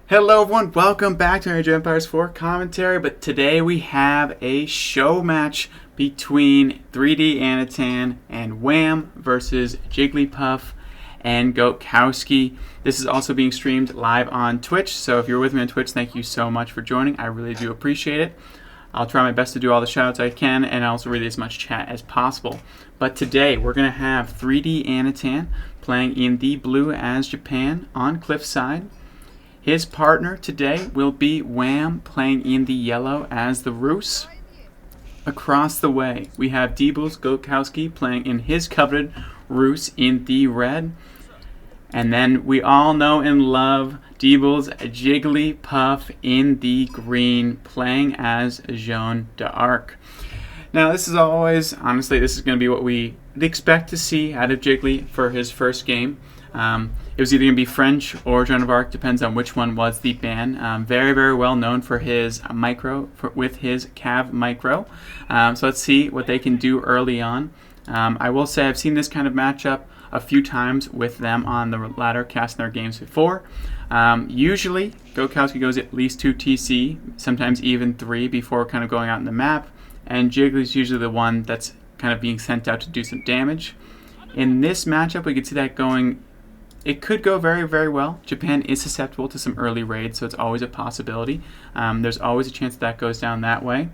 Hello everyone, welcome back to Age of Empires 4 commentary, but today we have a show match between 3D Anotand and Wham versus Jiglypuf and Goatkowski. This is also being streamed live on Twitch, so if you're with me on Twitch, thank you so much for joining. I really do appreciate it. I'll try my best to do all the shoutouts I can and also read as much chat as possible. But today we're going to have 3D Anotand playing in the blue as Japan on Cliffside. His partner today will be Wham playing in the yellow as the Rus. Across the way, we have Debils Goatkowski playing in his coveted Rus in the red. And then we all know and love Debils Jiglypuf in the green playing as Jeanne d'Arc. Now this is always, honestly, this is going to be what we expect to see out of Jiggly for his first game. It was either going to be French or Joan of Arc, depends on which one was the ban. Very, very well known for his micro, with his Cav micro. So let's see what they can do early on. I will say I've seen this kind of matchup a few times with them on the ladder, casting their games before. Usually, Goatkowski goes at least 2 TC, sometimes even 3 before kind of going out in the map. And Jiggly's usually the one that's kind of being sent out to do some damage. In this matchup, we could see that going. It could go very, very well. Japan is susceptible to some early raids, so it's always a possibility. There's always a chance that goes down that way.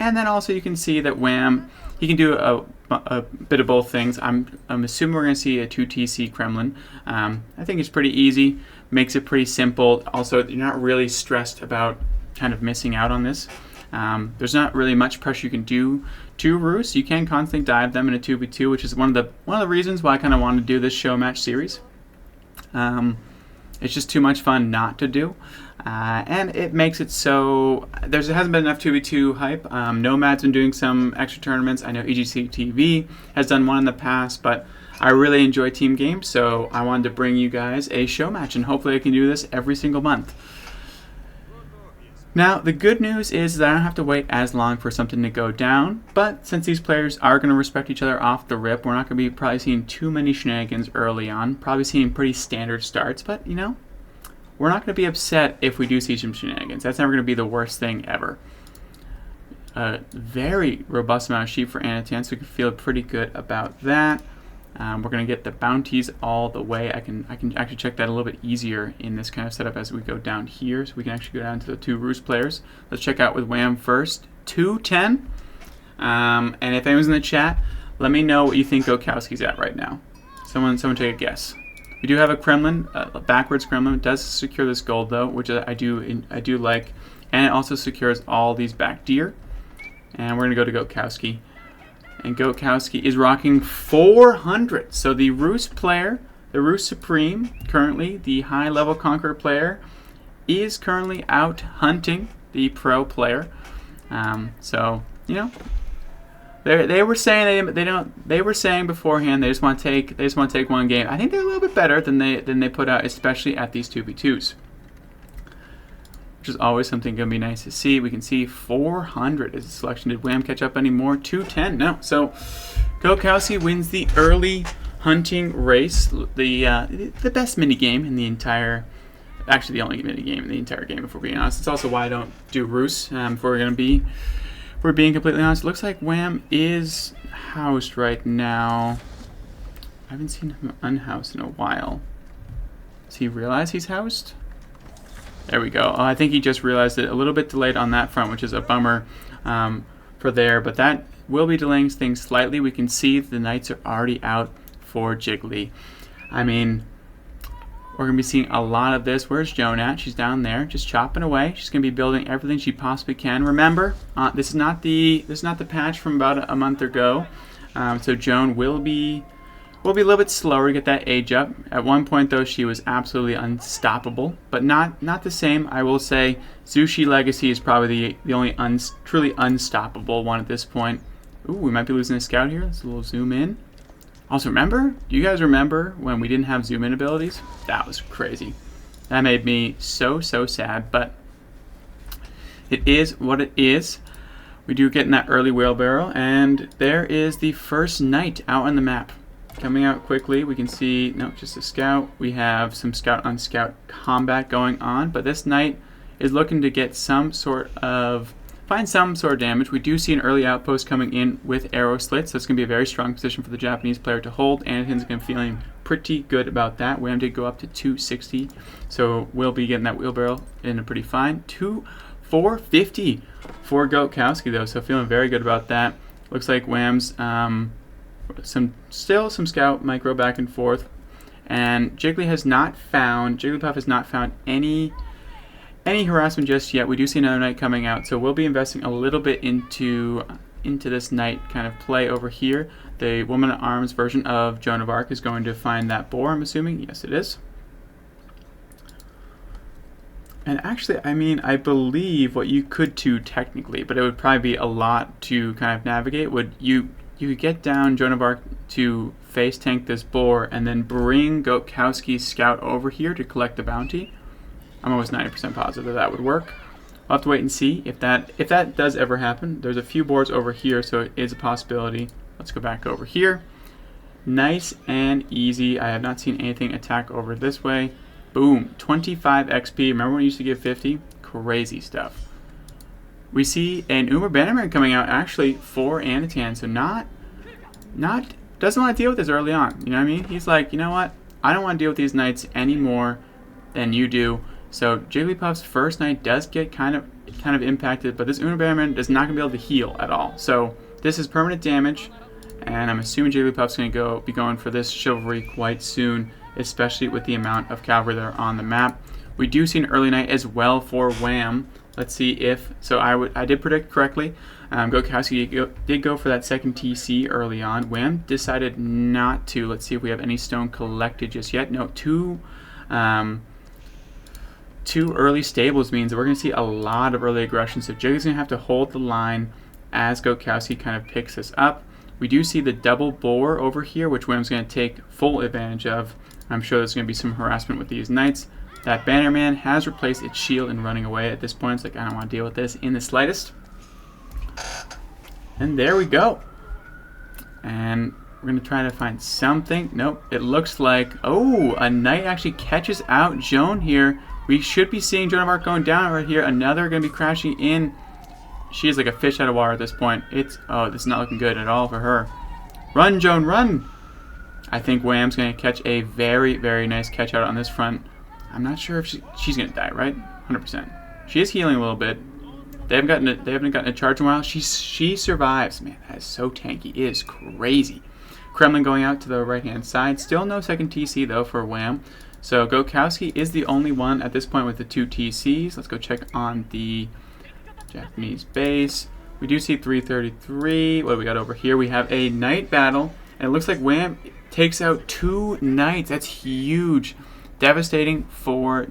And then also you can see that Wham, he can do a bit of both things. I'm assuming we're going to see a 2 TC Kremlin. I think it's pretty easy, makes it pretty simple. Also, you're not really stressed about kind of missing out on this. There's not really much pressure you can do to Rus. You can constantly dive them in a 2v2, which is one of the reasons why I kind of want to do this show match series. It's just too much fun not to do, and it makes it so there hasn't been enough 2v2 hype. Nomad's been doing some extra tournaments. I know EGC TV has done one in the past, but I really enjoy team games, so I wanted to bring you guys a show match, and hopefully I can do this every single month. Now, the good news is that I don't have to wait as long for something to go down, but since these players are going to respect each other off the rip, we're not going to be probably seeing too many shenanigans early on, probably seeing pretty standard starts, but, you know, we're not going to be upset if we do see some shenanigans. That's never going to be the worst thing ever. A very robust amount of sheep for Anotand, so we can feel pretty good about that. We're going to get the bounties all the way. I can actually check that a little bit easier in this kind of setup as we go down here. So we can actually go down to the 2 Rus players. Let's check out with Wham first. 210. And if anyone's in the chat, let me know what you think Goatkowski's at right now. Someone take a guess. We do have a Kremlin, a backwards Kremlin. It does secure this gold though, which I do like. And it also secures all these back deer. And we're going to go to Goatkowski. And Goatkowski is rocking 400. So the Rus player, the Rus Supreme, currently the high-level Conqueror player, is currently out hunting the pro player. So you know, they were saying they were saying beforehand they just want to take one game. I think they're a little bit better than they put out, especially at these 2v2s. Which is always something going to be nice to see. We can see 400 as a selection. Did Wham catch up anymore? 210. No. So Goatkowski wins the early hunting race. The best mini game in the entire, actually the only mini game in the entire game. If we're being honest, it's also why I don't do Rus. If we're being completely honest, it looks like Wham is housed right now. I haven't seen him unhoused in a while. Does he realize he's housed? There we go. Oh, I think he just realized it. A little bit delayed on that front, which is a bummer for there. But that will be delaying things slightly. We can see the knights are already out for Jiggly. I mean, we're going to be seeing a lot of this. Where's Joan at? She's down there, just chopping away. She's going to be building everything she possibly can. Remember, this is not the patch from about a month ago. So Joan will be a little bit slower to get that age up. At one point, though, she was absolutely unstoppable, but not the same. I will say Zhoushi Legacy is probably the only truly unstoppable one at this point. Ooh, we might be losing a scout here. Let's a little zoom in. Also, do you guys remember when we didn't have zoom in abilities? That was crazy. That made me so sad, but it is what it is. We do get in that early wheelbarrow, and there is the first knight out on the map. Coming out quickly, we can see, no, just a scout. We have some scout on scout combat going on, but this knight is looking to get some sort of, find some sort of damage. We do see an early outpost coming in with arrow slits, so it's going to be a very strong position for the Japanese player to hold. Anotand's going to be feeling pretty good about that. Wham did go up to 260, so we'll be getting that wheelbarrow in a pretty fine. 450 for Goatkowski though, so feeling very good about that. Looks like Wham's still some scout micro back and forth, and Jiglypuf has not found any harassment just yet. We do see another knight coming out, so we'll be investing a little bit into this knight kind of play over here. The woman at arms version of Joan of Arc is going to find that boar, I'm assuming. Yes, it is. And actually, I mean, I believe what you could do technically, but it would probably be a lot to kind of navigate, would you could get down Joan of Arc to face tank this boar and then bring Goatkowski's scout over here to collect the bounty. I'm almost 90% positive that would work. We'll have to wait and see if that does ever happen. There's a few boars over here, so it is a possibility. Let's go back over here. Nice and easy. I have not seen anything attack over this way. Boom, 25 XP. Remember when we used to give 50? Crazy stuff. We see an Bannerman coming out actually for Anotand, so doesn't want to deal with this early on. You know what I mean? He's like, you know what? I don't want to deal with these knights any more than you do. So Jiglypuf's first knight does get kind of impacted, but this Bannerman is not going to be able to heal at all. So this is permanent damage, and I'm assuming Jiglypuf's going to be going for this chivalry quite soon, especially with the amount of cavalry that are on the map. We do see an early knight as well for Wham. Let's see if, so I did predict correctly. Goatkowski did go for that second TC early on. Wham decided not to. Let's see if we have any stone collected just yet. No, two early stables means that we're going to see a lot of early aggression. So Jiggy's going to have to hold the line as Goatkowski kind of picks this up. We do see the double boar over here, which Wham's going to take full advantage of. I'm sure there's going to be some harassment with these knights. That Bannerman has replaced its shield and running away at this point. It's like, I don't want to deal with this in the slightest. And there we go. And we're going to try to find something. Nope. It looks like, oh, a knight actually catches out Joan here. We should be seeing Joan of Arc going down right here. Another going to be crashing in. She is like a fish out of water at this point. Oh, this is not looking good at all for her. Run, Joan, run! I think Wham's going to catch a very, very nice catch out on this front. I'm not sure if she's going to die, right? 100%. She is healing a little bit. They haven't gotten a charge in a while. She survives. Man, that is so tanky. It is crazy. Kremlin going out to the right-hand side. Still no second TC, though, for Wham. So Goatkowski is the only one at this point with the 2 TCs. Let's go check on the Japanese base. We do see 333. What do we got over here? We have a knight battle. And it looks like Wham takes out 2 knights. That's huge. Devastating for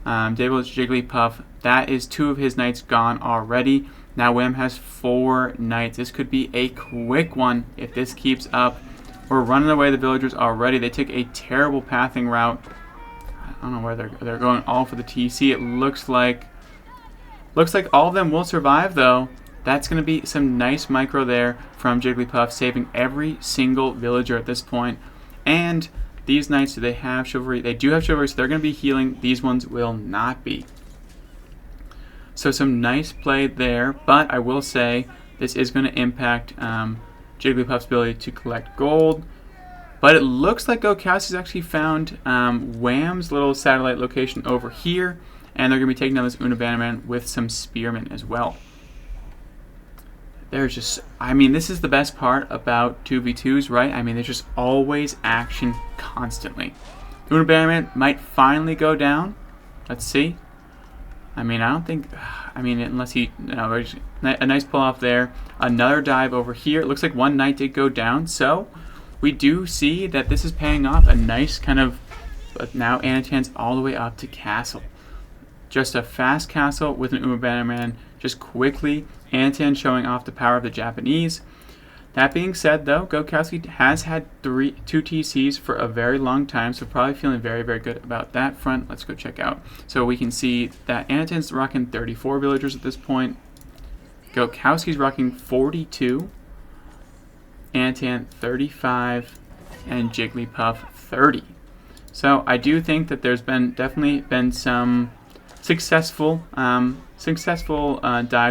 Debils Jiglypuf. That is 2 of his knights gone already. Now Wham has 4 knights. This could be a quick one if this keeps up. We're running away the villagers already. They took a terrible pathing route. I don't know where they're going all for the TC. It looks like all of them will survive though. That's going to be some nice micro there from Jiglypuf, saving every single villager at this point. And these knights, do they have chivalry? They do have chivalry, so they're going to be healing. These ones will not be. So some nice play there, but I will say this is going to impact Jigglypuff's ability to collect gold. But it looks like Goatkowski's actually found Wham's little satellite location over here, and they're going to be taking down this Bannerman with some spearmen as well. There's just, I mean, this is the best part about 2v2s, right? I mean, there's just always action constantly. Bannerman might finally go down. Let's see. I mean, I don't think, I mean, unless he, no, a nice pull off there. Another dive over here. It looks like 1 knight did go down, so we do see that this is paying off. A nice kind of, but now Anotand's all the way up to castle. Just a fast castle with an Bannerman, just quickly. Anotand showing off the power of the Japanese. That being said, though, Goatkowski has had 2 TCs for a very long time, so probably feeling very, very good about that front. Let's go check out. So we can see that Anotand's rocking 34 villagers at this point. Goatkowski's rocking 42. Anotand 35. and Jigglypuf 30. So I do think that there's definitely been some successful dives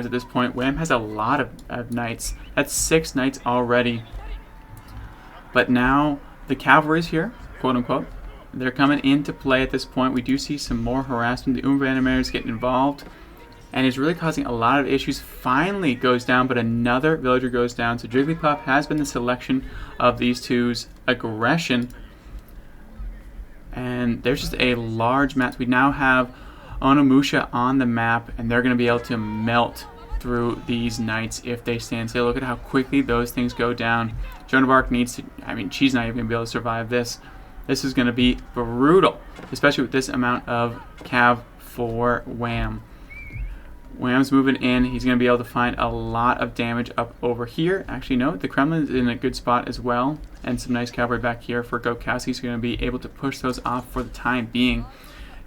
at this point. Wham has a lot of knights. That's 6 knights already. But now the cavalry's here, quote unquote. They're coming into play at this point. We do see some more harassment. The Animators getting involved, and is really causing a lot of issues. Finally goes down, but another villager goes down. So Jigglypuf has been the selection of these two's aggression. And there's just a large map. We now have Onimusha on the map, and they're going to be able to melt through these knights if they stand still. Look at how quickly those things go down. Joan of Arc needs to, she's not even going to be able to survive this. This is going to be brutal, especially with this amount of cav for Wham. Wham's moving in. He's going to be able to find a lot of damage up over here. Actually, no, the Kremlin's in a good spot as well, and some nice cavalry back here for Goatkowski. He's going to be able to push those off for the time being.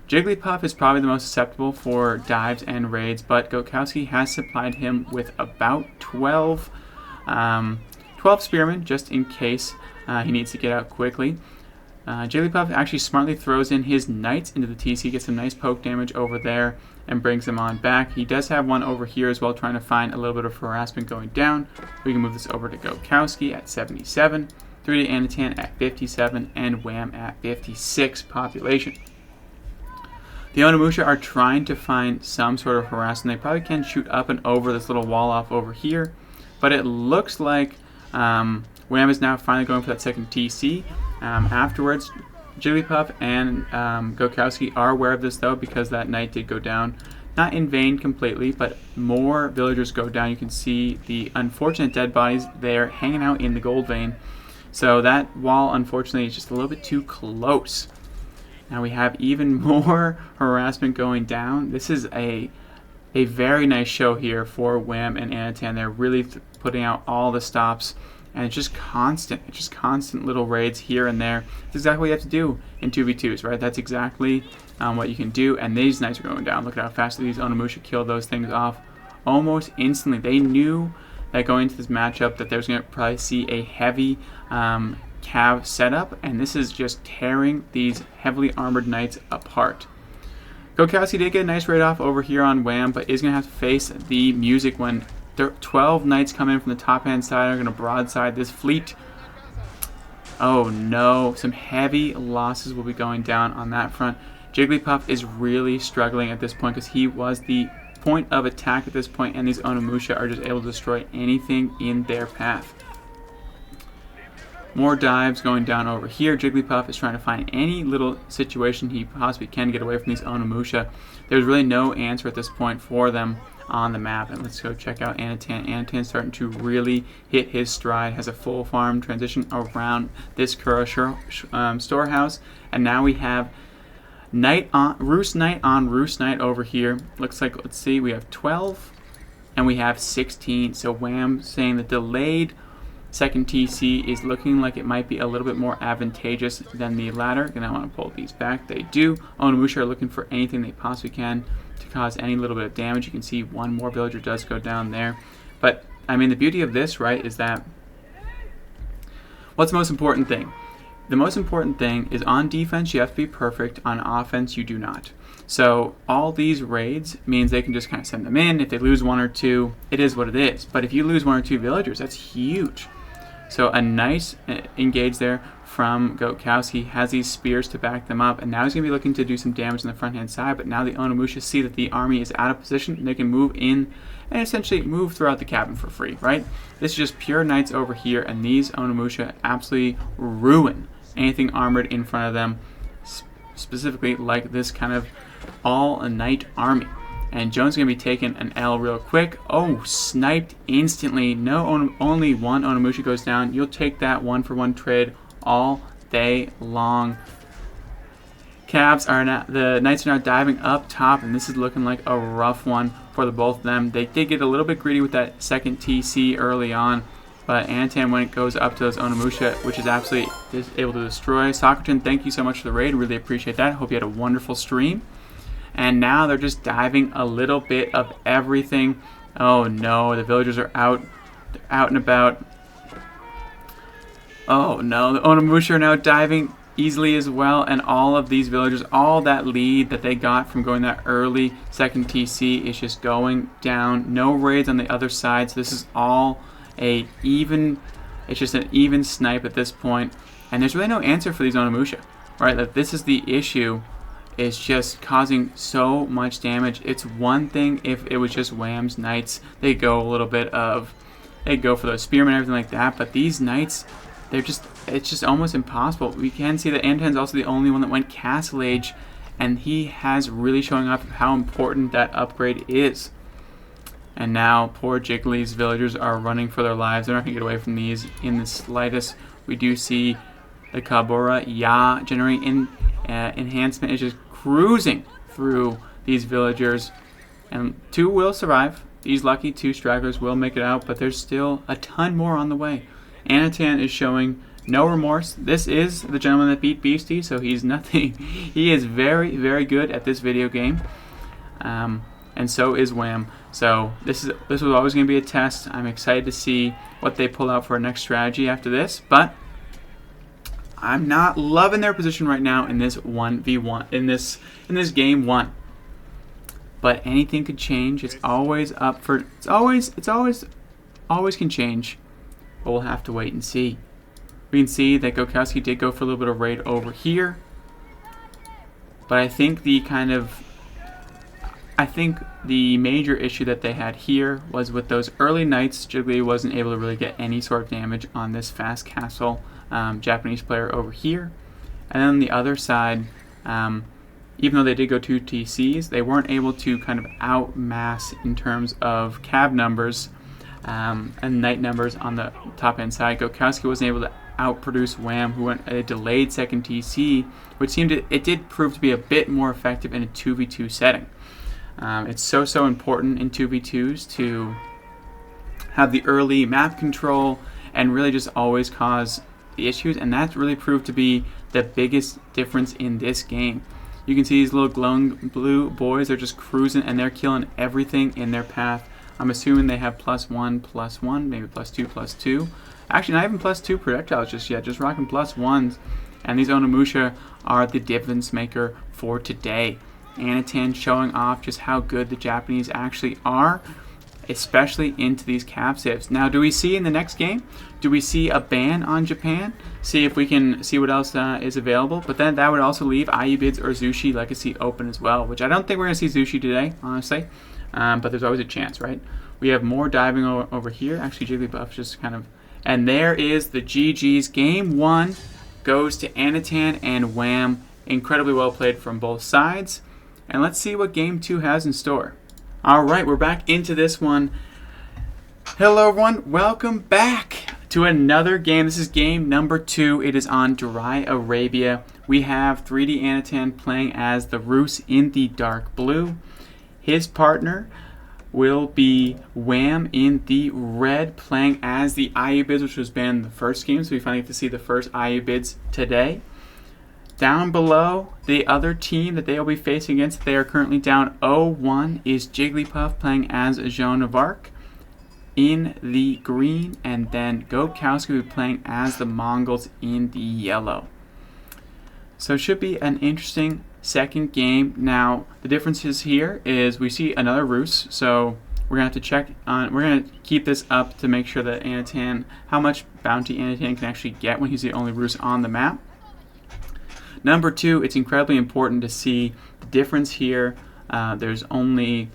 Jigglypuf is probably the most susceptible for dives and raids, but Goatkowski has supplied him with about 12 spearmen just in case he needs to get out quickly. Jigglypuf actually smartly throws in his knights into the TC, gets some nice poke damage over there, and brings them on back. He does have one over here as well, trying to find a little bit of harassment going down. We can move this over to Goatkowski at 77, 3 to Anotand at 57, and Wham at 56 population. The Onimusha are trying to find some sort of harassment. They probably can shoot up and over this little wall off over here, but it looks like Wham is now finally going for that second TC. Afterwards, Jigglypuf and Goatkowski are aware of this though, because that knight did go down. Not in vain completely, but more villagers go down. You can see the unfortunate dead bodies there hanging out in the gold vein. So that wall, unfortunately, is just a little bit too close. Now we have even more harassment going down. This is a very nice show here for Wham and Anotand. They're really putting out all the stops. And it's just constant. It's just constant little raids here and there. That's exactly what you have to do in 2v2s, right? That's exactly what you can do. And these knights are going down. Look at how fast these Onimusha kill those things off almost instantly. They knew that going into this matchup that there's going to probably see a heavy cav setup. And this is just tearing these heavily armored knights apart. Goatkowski did get a nice raid off over here on Wham, but is going to have to face the music when 12 knights come in from the top hand side. Are going to broadside this fleet. Oh no, some heavy losses will be going down on that front. Jigglypuf is really struggling at this point because he was the point of attack at this point, and these Onimusha are just able to destroy anything in their path. More dives going down over here. Jigglypuf is trying to find any little situation he possibly can get away from these Onimusha. There's really no answer at this point for them on the map. And let's go check out Anotand. Anotand's starting to really hit his stride. Has a full farm transition around this Kura storehouse. And now we have Roost Knight on Roost Knight over here. Looks like, let's see, we have 12 and we have 16. So Wham saying the delayed second TC is looking like it might be a little bit more advantageous than the latter. And I want to pull these back. They do. Onimusha are looking for anything they possibly can to cause any little bit of damage. You can see one more villager does go down there. But, the beauty of this, right, is that what's the most important thing? The most important thing is on defense, you have to be perfect. On offense, you do not. So all these raids means they can just kind of send them in. If they lose one or two, it is what it is. But if you lose one or two villagers, that's huge. So a nice engage there from Goatkowski. Has these spears to back them up, and now he's going to be looking to do some damage on the front hand side. But now the Onimusha see that the army is out of position, and they can move in and essentially move throughout the cabin for free, right? This is just pure knights over here, and these Onimusha absolutely ruin anything armored in front of them, specifically like this kind of all-knight army. And Jones going to be taking an L real quick. Oh, sniped instantly. No, only one Onimusha goes down. You'll take that one-for-one trade all day long. The Knights are now diving up top, and this is looking like a rough one for the both of them. They did get a little bit greedy with that second TC early on, but Anotand, when it goes up to those Onimusha, which is absolutely able to destroy. Socraton, thank you so much for the raid. Really appreciate that. Hope you had a wonderful stream. And now they're just diving a little bit of everything. Oh no, the villagers are out and about. Oh no, the Onimusha are now diving easily as well, and all of these villagers, all that lead that they got from going that early second TC is just going down. No raids on the other side, so this is all it's just an even snipe at this point, and there's really no answer for these Onimusha, right? Like, this is the issue. It's just causing so much damage. It's one thing if it was just Wham's Knights, they go a little bit of, they go for those spearmen and everything like that, but these Knights, it's just almost impossible. We can see that Anotand's also the only one that went Castle Age, and he has really showing off how important that upgrade is. And now poor Jiggly's villagers are running for their lives. They're not going to get away from these in the slightest. We do see the Kabura Ya generating enhancement is just cruising through these villagers, and 2 will survive. These lucky 2 stragglers will make it out, but there's still a ton more on the way. Anotand is showing no remorse. This is the gentleman that beat Beastie, so he's nothing. He is very, very good at this video game, and so is Wham. So this was always going to be a test. I'm excited to see what they pull out for our next strategy after this, but I'm not loving their position right now in this 1v1 in this game 1. But anything could change. It's always up for always can change. But we'll have to wait and see. We can see that Goatkowski did go for a little bit of raid over here. But I think the major issue that they had here was with those early knights, Jiggly wasn't able to really get any sort of damage on this fast castle Japanese player over here. And then on the other side, even though they did go 2 TCs, they weren't able to kind of outmass in terms of cab numbers and knight numbers on the top end side. Goatkowski wasn't able to outproduce Wham, who went a delayed second TC, which it did prove to be a bit more effective in a 2v2 setting. It's so important in 2v2s to have the early map control and really just always cause the issues, and that's really proved to be the biggest difference in this game. You can see these little glowing blue boys, they're just cruising and they're killing everything in their path. I'm assuming they have +1/+1, maybe +2/+2. Actually, not even +2 projectiles just yet, just rocking +1s. And these Onimusha are the difference maker for today. Anotand showing off just how good the Japanese actually are, especially into these cap saves. Now, do we see in the next game, do we see a ban on Japan? See if we can see what else is available. But then that would also leave Ayyubids or Zhoushi Legacy open as well, which I don't think we're going to see Zhoushi today, honestly. But there's always a chance, right? We have more diving over here. Actually, Jiglypuf just kind of... And there is the GG's. Game 1 goes to Anotand and Wham. Incredibly well played from both sides. And let's see what Game 2 has in store. Alright, we're back into this one. Hello everyone, welcome back to another game. This is game number 2. It is on Dry Arabia. We have 3D Anotand playing as the Rus in the dark blue. His partner will be Wham in the red, playing as the Ayyubids, which was banned in the first game, so we finally get to see the first Ayyubids today. Down below, the other team that they will be facing against, they are currently down 0-1, is Jiglypuf playing as Joan of Arc in the green, and then Goatkowski will be playing as the Mongols in the yellow. So it should be an interesting second game. Now, the differences here is we see another Rus, so we're going to have to check on, we're going to keep this up to make sure that Anotand, how much bounty Anotand can actually get when he's the only Rus on the map. Number 2, it's incredibly important to see the difference here. There's technically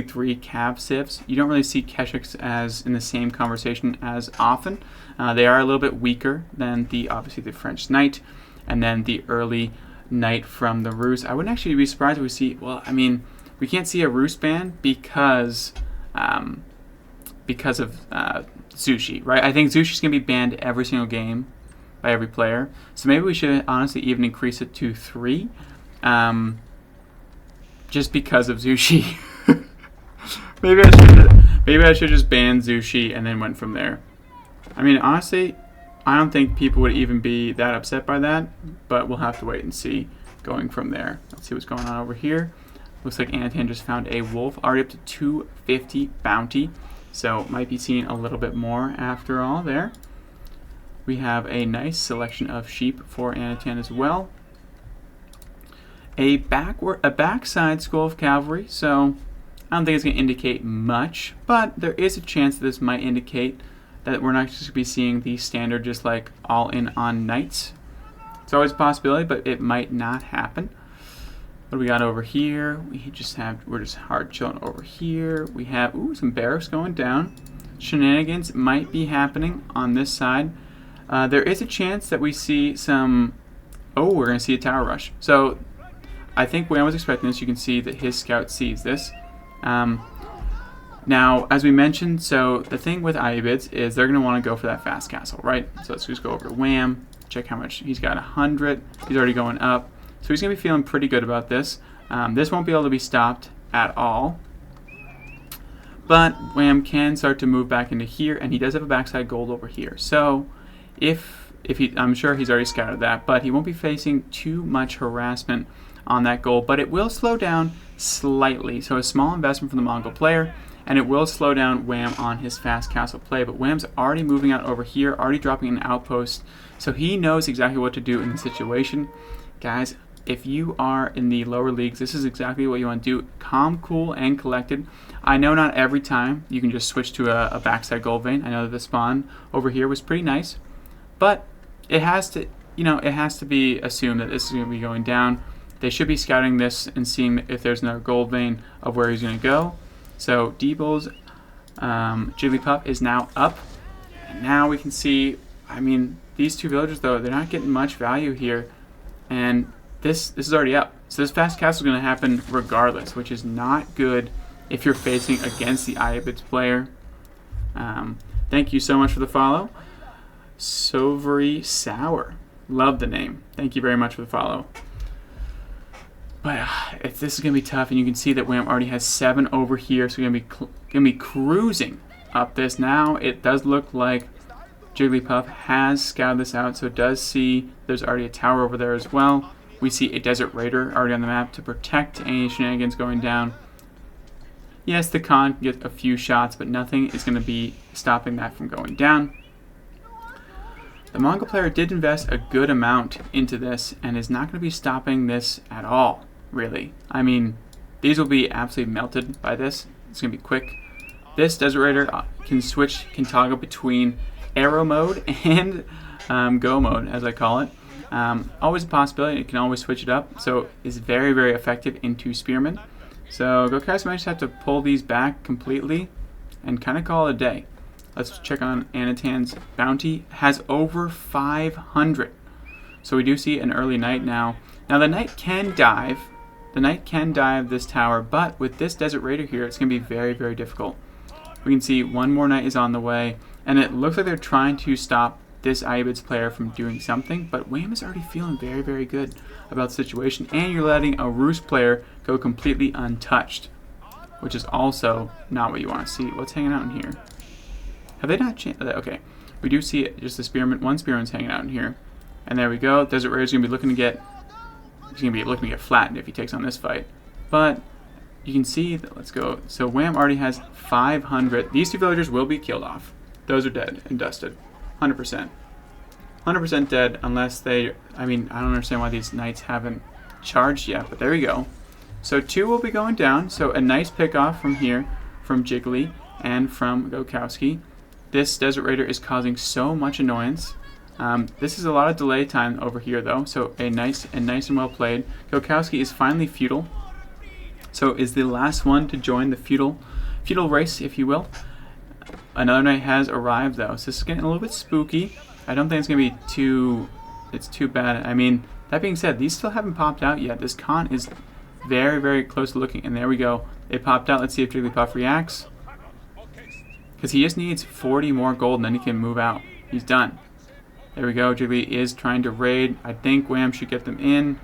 3 cav civs. You don't really see Keshiks as in the same conversation as often. They are a little bit weaker than obviously the French Knight, and then the early Knight from the Rus. I wouldn't actually be surprised if we see, well, I mean, we can't see a Rus ban because of Zhoushi, right? I think Zhoushi is going to be banned every single game by every player. So maybe we should honestly even increase it to 3. Just because of Zhoushi. maybe I should just ban Zhoushi and then went from there. I mean, honestly, I don't think people would even be that upset by that, but we'll have to wait and see going from there. Let's see what's going on over here. Looks like Anotand just found a wolf, already up to 250 bounty, so might be seeing a little bit more after all there. We have a nice selection of sheep for Anotand as well. A backside school of cavalry, so I don't think it's going to indicate much, but there is a chance that this might indicate that we're not just going to be seeing the standard just like all in on knights. It's always a possibility, but it might not happen. What do we got over here? We're just hard chilling over here. We have some barracks going down. Shenanigans might be happening on this side. There is a chance that we see some. We're going to see a tower rush. So I think when I was expecting this, you can see that his scout sees this. Now, as we mentioned, so the thing with Ayyubids is they're going to want to go for that fast castle, right? So let's just go over to Wham, check how much he's got. 100. He's already going up, so he's going to be feeling pretty good about this. This won't be able to be stopped at all, but Wham can start to move back into here, and he does have a backside gold over here. So if I'm sure he's already scouted that, but he won't be facing too much harassment on that gold, but it will slow down slightly. So a small investment from the Mongol player, and it will slow down Wham on his fast castle play. But Wham's already moving out over here, already dropping an outpost, so he knows exactly what to do in the situation. Guys, if you are in the lower leagues, this is exactly what you want to do. Calm, cool, and collected. I know not every time you can just switch to a backside gold vein. I know that the spawn over here was pretty nice, but it has to, it has to be assumed that this is going to be going down. They should be scouting this and seeing if there's another gold vein of where he's going to go. So Debils, Jiglypuf is now up. And now we can see, these two villagers, though, they're not getting much value here. And this is already up. So this fast castle is going to happen regardless, which is not good if you're facing against the Ayyubids player. Thank you so much for the follow. Savory Sour. Love the name. Thank you very much for the follow. But this is going to be tough, and you can see that Wham already has 7 over here, so we're going to be cruising up this. Now it does look like Jiglypuf has scouted this out, so it does see there's already a tower over there as well. We see a Desert Raider already on the map to protect any shenanigans going down. Yes, the Khan can get a few shots, but nothing is going to be stopping that from going down. The Mongol player did invest a good amount into this and is not going to be stopping this at all, really. These will be absolutely melted by this. It's going to be quick. This Desert Raider can toggle between arrow mode and go mode, as I call it. Always a possibility. It can always switch it up, so it's very, very effective into Spearmen. So Goatkowski might just have to pull these back completely and kind of call it a day. Let's check on Anotand's bounty. Has over 500. So we do see an early knight now. Now the knight can dive. The knight can dive this tower, but with this Desert Raider here, it's going to be very, very difficult. We can see one more knight is on the way, and it looks like they're trying to stop this Ayyubids player from doing something, but Wham is already feeling very, very good about the situation, and you're letting a Roost player go completely untouched, which is also not what you want to see. What's hanging out in here? Have they not changed? Okay, we do see it, just the spearman. One spearman's hanging out in here, and there we go. Desert Raider's gonna be looking to get. He's gonna be looking to get flattened if he takes on this fight, but you can see that. Let's go. So Wham already has 500. These two villagers will be killed off. Those are dead and dusted, 100%. 100% dead unless they. I don't understand why these knights haven't charged yet, but there we go. So 2 will be going down. So a nice pick off from here, from Jiggly and from Goatkowski. This Desert Raider is causing so much annoyance. This is a lot of delay time over here, though, so nice and well played. Goatkowski is finally feudal, so is the last one to join the feudal race, if you will. Another knight has arrived, though, so this is getting a little bit spooky. I don't think it's going to be too bad. That being said, these still haven't popped out yet. This Khan is very, very close to looking, and there we go. It popped out. Let's see if Jiglypuf reacts. Because he just needs 40 more gold and then he can move out. He's done. There we go. Jiggly is trying to raid. I think Wham should get them in.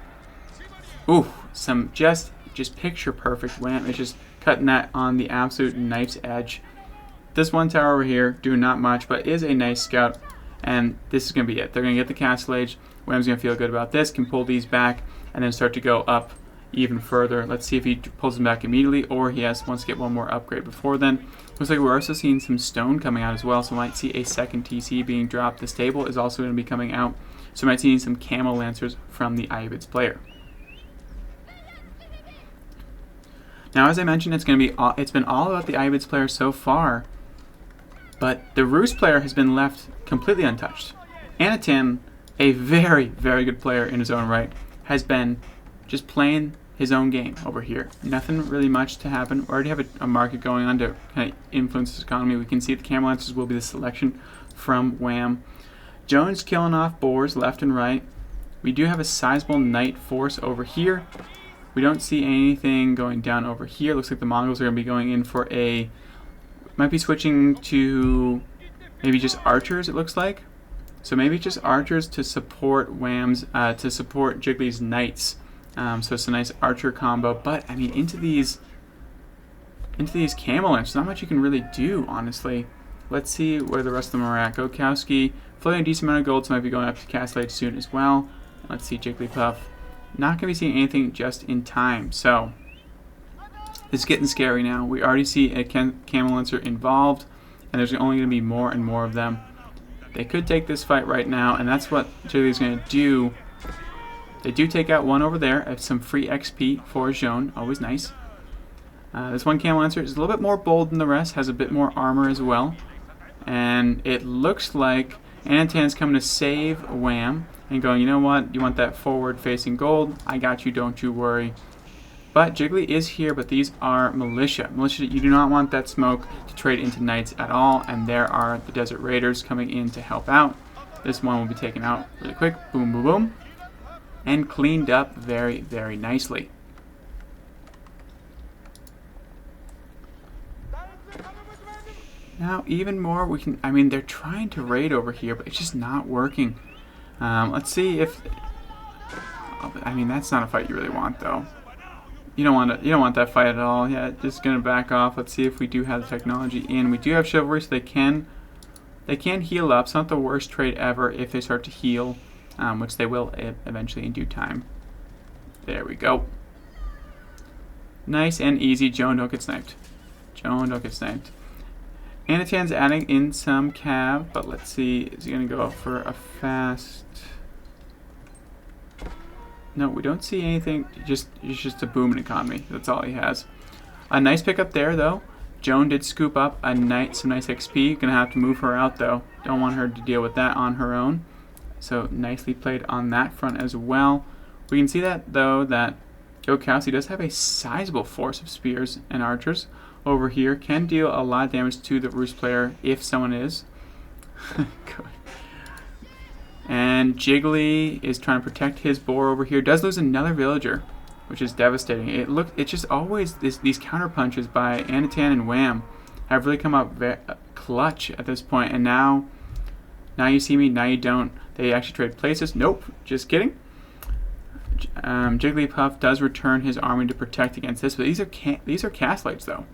Ooh, some just picture perfect. Wham is just cutting that on the absolute knife's edge. This one tower over here, doing not much, but is a nice scout. And this is going to be it. They're going to get the Castle Age. Wham's going to feel good about this, can pull these back, and then start to go up even further. Let's see if he pulls them back immediately, or he wants to get one more upgrade before then. Looks like we're also seeing some stone coming out as well, so we might see a second TC being dropped. This table is also going to be coming out, so we might see some Camel Lancers from the Ayyubids player. Now, as I mentioned, it's been all about the Ayyubids player so far, but the Rus player has been left completely untouched. Anotand, a very, very good player in his own right, has been just playing his own game over here. Nothing really much to happen. We already have a market going on to kind of influence this economy. We can see the Camel Lancers will be the selection from Wham. Jones killing off boars left and right. We do have a sizable knight force over here. We don't see anything going down over here. Looks like the Mongols are going to be going in for might be switching to maybe just archers, it looks like. So maybe just archers to support Wham's, to support Jiggly's knights. So it's a nice archer combo. But, I mean, into these Camel Lancers, not much you can really do, honestly. Let's see where the rest of them are at. Goatkowski, floating a decent amount of gold, so might be going up to Castle Age soon as well. Let's see Jiglypuf. Not going to be seeing anything just in time. So, it's getting scary now. We already see a Camel Lancer involved, and there's only going to be more and more of them. They could take this fight right now, and that's what Jiggly's going to do. They do take out one over there. Some free XP for Zhoushi. Always nice. This one Camel Lancer is a little bit more bold than the rest. Has a bit more armor as well. And it looks like Anotand's coming to save Wham. And going, you know what? You want that forward-facing gold? I got you. Don't you worry. But Jiggly is here, but these are militia. Militia, you do not want that smoke to trade into knights at all. And there are the Desert Raiders coming in to help out. This one will be taken out really quick. Boom, boom, boom. And cleaned up very, very nicely. Now, even more, I mean, they're trying to raid over here, but it's just not working. Let's see if, I mean, that's not a fight you really want, though. You don't want that fight at all. Yeah, just gonna back off. Let's see if we do have the technology in. We do have chivalry, so they can heal up. It's not the worst trade ever if they start to heal, which they will eventually in due time. There we go. Nice and easy. Joan, don't get sniped. Joan, don't get sniped. Anotand's adding in some cav, but let's see, is he going to go for a fast... No, we don't see anything, it's just a booming economy, that's all he has. A nice pickup there, though. Joan did scoop up some nice XP, going to have to move her out, though. Don't want her to deal with that on her own. So, nicely played on that front as well. We can see that, though, that Goatkowski does have a sizable force of spears and archers. Over here, can deal a lot of damage to the Rus player if someone is. And Jiggly is trying to protect his boar over here. Does lose another villager, which is devastating. It's just always these counter punches by Anotand and Wham have really come up clutch at this point. And now you see me, now you don't. They actually trade places. Nope, just kidding. Jiglypuf does return his army to protect against this, but these are Castlights though.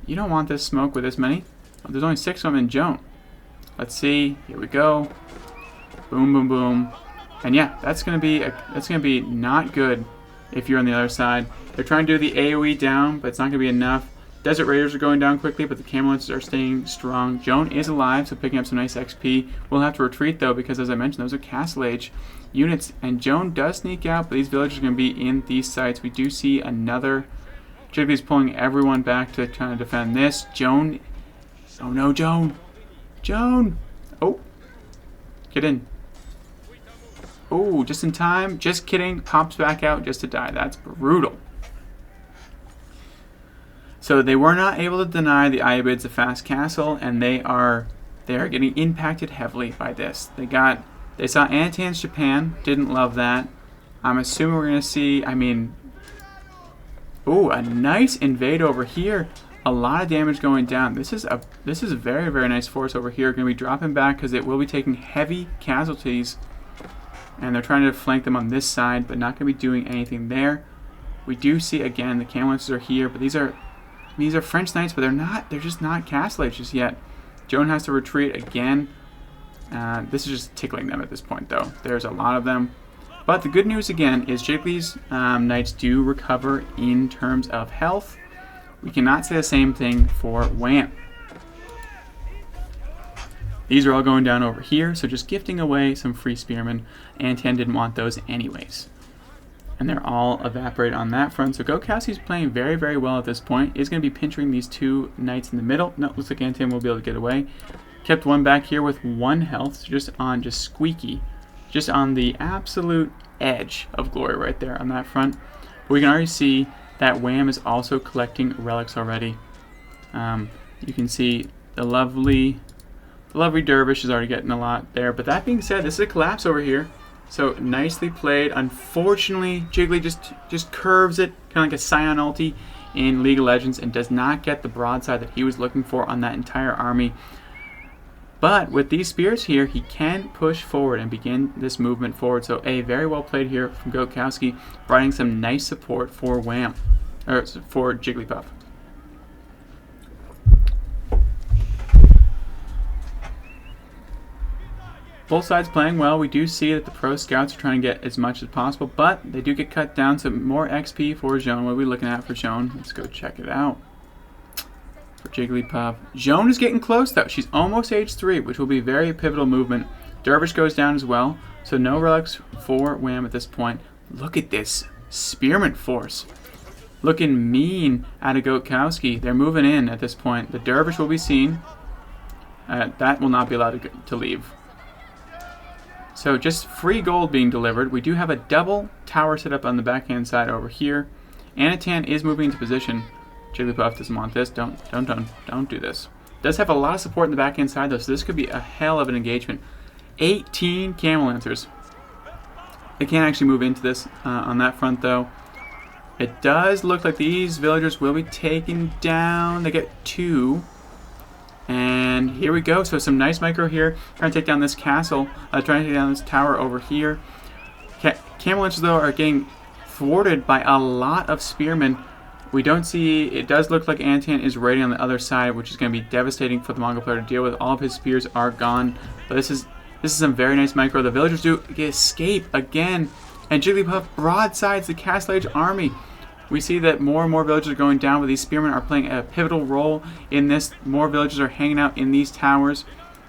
You don't want this smoke with this many. There's only 6 of them in Joan. Let's see. Here we go. Boom, boom, boom. And yeah, that's gonna be not good if you're on the other side. They're trying to do the AoE down, but it's not gonna be enough. Desert Raiders are going down quickly, but the Camel Lancers are staying strong. Joan is alive, so picking up some nice XP. We'll have to retreat though, because as I mentioned, those are Castle Age units, and Joan does sneak out, but these villagers are gonna be in these sites. We do see another. Jiggly's pulling everyone back to try to defend this. Joan. Oh no, Joan. Joan. Oh. Get in. Oh, just in time. Just kidding. Pops back out just to die. That's brutal. So they were not able to deny the Ayyubids a fast castle, and they are getting impacted heavily by this. They saw Anotand's Japan. Didn't love that. I'm assuming we're going to see, ooh, a nice invade over here. A lot of damage going down. This is a very, very nice force over here. Going to be dropping back because it will be taking heavy casualties. And they're trying to flank them on this side, but not going to be doing anything there. We do see, again, the Camel Lancers are here, but these are French Knights, but they're just not Castle Age just yet. Joan has to retreat again. This is just tickling them at this point, though. There's a lot of them. But the good news again is Jiggly's knights do recover in terms of health. We cannot say the same thing for Wham. These are all going down over here, so just gifting away some free spearmen. Anotand didn't want those anyways. And they're all evaporated on that front. So Goatkowski's playing very, very well at this point. Is going to be pinching these two knights in the middle. No, looks like Anotand will be able to get away. Kept one back here with 1 health, so just squeaky. Just on the absolute edge of glory right there on that front. But we can already see that Wham is also collecting relics already. You can see the lovely Dervish is already getting a lot there. But that being said, this is a collapse over here. So nicely played. Unfortunately, Jiggly just curves it, kind of like a Scion ulti in League of Legends, and does not get the broadside that he was looking for on that entire army. But with these spears here, he can push forward and begin this movement forward. So very well played here from Goatkowski, providing some nice support for Wham, or for Jiglypuf. Both sides playing well. We do see that the pro scouts are trying to get as much as possible, but they do get cut down. So more XP for Zhoushi. What are we looking at for Zhoushi? Let's go check it out. For Jiglypuf. Zhoushi is getting close though. She's almost age 3, which will be a very pivotal movement. Dervish goes down as well. So no relics for Wham at this point. Look at this spearman force. Looking mean out of Goatkowski. They're moving in at this point. The Dervish will be seen. That will not be allowed to leave. So just free gold being delivered. We do have a double tower set up on the backhand side over here. Anotand is moving into position. Jiglypuf doesn't want this. Don't do this. Does have a lot of support in the backhand side though, so this could be a hell of an engagement. 18 Camel Lancers. They can't actually move into this on that front though. It does look like these villagers will be taken down. They get 2. And here we go. So some nice micro here. Trying to take down this castle. Trying to take down this tower over here. Camel Lancers though are getting thwarted by a lot of spearmen. We don't see, it does look like Anotand is raiding on the other side, which is going to be devastating for the Mongol player to deal with. All of his spears are gone. But this is some very nice micro. The villagers do escape again. And Jiglypuf broadsides the Castle Age army. We see that more and more villagers are going down, but these spearmen are playing a pivotal role in this. More villagers are hanging out in these towers.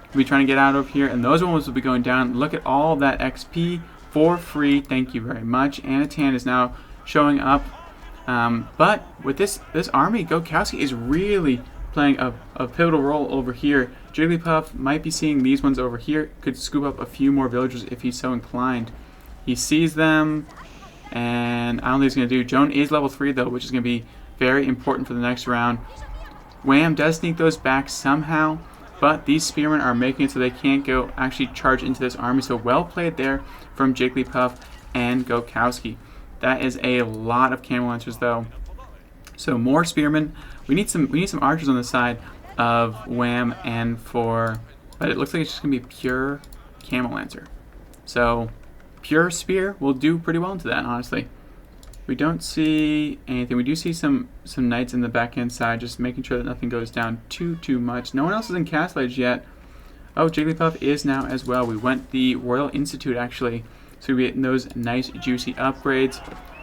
We'll be trying to get out of here, and those ones will be going down. Look at all of that XP for free. Thank you very much. Anotand is now showing up. But with this army, Goatkowski is really playing a pivotal role over here. Jiglypuf might be seeing these ones over here. Could scoop up a few more villagers if he's so inclined. He sees them, and I don't think he's going to do. Zhoushi is level 3 though, which is going to be very important for the next round. Wham does sneak those back somehow, but these spearmen are making it so they can't go actually charge into this army. So well played there from Jiglypuf and Goatkowski. That is a lot of Camel Lancers though. So more spearmen. We need some archers on the side of Wham but it looks like it's just gonna be pure Camel Lancer. So pure spear will do pretty well into that, honestly. We don't see anything. We do see some knights in the backhand side, just making sure that nothing goes down too much. No one else is in Castle Age yet. Oh, Jiglypuf is now as well. We went the Royal Institute actually. So we get those nice juicy upgrades.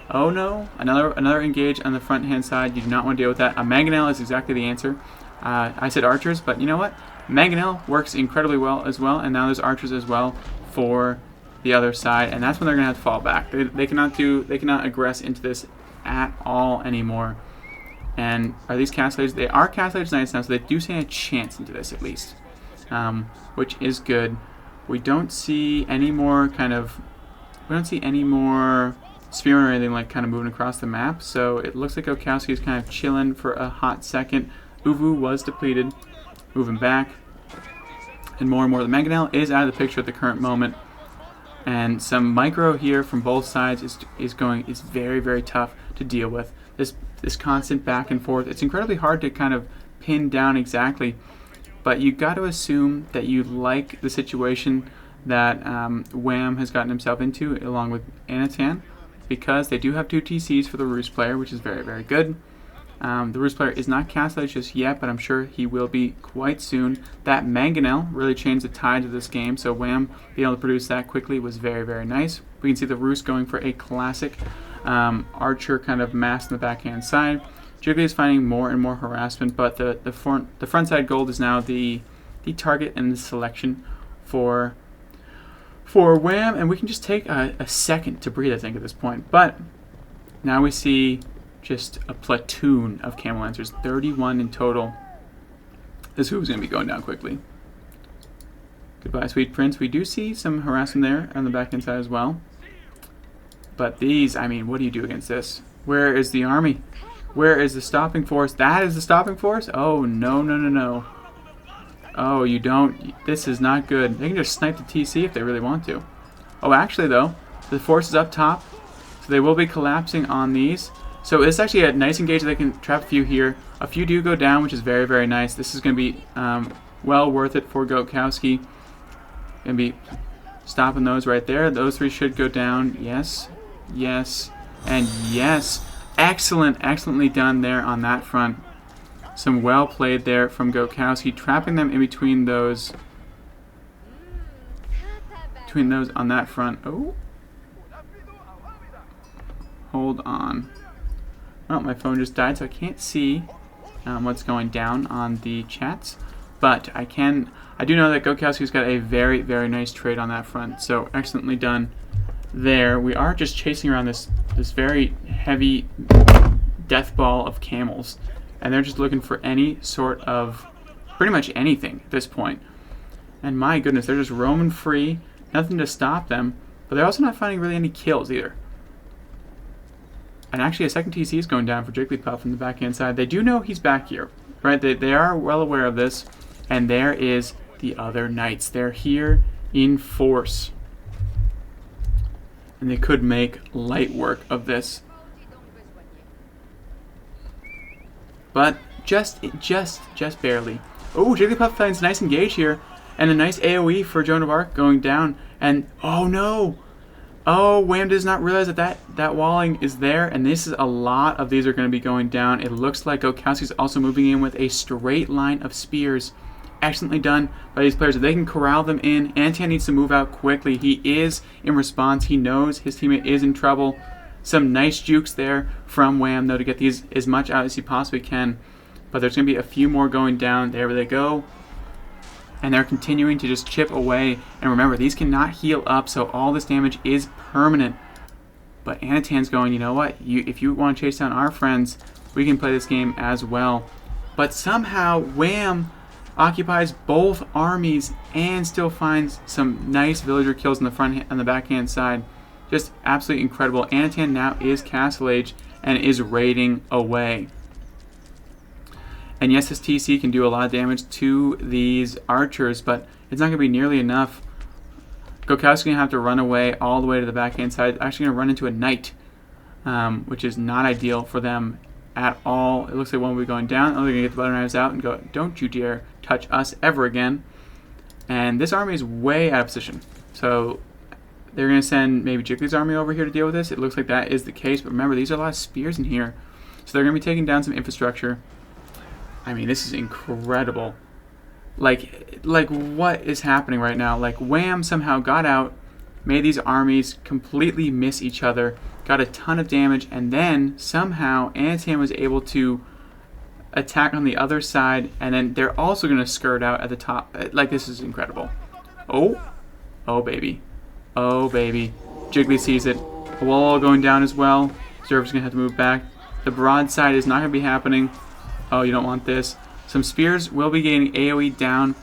Oh no, another engage on the front hand side. You do not want to deal with that. A Mangonel is exactly the answer. I said archers, but you know what? Mangonel works incredibly well as well, and now there's archers as well for the other side, and that's when they're gonna have to fall back. They cannot aggress into this at all anymore. And are these Castle Age? They are Castle Age Knights now, so they do stand a chance into this at least, which is good. We don't see any more spearmen or anything like kind of moving across the map, so it looks like Goatkowski is kind of chilling for a hot second. Uvu was depleted, moving back, and more. The Mangonel is out of the picture at the current moment, and some micro here from both sides is very, very tough to deal with. This constant back and forth. It's incredibly hard to kind of pin down exactly, but you got to assume that you like the situation that Wham has gotten himself into along with Anotand, because they do have 2 TCs for the Roost player, which is very, very good. The Roost player is not castle age just yet, but I'm sure he will be quite soon. That Mangonel really changed the tide of this game, so Wham being able to produce that quickly was very, very nice. We can see the Roost going for a classic archer kind of mass in the backhand side. Jiggly is finding more and more harassment, but the front side gold is now the target and the selection for Wham, and we can just take a second to breathe, I think, at this point. But now we see just a platoon of Camel Lancers, 31 in total. This hoop's going to be going down quickly. Goodbye, sweet prince. We do see some harassment there on the backhand side as well. But these, I mean, what do you do against this? Where is the army? Where is the stopping force? That is the stopping force? Oh, no, no, no, no. Oh, you don't. This is not good. They can just snipe the TC if they really want to. Oh, actually, though, the force is up top, so they will be collapsing on these. So it's actually a nice engage. They can trap a few here. A few do go down, which is very, very nice. This is going to be well worth it for Goatkowski. Going to be stopping those right there. Those three should go down. Yes, yes, and yes. Excellent, excellently done there on that front. Some well played there from Goatkowski, trapping them in between those on that front. Oh, hold on. Oh, my phone just died, so I can't see what's going down on the chats. But I do know that Goatkowski's got a very, very nice trade on that front. So excellently done there. We are just chasing around this very heavy death ball of camels, and they're just looking for any sort of pretty much anything at this point. And my goodness, they're just roaming free, nothing to stop them, but they're also not finding really any kills either. And actually a second TC is going down for Jiglypuf on the backhand side. They do know he's back here, right? They are well aware of this, and there is the other knights. They're here in force, and they could make light work of this. But just barely. Oh, Jiglypuf finds a nice engage here, and a nice AoE for Joan of Arc going down. And oh no! Oh, Wham does not realize that walling is there, and this is a lot of these are going to be going down. It looks like Goatkowski's also moving in with a straight line of spears. Excellently done by these players. If they can corral them in, Anotand needs to move out quickly. He is in response. He knows his teammate is in trouble. Some nice jukes there from Wham, though, to get these as much out as he possibly can. But there's going to be a few more going down. There they go. And they're continuing to just chip away. And remember, these cannot heal up, so all this damage is permanent. But Anotand's going, you know what? If you want to chase down our friends, we can play this game as well. But somehow, Wham occupies both armies and still finds some nice villager kills on the front and the backhand side. Just absolutely incredible. Anotand now is Castle Age and is raiding away. And yes, this TC can do a lot of damage to these archers, but it's not going to be nearly enough. Goatkowski's going to have to run away all the way to the backhand side. Actually going to run into a knight, which is not ideal for them at all. It looks like one will be going down. Oh, they're going to get the butter knives out and go, don't you dare touch us ever again. And this army is way out of position. So they're going to send maybe Jiggly's army over here to deal with this. It looks like that is the case, but remember, these are a lot of spears in here. So they're going to be taking down some infrastructure. I mean, this is incredible. Like what is happening right now? Like, Wham somehow got out, made these armies completely miss each other, got a ton of damage, and then somehow Anotand was able to attack on the other side, and then they're also going to skirt out at the top. Like, this is incredible. Oh baby. Oh baby. Jiggly sees it. A wall going down as well. Zerv's going to have to move back. The broadside is not going to be happening. Oh, you don't want this. Some spears will be getting AoE down,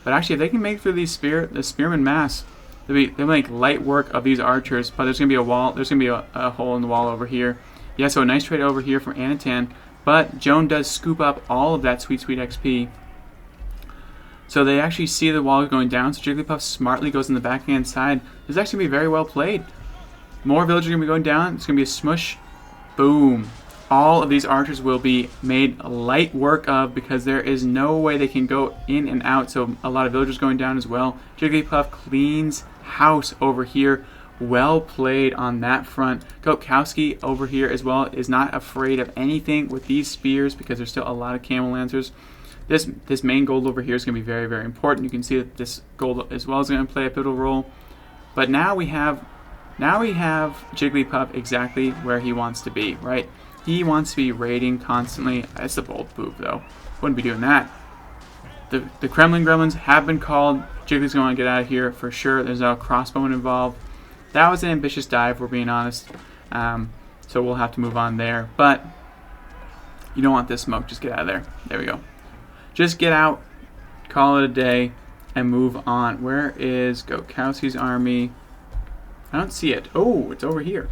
but actually if they can make through the spearman mass, they'll make light work of these archers. But there's going to be a wall. There's going to be a hole in the wall over here. Yeah, so a nice trade over here from Anotand, but Joan does scoop up all of that sweet XP. So they actually see the wall going down, so Jigglypuf smartly goes on the backhand side. This is actually going to be very well played. More villagers are going to be going down. It's going to be a smush. Boom. All of these archers will be made light work of because there is no way they can go in and out, so a lot of villagers going down as well. Jigglypuf cleans house over here Well played on that front. Goatkowski over here as well is not afraid of anything with these spears because there's still a lot of camel lancers. This main gold over here is going to be very, very important. You can see that this gold as well is going to play a pivotal role. But now we have Jiglypuf exactly where he wants to be, right? He wants to be raiding constantly. That's a bold move, though. Wouldn't be doing that. The Kremlin Gremlins have been called. Jiggly's going to get out of here for sure. There's a crossbowman involved. That was an ambitious dive, we're being honest. So we'll have to move on there. But you don't want this smoke. Just get out of there. There we go. Just get out, call it a day, and move on. Where is Goatkowski's army? I don't see it. Oh, it's over here.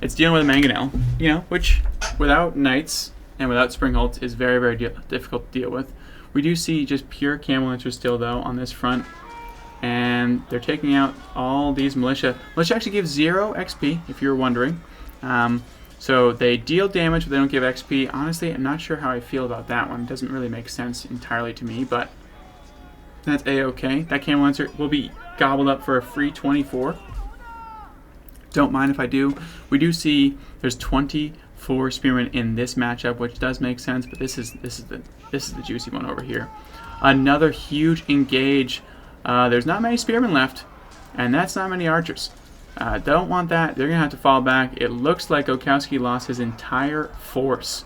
It's dealing with a mangonel, you know, which without knights and without springholds is very, very difficult to deal with. We do see just pure camel lancers still, though, on this front. And they're taking out all these militia. Militia actually gives 0 XP, if you're wondering. So they deal damage, but they don't give XP. Honestly, I'm not sure how I feel about that one. It doesn't really make sense entirely to me, but that's A-okay. That camel lancer will be gobbled up for a free 24. Don't mind if I do. We do see there's 24 spearmen in this matchup, which does make sense, but this is the juicy one over here. Another huge engage. There's not many spearmen left, and that's not many archers. Don't want that. They're going to have to fall back. It looks like Goatkowski lost his entire force,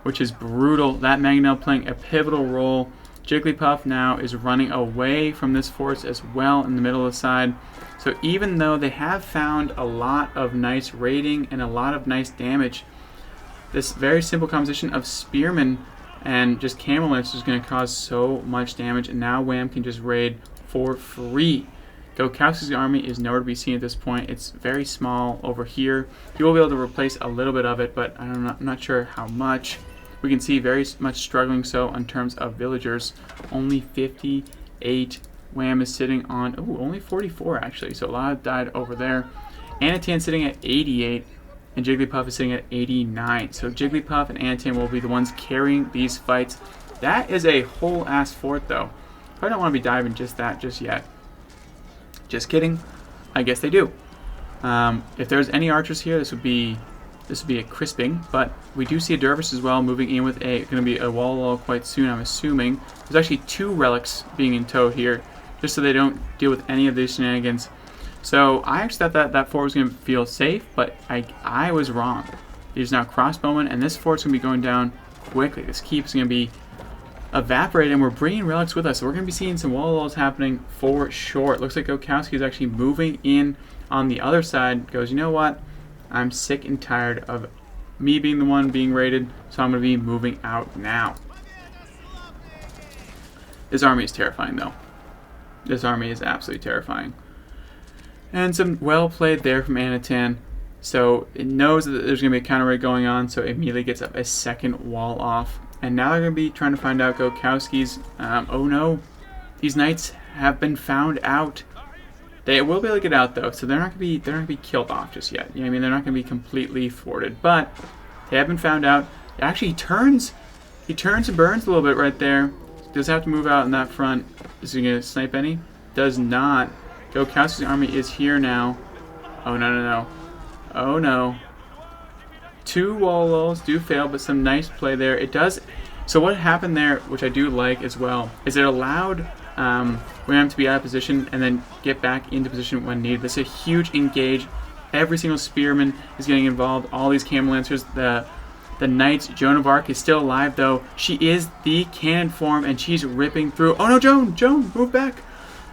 which is brutal. That mangonel playing a pivotal role. Jiglypuf now is running away from this force as well in the middle of the side. So even though they have found a lot of nice raiding and a lot of nice damage, this very simple composition of spearmen and just camel lancers is going to cause so much damage, and now Wham can just raid for free. Goatkowski's army is nowhere to be seen at this point. It's very small over here. He will be able to replace a little bit of it, but I'm not sure how much. We can see very much struggling so in terms of villagers. Only 58. Wham is sitting on, only 44 actually, so a lot have died over there. Anotand sitting at 88, and Jiglypuf is sitting at 89. So Jiglypuf and Anotand will be the ones carrying these fights. That is a whole ass fort, though. I don't want to be diving just that just yet. Just kidding. I guess they do. If there's any archers here, this would be a crisping. But we do see a dervish as well moving in with going to be a wall quite soon. I'm assuming there's actually 2 relics being in tow here, just so they don't deal with any of these shenanigans. So I actually thought that fort was going to feel safe, but I was wrong. There's now crossbowmen, and this fort's going to be going down quickly. This keep is going to be evaporated, and we're bringing relics with us, so we're going to be seeing some wall walls happening for sure. It looks like Goatkowski is actually moving in on the other side. Goes, you know what? I'm sick and tired of me being the one being raided, so I'm going to be moving out now. This army is terrifying, though. This army is absolutely terrifying. And some well played there from Anotand. So it knows that there's going to be a counter raid going on, so it immediately gets up a second wall off. And now they're going to be trying to find out Goatkowski's. Oh no, these knights have been found out. They will be able to get out though, so they're not going to be killed off just yet. You know what I mean? They're not going to be completely thwarted, but they have been found out. Actually, he turns and burns a little bit right there. Does have to move out in that front. Is he going to snipe any? Does not. Goatkowski's army is here now. Oh no. Oh no. 2 wall lulls do fail, but some nice play there. It does. So what happened there, which I do like as well, is it allowed Wham to be out of position and then get back into position when needed. This is a huge engage. Every single spearman is getting involved. All these camel lancers. The Knights. Joan of Arc is still alive though. She is the cannon form and she's ripping through. Oh no, Joan, move back.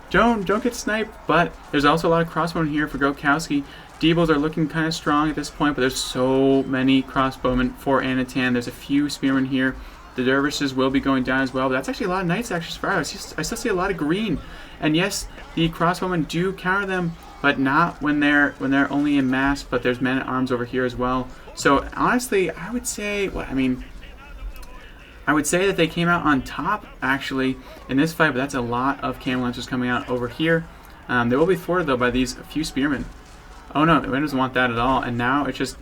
Joan, don't get sniped. But there's also a lot of crossbowmen here for Goatkowski. Debils are looking kind of strong at this point, but there's so many crossbowmen for Anotand. There's a few spearmen here. The dervishes will be going down as well, but that's actually a lot of knights actually. I still see a lot of green. And yes, the crossbowmen do counter them, but not when they're only in mass, but there's men at arms over here as well. So honestly, I would say that they came out on top actually in this fight, but that's a lot of camel lancers coming out over here. They will be thwarted though by these few spearmen. Oh no, the wind doesn't want that at all, and now it's just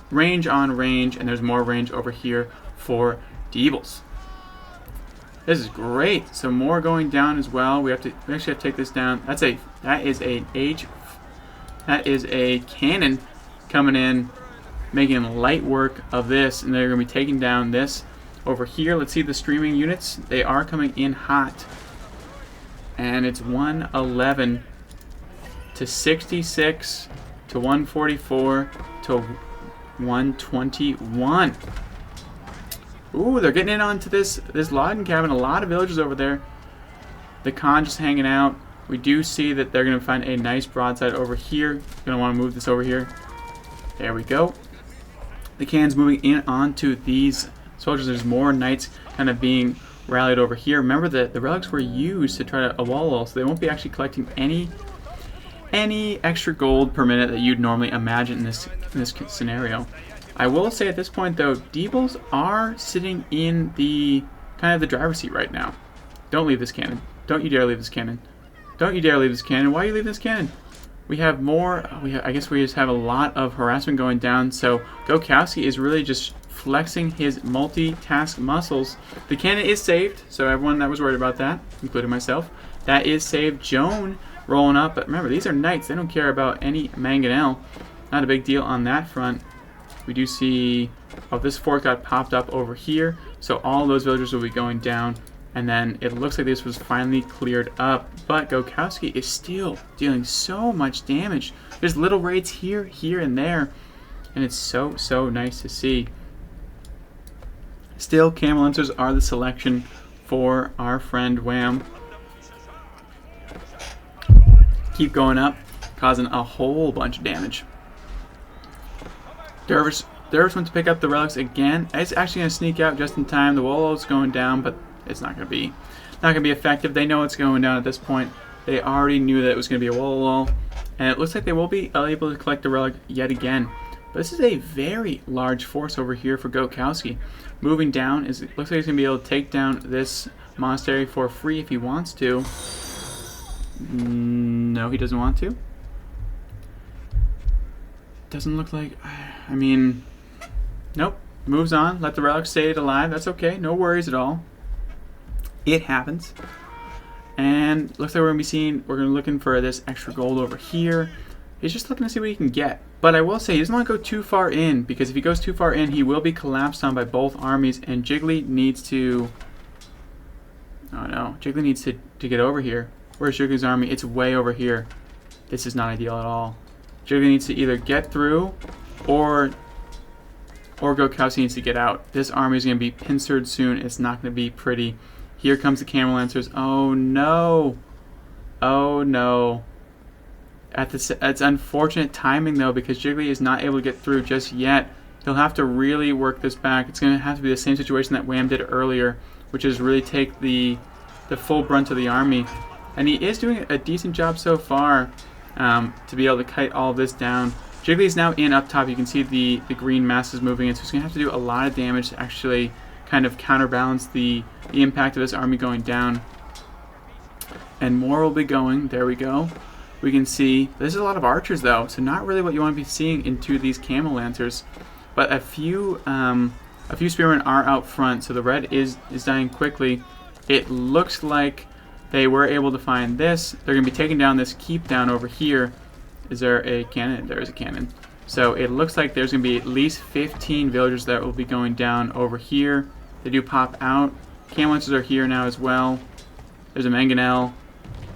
range on range, and there's more range over here for Debils. This is great. So more going down as well. We actually have to take this down. That is an That is a cannon coming in, making light work of this, and they're going to be taking down this over here. Let's see the streaming units. They are coming in hot, and it's 111 to 66 to 144 to 121. Ooh, they're getting in onto this logging cabin. A lot of villagers over there. The Khan just hanging out. We do see that they're going to find a nice broadside over here. Going to want to move this over here. There we go. The Khan's moving in onto these soldiers. There's more knights kind of being rallied over here. Remember that the relics were used to try to wall, so they won't be actually collecting any extra gold per minute that you'd normally imagine in this scenario. I will say at this point though, Debils are sitting in the kind of the driver's seat right now. Don't leave this cannon. Don't you dare leave this cannon. Don't you dare leave this cannon. Why are you leaving this cannon? We have more. I guess we just have a lot of harassment going down. So Goatkowski is really just flexing his multitask muscles. The cannon is saved, so everyone that was worried about that, including myself, that is saved. Joan rolling up, but remember, these are knights. They don't care about any mangonel. Not a big deal on that front. We do see, oh, this fort got popped up over here, so all those villagers will be going down, and then it looks like this was finally cleared up, but Goatkowski is still dealing so much damage. There's little raids here, and there, and it's so nice to see. Still, camel lancers are the selection for our friend Wham. Keep going up, causing a whole bunch of damage. Dervish went to pick up the relics again. It's actually going to sneak out just in time. The wallow's going down, but it's not going to be effective. They know it's going down at this point. They already knew that it was going to be a wallow, and it looks like they will be able to collect the relic yet again. But this is a very large force over here for Goatkowski. Moving down, it looks like he's going to be able to take down this monastery for free if he wants to. No, he doesn't want to. Doesn't look like... I mean... Nope. Moves on. Let the relic stay alive. That's okay. No worries at all. It happens. And looks like we're going to be looking for this extra gold over here. He's just looking to see what he can get. But I will say, he doesn't want to go too far in, because if he goes too far in, he will be collapsed on by both armies, and Jiggly needs to... Oh no. Jiggly needs to get over here. Where's Jiggly's army? It's way over here. This is not ideal at all. Jiggly needs to either get through, or Goatkowski needs to get out. This army is going to be pincered soon. It's not going to be pretty. Here comes the camel lancers. Oh no. Oh no. It's unfortunate timing though, because Jiggly is not able to get through just yet. He'll have to really work this back. It's going to have to be the same situation that Wham did earlier, which is really take the full brunt of the army. And he is doing a decent job so far to be able to kite all this down. Jiggly is now in up top. You can see the green masses moving in, so he's going to have to do a lot of damage to actually kind of counterbalance the impact of this army going down. And more will be going. There we go. We can see there's a lot of archers though, so not really what you want to be seeing into these camel lancers. But a few spearmen are out front, so the red is dying quickly. It looks like they were able to find this. They're going to be taking down this keep down over here. Is there a cannon? There is a cannon. So it looks like there's going to be at least 15 villagers that will be going down over here. They do pop out. Camel lancers are here now as well. There's a mangonel.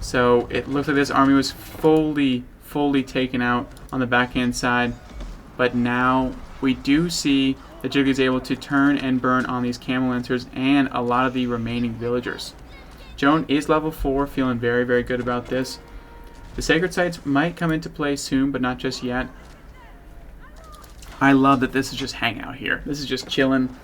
So it looks like this army was fully taken out on the backhand side. But now we do see that Jiggly is able to turn and burn on these camel lancers and a lot of the remaining villagers. Joan is level 4, feeling very good about this. The sacred sites might come into play soon, but not just yet. I love that this is just hanging out here. This is just chilling.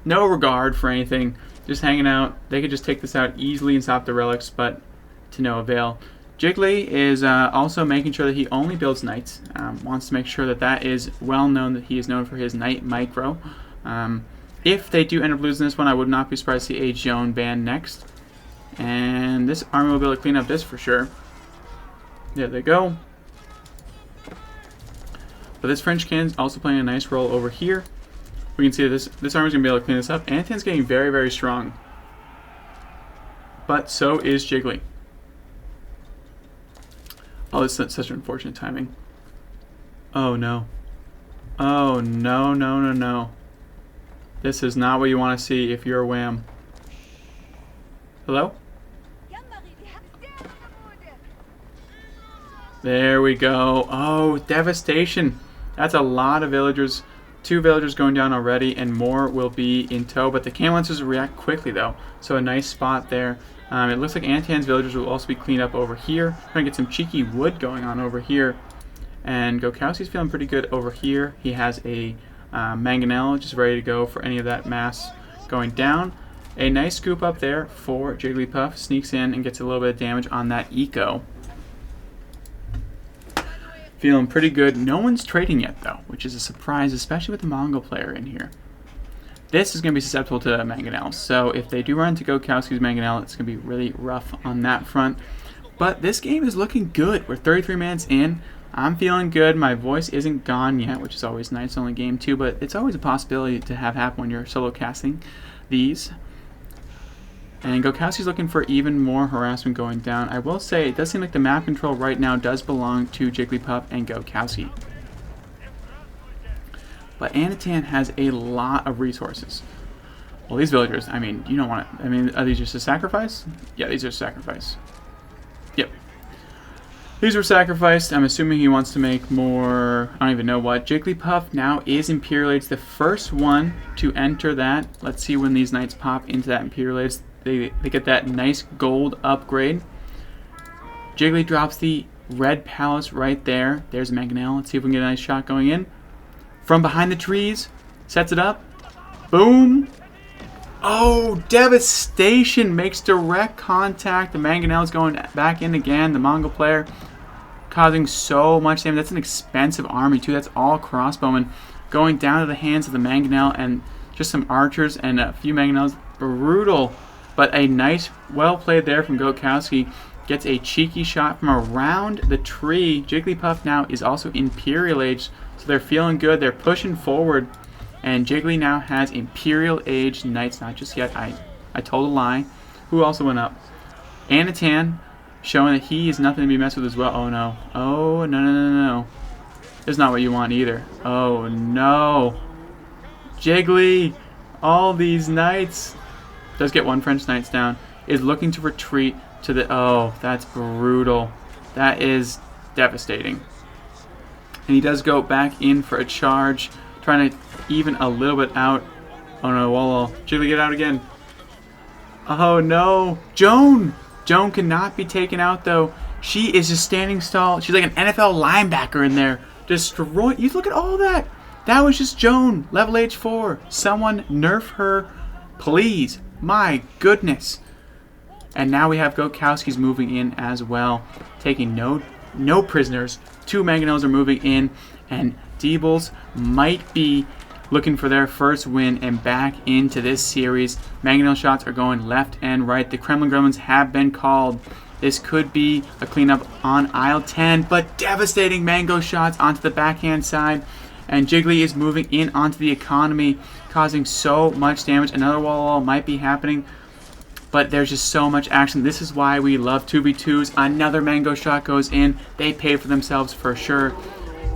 No regard for anything. Just hanging out. They could just take this out easily and stop the relics, but to no avail. Jiggly is also making sure that he only builds knights. Wants to make sure that that is well known, that he is known for his knight micro. If they do end up losing this one, I would not be surprised to see a Joan ban next. And this army will be able to clean up this for sure. There they go. But this French cannon's also playing a nice role over here. We can see that this army's going to be able to clean this up. Anotand's getting very strong. But so is Jiggly. Oh, this is such unfortunate timing. Oh no. Oh no, no, no, no. This is not what you want to see if you're Wham. Hello? There we go. Oh, devastation. That's a lot of villagers. 2 villagers going down already, and more will be in tow. But the camp lancers react quickly, though. So a nice spot there. It looks like Anotand's villagers will also be cleaned up over here. Trying to get some cheeky wood going on over here. And Goatkowski's feeling pretty good over here. He has a mangonel just ready to go for any of that mass going down. A nice scoop up there for Jiglypuf. Sneaks in and gets a little bit of damage on that eco. Feeling pretty good. No one's trading yet, though, which is a surprise, especially with the Mongol player in here. This is going to be susceptible to mangonel, so if they do run into Goatkowski's mangonel, it's going to be really rough on that front. But this game is looking good. We're 33 minutes in. I'm feeling good. My voice isn't gone yet, which is always nice. It's only game 2, but it's always a possibility to have happen when you're solo casting these. And Goatkowski's looking for even more harassment going down. I will say, it does seem like the map control right now does belong to Jiglypuf and Goatkowski. But Anotand has a lot of resources. Well, these villagers, I mean, you don't want to... I mean, are these just a sacrifice? Yeah, these are sacrifice. Yep. These were sacrificed. I'm assuming he wants to make more... I don't even know what. Jiglypuf now is Imperial Age, the first one to enter that. Let's see when these knights pop into that Imperial Age. They get that nice gold upgrade. Jiggly drops the red palace right there. There's mangonel. Let's see if we can get a nice shot going in. From behind the trees. Sets it up. Boom. Oh, devastation. Makes direct contact. The mangonel is going back in again. The Mongol player causing so much damage. That's an expensive army too. That's all crossbowmen. Going down to the hands of the mangonel and just some archers and a few mangonels. Brutal. But a nice, well played there from Goatkowski. Gets a cheeky shot from around the tree. Jiglypuf now is also Imperial Age, so they're feeling good. They're pushing forward. And Jiggly now has Imperial Age knights. Not just yet. I told a lie. Who also went up? Anotand, showing that he is nothing to be messed with as well. Oh no. Oh, no, no, no, no. This is not what you want either. Oh no. Jiggly, all these knights. Does get 1 French knights down. Is looking to retreat to the... Oh, that's brutal. That is devastating. And he does go back in for a charge. Trying to even a little bit out. Oh no, wall. Jiggly, get out again. Oh no. Joan! Joan cannot be taken out though. She is just standing tall. She's like an NFL linebacker in there. Destroy... You look at all that. That was just Joan. Level age 4. Someone nerf her. Please. My goodness. And now we have Goatkowski's moving in as well. Taking no prisoners. 2 mangonels are moving in. And Debils might be looking for their first win and back into this series. Mangonel shots are going left and right. The Kremlin Gremlins have been called. This could be a cleanup on aisle 10. But devastating mango shots onto the backhand side. And Jiggly is moving in onto the economy, causing so much damage. Another wall might be happening, but there's just so much action. This is why we love 2v2s. Another mango shot goes in. They pay for themselves for sure.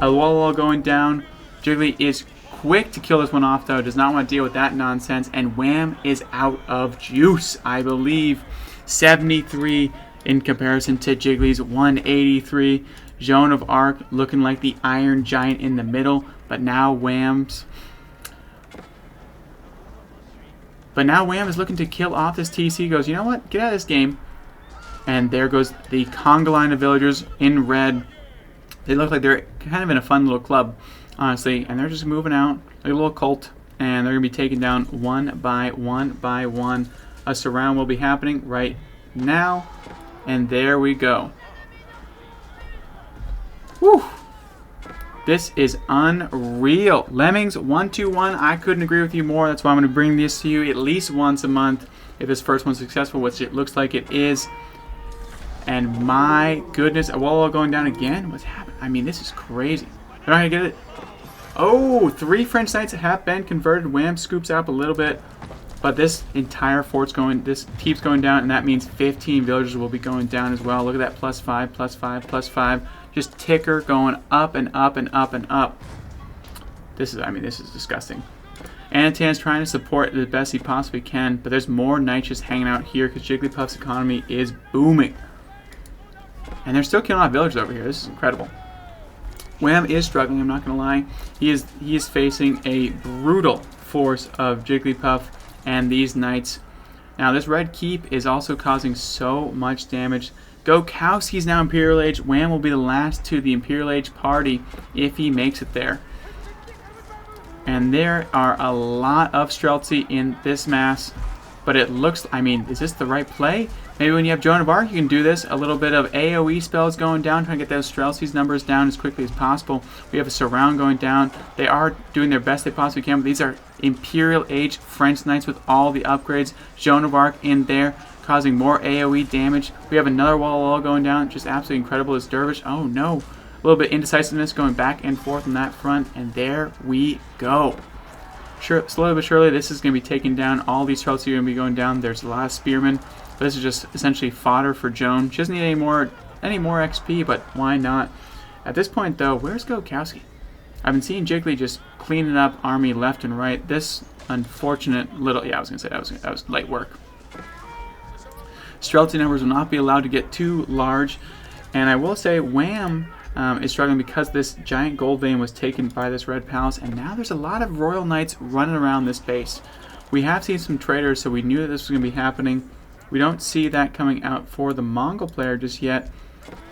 A wall going down. Jiggly is quick to kill this one off, though. Does not want to deal with that nonsense. And Wham is out of juice, I believe. 73 in comparison to Jiggly's 183. Joan of Arc looking like the Iron Giant in the middle. But now Wham is looking to kill off this TC. Goes, you know what? Get out of this game. And there goes the conga line of villagers in red. They look like they're kind of in a fun little club, honestly. And they're just moving out like a little cult. And they're going to be taken down one by one. A surround will be happening right now. And there we go. Whew. This is unreal. Lemmings 121. I couldn't agree with you more. That's why I'm going to bring this to you at least once a month if this first one's successful, which it looks like it is. And my goodness, a wall going down again. What's happening? I mean, this is crazy. They're not going to get it. Oh, 3 French knights have been converted. Wham scoops up a little bit. But this entire fort's going, this keeps going down, and that means 15 villagers will be going down as well. Look at that, +5, +5, +5. just ticker going up and up and up and up. This is disgusting. Anotand's trying to support the best he possibly can, but there's more knights just hanging out here because Jigglypuff's economy is booming. And they're still killing off villagers over here. This is incredible. Wham is struggling, I'm not going to lie. He is facing a brutal force of Jigglypuff and these knights. Now this red keep is also causing so much damage. Goatkowski's now Imperial Age. Wham will be the last to the Imperial Age party if he makes it there. And there are a lot of Streltsy in this mass. But it looks, is this the right play? Maybe when you have Joan of Arc, you can do this. A little bit of AoE spells going down, trying to get those Streltsy's numbers down as quickly as possible. We have a surround going down. They are doing their best they possibly can, but these are Imperial Age French Knights with all the upgrades. Joan of Arc in there, causing more AoE damage. We have another wall going down, just absolutely incredible. This Dervish, oh no. A little bit indecisiveness going back and forth on that front, and there we go. Sure, slowly but surely, this is going to be taken down. All these Streltsy are going to be going down. There's a lot of spearmen. But this is just essentially fodder for Joan. She doesn't need any more XP, but why not? At this point, though, where's Goatkowski? I've been seeing Jiggly just cleaning up army left and right. This unfortunate little... Yeah, I was going to say that was light work. Streltsy numbers will not be allowed to get too large. And I will say, Wham is struggling because this giant gold vein was taken by this red palace, and now there's a lot of royal knights running around this base. We have seen some traders, so we knew that this was going to be happening. We don't see that coming out for the Mongol player just yet.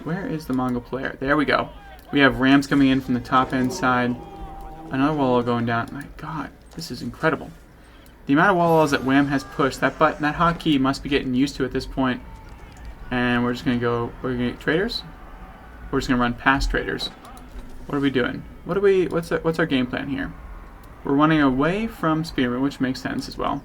Where is the Mongol player? There we go. We have rams coming in from the top end side. Another wall going down. My god, this is incredible. The amount of walls that Wham has pushed, that hotkey must be getting used to at this point. And we're just going to go, we're going to get traders? We're just going to run past traders. What are we doing? What's our game plan here? We're running away from Spearman, which makes sense as well.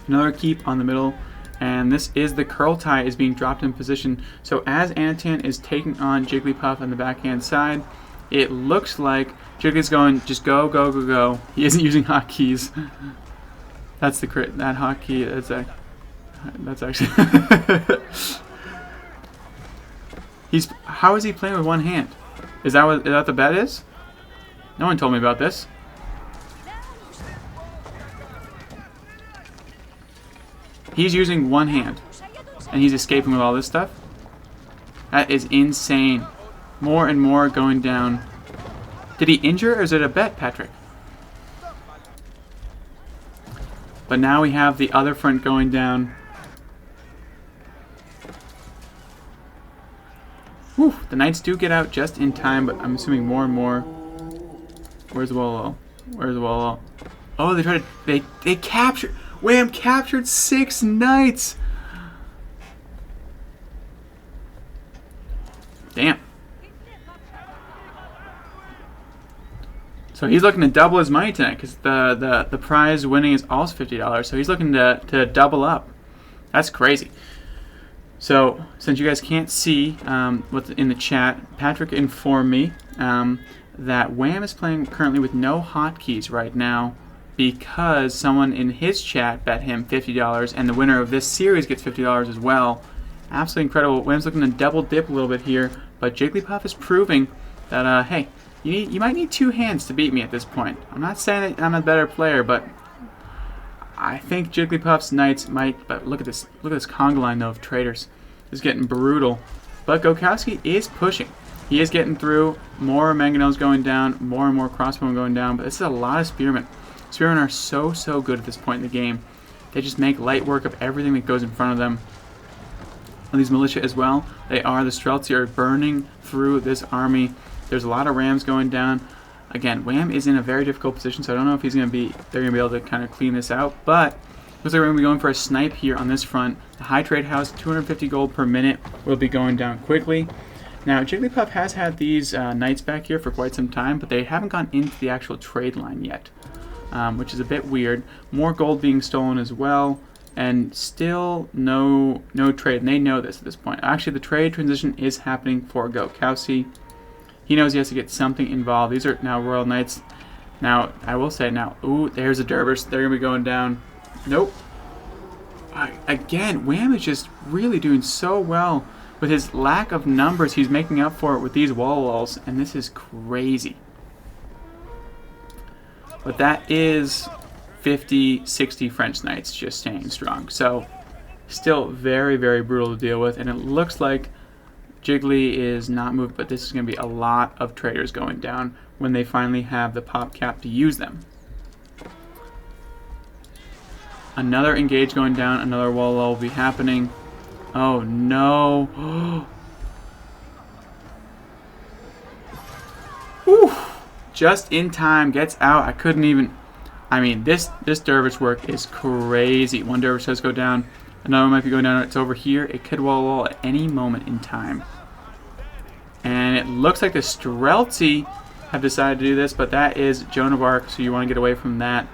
Another keep on the middle, and this is the curl tie is being dropped in position. So as Anotand is taking on Jigglypuff on the backhand side, it looks like Jiggly's going just go, go, go, go. He isn't using hotkeys. That's the crit. That hotkey. That's actually. How is he playing with one hand? Is that what the bet is? No one told me about this. He's using one hand, and he's escaping with all this stuff. That is insane. More and more going down. Did he injure, or is it a bet, Patrick? But now we have the other front going down. Whew, the knights do get out just in time, but I'm assuming more and more. Where's the wall? Where's the wall? Oh, they tried to... They captured... Wham captured 6 knights! Damn. So he's looking to double his money tonight, because the prize winning is also $50. So he's looking to double up. That's crazy. So, since you guys can't see what's in the chat, Patrick informed me that Wham is playing currently with no hotkeys right now because someone in his chat bet him $50, and the winner of this series gets $50 as well. Absolutely incredible. Wham's looking to double dip a little bit here, but Jiglypuf is proving that, hey, you might need 2 hands to beat me at this point. I'm not saying that I'm a better player, but I think Jigglypuff's knights might. But look at this conga line though of traders. It's getting brutal. But Goatkowski is pushing. He is getting through. More mangonels going down. More and more crossbowmen going down. But this is a lot of spearmen. Spearmen are so good at this point in the game. They just make light work of everything that goes in front of them. And these militia as well. They are the Streltsy are burning through this army. There's a lot of rams going down. Again, Wham is in a very difficult position, so I don't know if they're going to be able to kind of clean this out. But looks like we're going to be going for a snipe here on this front. The high trade house, 250 gold per minute, will be going down quickly. Now, Jigglypuff has had these knights back here for quite some time, but they haven't gone into the actual trade line yet, which is a bit weird. More gold being stolen as well, and still no trade. And they know this at this point. Actually, the trade transition is happening for Goatkowski. He knows he has to get something involved. These are now Royal Knights. Now, I will say now, ooh, there's a Dervish. They're going to be going down. Nope. Again, Wham is just really doing so well with his lack of numbers, he's making up for it with these walls, and this is crazy. But that is 50, 60 French knights just staying strong. So still very, very brutal to deal with, and it looks like Jiggly is not moved, but this is going to be a lot of traders going down when they finally have the pop cap to use them. Another engage going down, another wall will be happening. Oh no. Whew. Just in time, gets out. I couldn't even... I mean, this dervish work is crazy. One dervish does go down. Another one might be going down. It's over here. It could wall at any moment in time. And it looks like the Streltsy have decided to do this, but that is Joan of Arc, so you want to get away from that.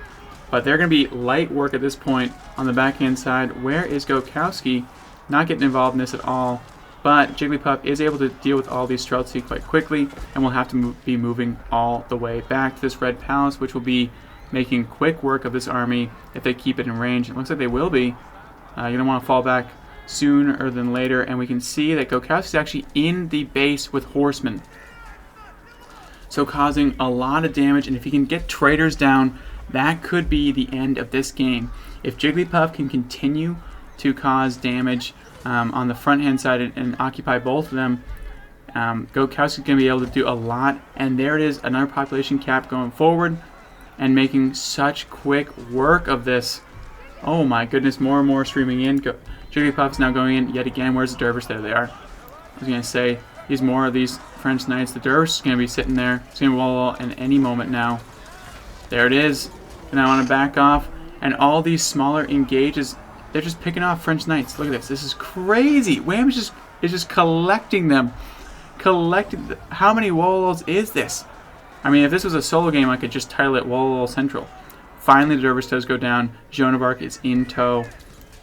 But they're going to be light work at this point on the backhand side. Where is Goatkowski? Not getting involved in this at all. But Jiglypuf is able to deal with all these Streltsy quite quickly, and will have to be moving all the way back to this Red Palace, which will be making quick work of this army if they keep it in range. It looks like they will be. You're going to want to fall back sooner than later, and we can see that Goatkowski is actually in the base with horsemen, so causing a lot of damage. And if he can get traders down, that could be the end of this game. If Jiglypuf can continue to cause damage on the front hand side and occupy both of them, Goatkowski is going to be able to do a lot. And there it is, another population cap going forward and making such quick work of this. Oh my goodness, more and more streaming in. Jigglypuf is now going in yet again. Where's the dervish? There they are. I was going to say, these more of these French knights. The dervish is going to be sitting there. It's going to wall in any moment now. There it is. And I want to back off. And all these smaller engages, they're just picking off French knights. Look at this. This is crazy. Wham is just collecting them. How many walls is this? I mean, if this was a solo game, I could just title it Wall Central. Finally, the dervish does go down. Joan of Arc is in tow.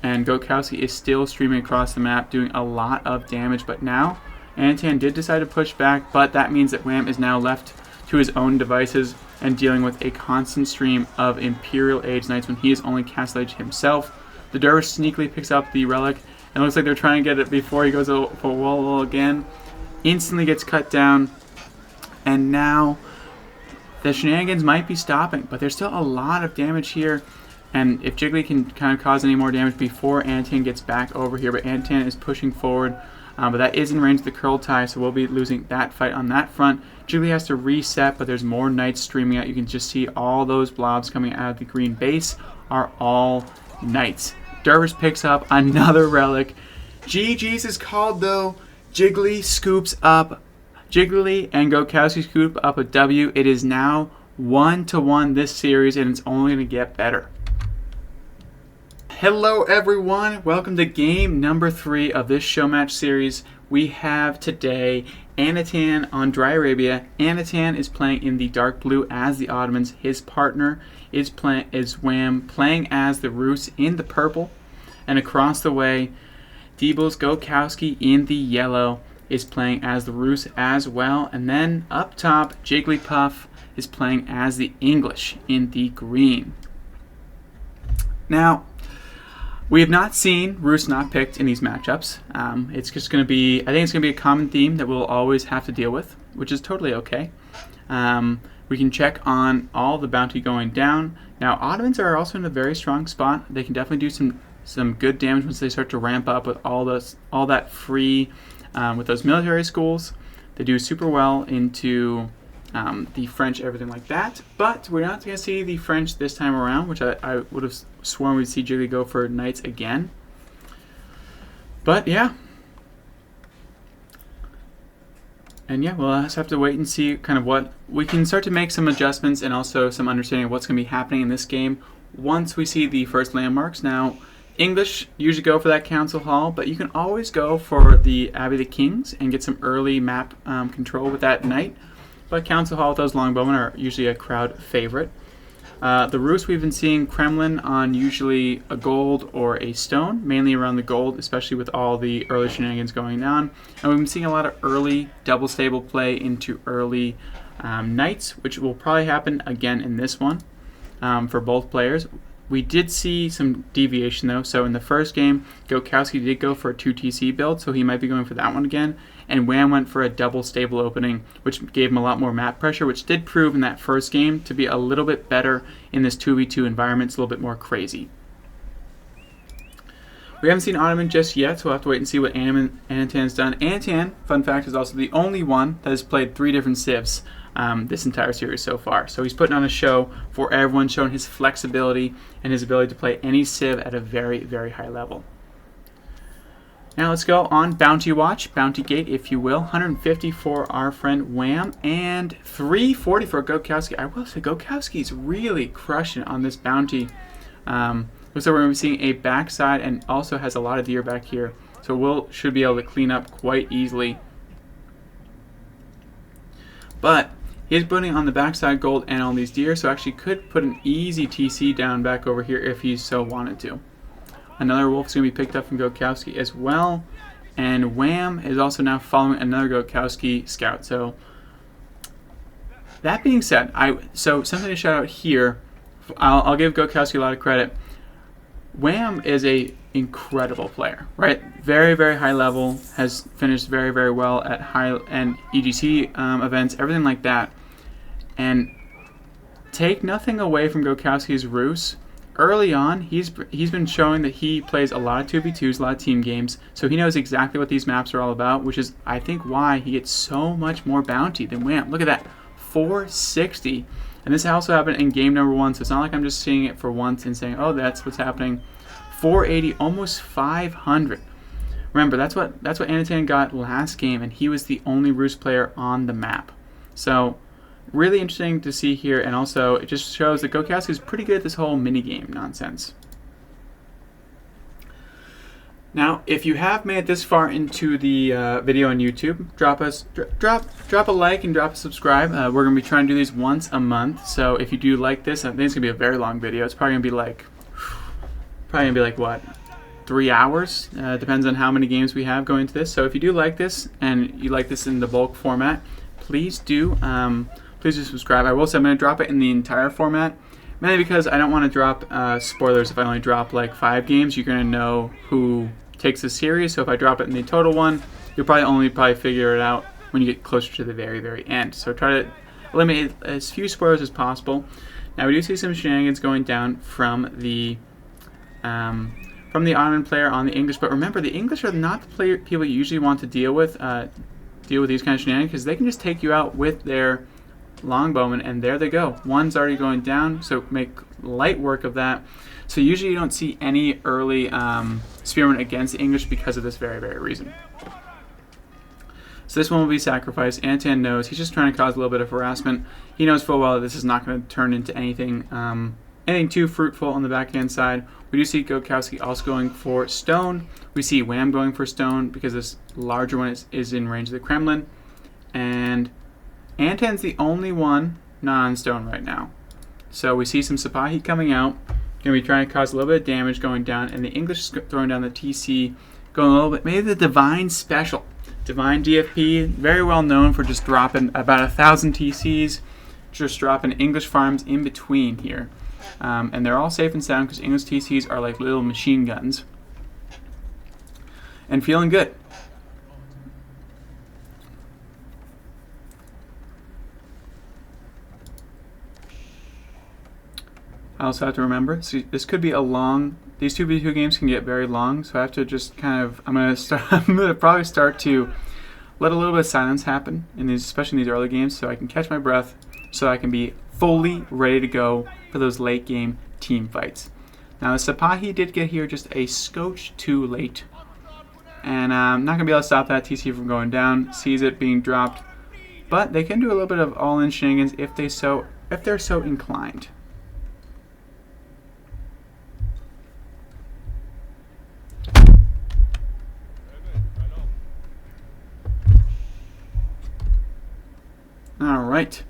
And Goatkowski is still streaming across the map, doing a lot of damage. But now, Anotand did decide to push back, but that means that Wham is now left to his own devices and dealing with a constant stream of Imperial Age Knights when he is only Castle Age himself. The dervish sneakily picks up the relic, and it looks like they're trying to get it before he goes for wall again. Instantly gets cut down, and now the shenanigans might be stopping, but there's still a lot of damage here. And if Jiggly can kind of cause any more damage before Anotand gets back over here, but Anotand is pushing forward, but that is in range of the curl tie, so we'll be losing that fight on that front. Jiggly has to reset, but there's more knights streaming out. You can just see all those blobs coming out of the green base are all knights. Dervish picks up another relic. GG's is called though. Jiggly scoops up. Jiggly and Goatkowski scoop up a W. It is now 1-1 this series, and it's only going to get better. Hello everyone, welcome to game number 3 of this show match series. We have today Anotand on Dry Arabia. Anotand is playing in the dark blue as the Ottomans. His partner is Wham playing as the Rus in the purple. And across the way, Debils Goatkowski in the yellow is playing as the Rus as well. And then up top, Jiglypuf is playing as the English in the green. Now, we have not seen Rus not picked in these matchups. It's just going to be, I think it's going to be a common theme that we'll always have to deal with, which is totally okay. We can check on all the bounty going down. Now, Ottomans are also in a very strong spot. They can definitely do some good damage once they start to ramp up with all that free, with those military schools. They do super well into the French, everything like that. But we're not going to see the French this time around, which I would have sworn we'd see Jiggly go for knights again. But yeah. And yeah, we'll just have to wait and see kind of what we can start to make some adjustments and also some understanding of what's going to be happening in this game once we see the first landmarks. Now, English usually go for that council hall, but you can always go for the Abbey of the Kings and get some early map control with that knight. But Council Hall with those longbowmen are usually a crowd favorite. The Rus, we've been seeing Kremlin on usually a gold or a stone, mainly around the gold, especially with all the early shenanigans going on. And we've been seeing a lot of early double stable play into early knights, which will probably happen again in this one for both players. We did see some deviation though. So in the first game, Goatkowski did go for a 2 TC build, so he might be going for that one again. And Wham went for a double stable opening, which gave him a lot more map pressure, which did prove in that first game to be a little bit better in this 2v2 environment. It's a little bit more crazy. We haven't seen Ottoman just yet, so we'll have to wait and see what Anotand's done. Anotand, fun fact, is also the only one that has played 3 different civs this entire series so far. So he's putting on a show for everyone, showing his flexibility and his ability to play any civ at a very, very high level. Now let's go on Bounty Watch, Bounty Gate, if you will. 150 for our friend Wham, and 340 for Goatkowski. I will say Goatkowski's really crushing on this bounty. Looks like we're going to be seeing a backside and also has a lot of deer back here. So should be able to clean up quite easily. But he's putting on the backside gold and all these deer, so actually could put an easy TC down back over here if he so wanted to. Another wolf is going to be picked up from Goatkowski as well. And Wham is also now following another Goatkowski scout. So that being said, so something to shout out here. I'll give Goatkowski a lot of credit. Wham is a incredible player, right? Very, very high level, has finished very, very well at high-end EGC events, everything like that. And take nothing away from Goatkowski's ruse. Early on, he's been showing that he plays a lot of 2v2s, a lot of team games, so he knows exactly what these maps are all about, which is, I think, why he gets so much more bounty than Wham. Look at that, 460. And this also happened in game number 1, so it's not like I'm just seeing it for once and saying, oh, that's what's happening. 480, almost 500. Remember, that's what Anotand got last game, and he was the only roost player on the map. So, really interesting to see here, and also it just shows that Goatkowski is pretty good at this whole minigame nonsense. Now, if you have made it this far into the video on YouTube, drop a like and drop a subscribe. We're going to be trying to do these once a month, so if you do like this, I think it's going to be a very long video. It's probably going to be like, what, 3 hours? Depends on how many games we have going into this. So if you do like this, and you like this in the bulk format, please do subscribe. I will say I'm going to drop it in the entire format, mainly because I don't want to drop spoilers. If I only drop like 5 games, you're going to know who takes the series. So if I drop it in the total one, you'll probably figure it out when you get closer to the very, very end. So try to eliminate as few spoilers as possible. Now we do see some shenanigans going down from the Ottoman player on the English, but remember, the English are not the people you usually want to deal with these kind of shenanigans, because they can just take you out with their longbowmen, and there they go. One's already going down, so make light work of that. So usually you don't see any early spearmen against the English because of this very, very reason. So this one will be sacrificed. Anotand knows he's just trying to cause a little bit of harassment. He knows full well that this is not going to turn into anything too fruitful on the backhand side. We do see Goatkowski also going for stone. We see Wham going for stone because this larger one is in range of the Kremlin. And Anotand's the only one not on stone right now. So we see some Sipahi coming out. Going to be trying to cause a little bit of damage going down. And the English throwing down the TC, going a little bit, maybe the Divine Special. Divine DFP, very well known for just dropping about 1,000 TCs. Just dropping English farms in between here. And they're all safe and sound because English TCs are like little machine guns. And feeling good. I also have to remember, so this could be a long, these 2v2 games can get very long, so I have to just kind of, I'm going to probably start to let a little bit of silence happen, especially in these early games, so I can catch my breath, so I can be fully ready to go for those late game team fights. Now the Sipahi did get here just a scotch too late, and I'm not going to be able to stop that TC from going down, sees it being dropped, but they can do a little bit of all-in shenanigans if they're so inclined. Alright,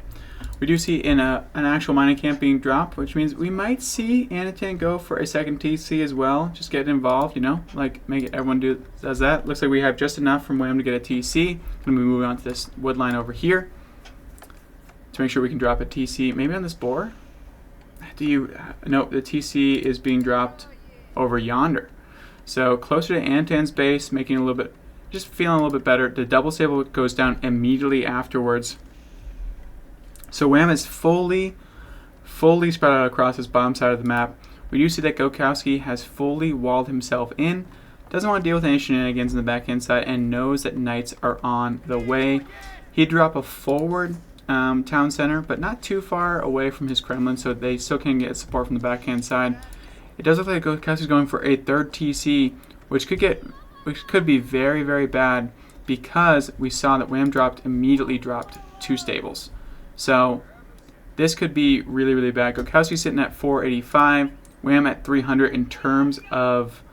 we do see an actual mining camp being dropped, which means we might see Anotand go for a second TC as well. Just get involved, you know, like make it, everyone does that. Looks like we have just enough from Wham to get a TC. Going to be moving on to this wood line over here to make sure we can drop a TC. Maybe on this boar? do you... Nope, the TC is being dropped over yonder. So closer to Anotand's base, making a little bit... Just feeling a little bit better. The double stable goes down immediately afterwards. So Wham is fully spread out across this bottom side of the map. We do see that Goatkowski has fully walled himself in. Doesn't want to deal with any shenanigans in the backhand side and knows that knights are on the way. He'd drop a forward town center, but not too far away from his Kremlin, so they still can get support from the backhand side. It does look like Goatkowski's going for a third TC, which could be very, very bad because we saw that Wham immediately dropped 2 stables. So this could be really, really bad. Goatkowski's sitting at 485, Wham at 300 in terms of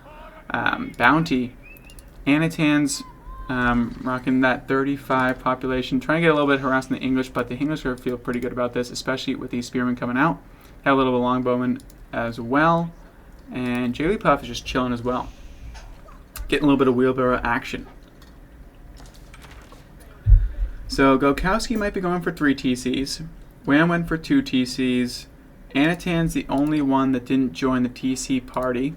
bounty. Anotand's rocking that 35 population, trying to get a little bit harassed in the English, but the English feel pretty good about this, especially with these spearmen coming out. Have a little bit of longbowmen as well, and Jiglypuf is just chilling as well. Getting a little bit of wheelbarrow action. So Goatkowski might be going for 3 TCs. Wham went for 2 TCs. Anotand's the only one that didn't join the TC party.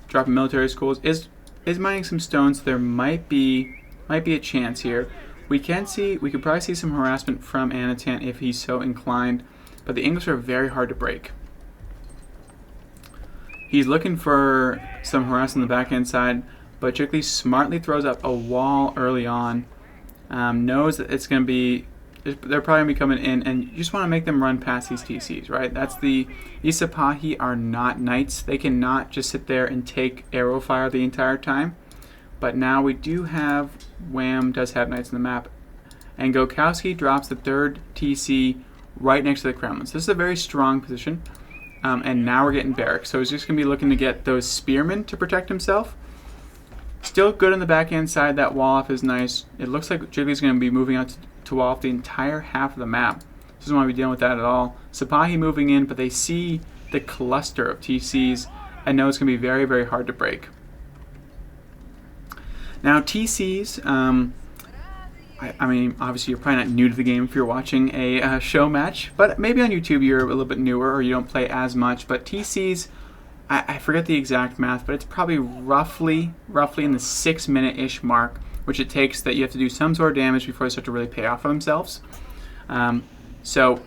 Dropping military schools is mining some stones. There might be a chance here. We could probably see some harassment from Anotand if he's so inclined, but the English are very hard to break. He's looking for some harassment on the backhand side, but Jiggly smartly throws up a wall early on. Knows that it's going to be, they're probably going to be coming in, and you just want to make them run past these TCs, right? These Sipahi are not knights. They cannot just sit there and take arrow fire the entire time. But now we do have, Wham does have knights on the map, and Goatkowski drops the 3rd TC right next to the Kremlin. So this is a very strong position. And now we're getting barracks. So he's just going to be looking to get those spearmen to protect himself. Still good on the backhand side. That wall off is nice. It looks like Jiggly's going to be moving out to wall off the entire half of the map. Doesn't want to be dealing with that at all. Sipahi moving in, but they see the cluster of TCs and know it's going to be very, very hard to break. Now TCs, I mean, obviously you're probably not new to the game if you're watching a show match, but maybe on YouTube you're a little bit newer or you don't play as much. But TCs, I forget the exact math, but it's probably roughly in the 6-minute-ish mark, which it takes that you have to do some sort of damage before they start to really pay off for themselves. So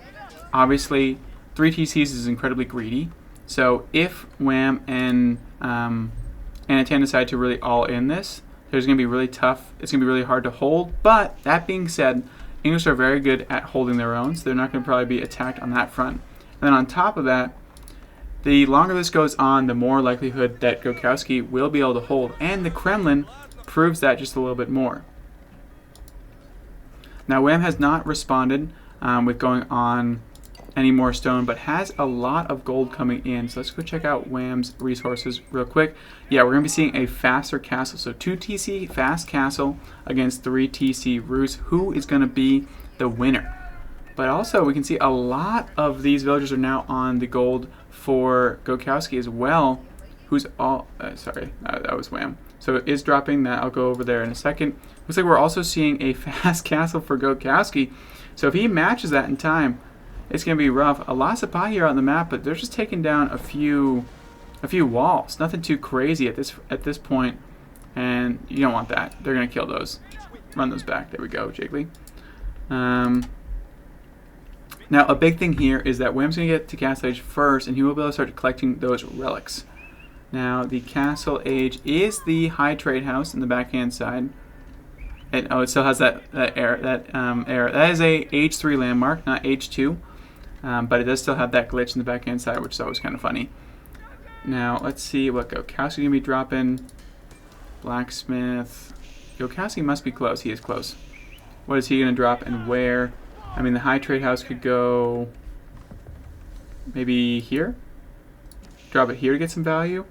obviously 3 TCs is incredibly greedy. So if Wham and Anotand decide to really all in this, there's going to be really tough. It's going to be really hard to hold. But that being said, English are very good at holding their own, so they're not going to probably be attacked on that front. And then on top of that, the longer this goes on, the more likelihood that Goatkowski will be able to hold. And the Kremlin proves that just a little bit more. Now, Wham has not responded with going on any more stone, but has a lot of gold coming in. So let's go check out Wham's resources real quick. Yeah, we're going to be seeing a faster castle. So 2 TC fast castle against 3 TC Rus. Who is going to be the winner? But also we can see a lot of these villagers are now on the gold for Goatkowski as well, who's all, sorry, that was Wham. So it is dropping that. I'll go over there in a second. Looks like we're also seeing a fast castle for Goatkowski. So if he matches that in time, it's going to be rough. A lot of Sipahi are on the map, but they're just taking down a few walls. Nothing too crazy at this point, and you don't want that. They're going to kill those. Run those back. There we go, Jiggly. Now, a big thing here is that Wham's going to get to Castle Age first, and he will be able to start collecting those relics. Now, the Castle Age is the high trade house in the backhand side. And, oh, it still has that error. That is a Age 3 landmark, not Age 2. But it does still have that glitch in the backhand side, which is always kind of funny. Now, let's see what Goatkowski's going to be dropping. Blacksmith. Goatkowski must be close. He is close. What is he going to drop and where? I mean, the high trade house could go maybe here. Drop it here to get some value.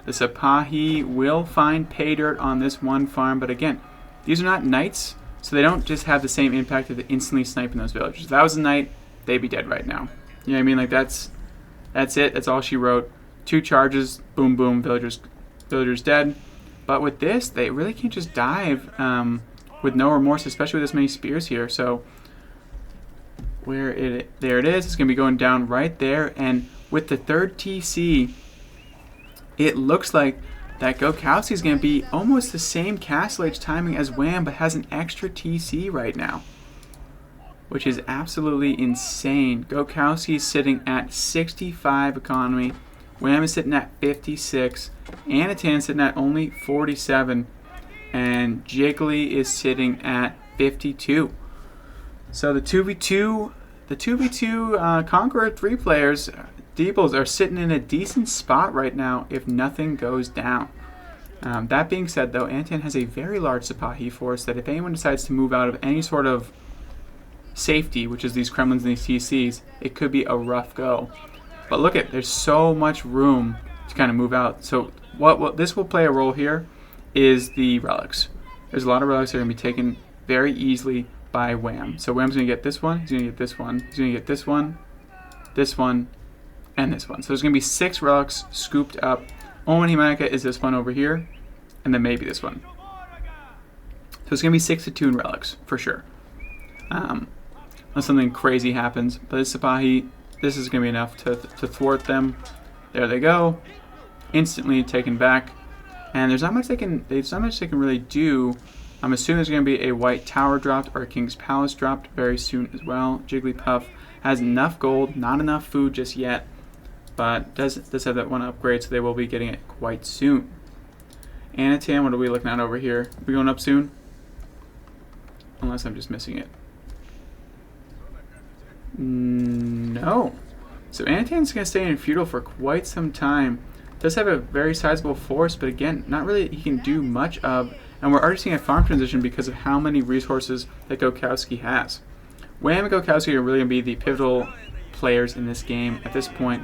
The Sipahi will find pay dirt on this one farm, but again, these are not knights, so they don't just have the same impact of instantly sniping those villagers. If that was a knight, they'd be dead right now. You know what I mean? Like that's it. That's all she wrote. 2 charges, boom, boom, villagers dead. But with this, they really can't just dive with no remorse, especially with this many spears here. So There it is. It's going to be going down right there. And with the third TC, it looks like that Goatkowski is going to be almost the same castle age timing as Wham, but has an extra TC right now, which is absolutely insane. Goatkowski is sitting at 65 economy. Wham is sitting at 56. Anotand is sitting at only 47. And Jiggly is sitting at 52. So the 2v2 Conqueror 3 players, Debils, are sitting in a decent spot right now if nothing goes down. That being said, though, Anotand has a very large Sipahi force that if anyone decides to move out of any sort of safety, which is these Kremlins and these TCs, it could be a rough go. But look at, there's so much room to kind of move out. So what this will play a role here is the relics. There's a lot of relics that are going to be taken very easily by Wham. So Wham's going to get this one, he's going to get this one, he's going to get this one, and this one. So there's going to be 6 relics scooped up. Only one he might get is this one over here, and then maybe this one. So it's going to be 6 Attune relics, for sure. Unless something crazy happens. But this Sipahi, this is going to be enough to thwart them. There they go. Instantly taken back. And there's not much they can really do. I'm assuming there's going to be a white tower dropped or a king's palace dropped very soon as well. Jiglypuf has enough gold, not enough food just yet, but does have that one upgrade, so they will be getting it quite soon. Anotand, what are we looking at over here? Are we going up soon? Unless I'm just missing it. No. So Anotand's going to stay in feudal for quite some time. Does have a very sizable force, but again, not really he can do much of. And we're already seeing a farm transition because of how many resources that Goatkowski has. Wham and Goatkowski are really going to be the pivotal players in this game at this point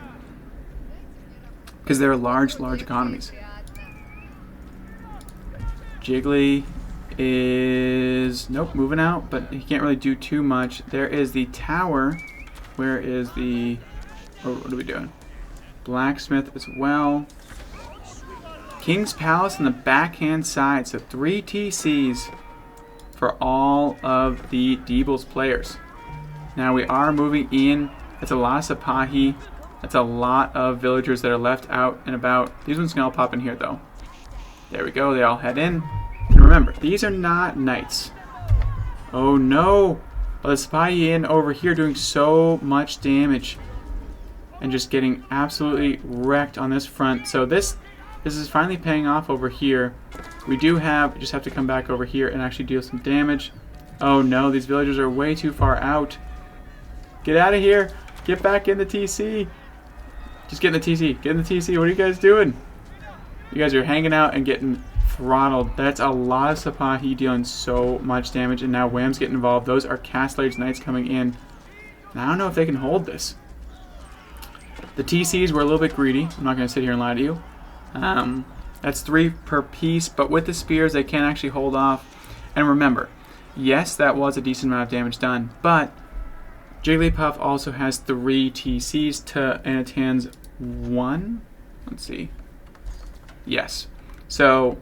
because they're large economies. Jiggly is, nope, moving out, but he can't really do too much. There is the tower. Where is the, oh, what are we doing? Blacksmith as well. King's Palace on the backhand side. So 3 TCs for all of the Debils players. Now we are moving in. That's a lot of Sipahi. That's a lot of villagers that are left out and about. These ones can all pop in here though. There we go. They all head in. And remember, these are not knights. Oh no. Well, the Sipahi in over here doing so much damage. And just getting absolutely wrecked on this front. So this is finally paying off over here. We just have to come back over here and actually deal some damage. Oh no, these villagers are way too far out. Get out of here. Get back in the TC. Just get in the TC. Get in the TC. What are you guys doing? You guys are hanging out and getting throttled. That's a lot of Sipahi dealing so much damage. And now Wham's getting involved. Those are Castle Age Knights coming in. And I don't know if they can hold this. The TCs were a little bit greedy. I'm not going to sit here and lie to you. That's 3 per piece, but with the spears they can actually hold off. And remember, yes, that was a decent amount of damage done, but Jiglypuf also has 3 TCs to Anotand's 1. Let's see. Yes. So,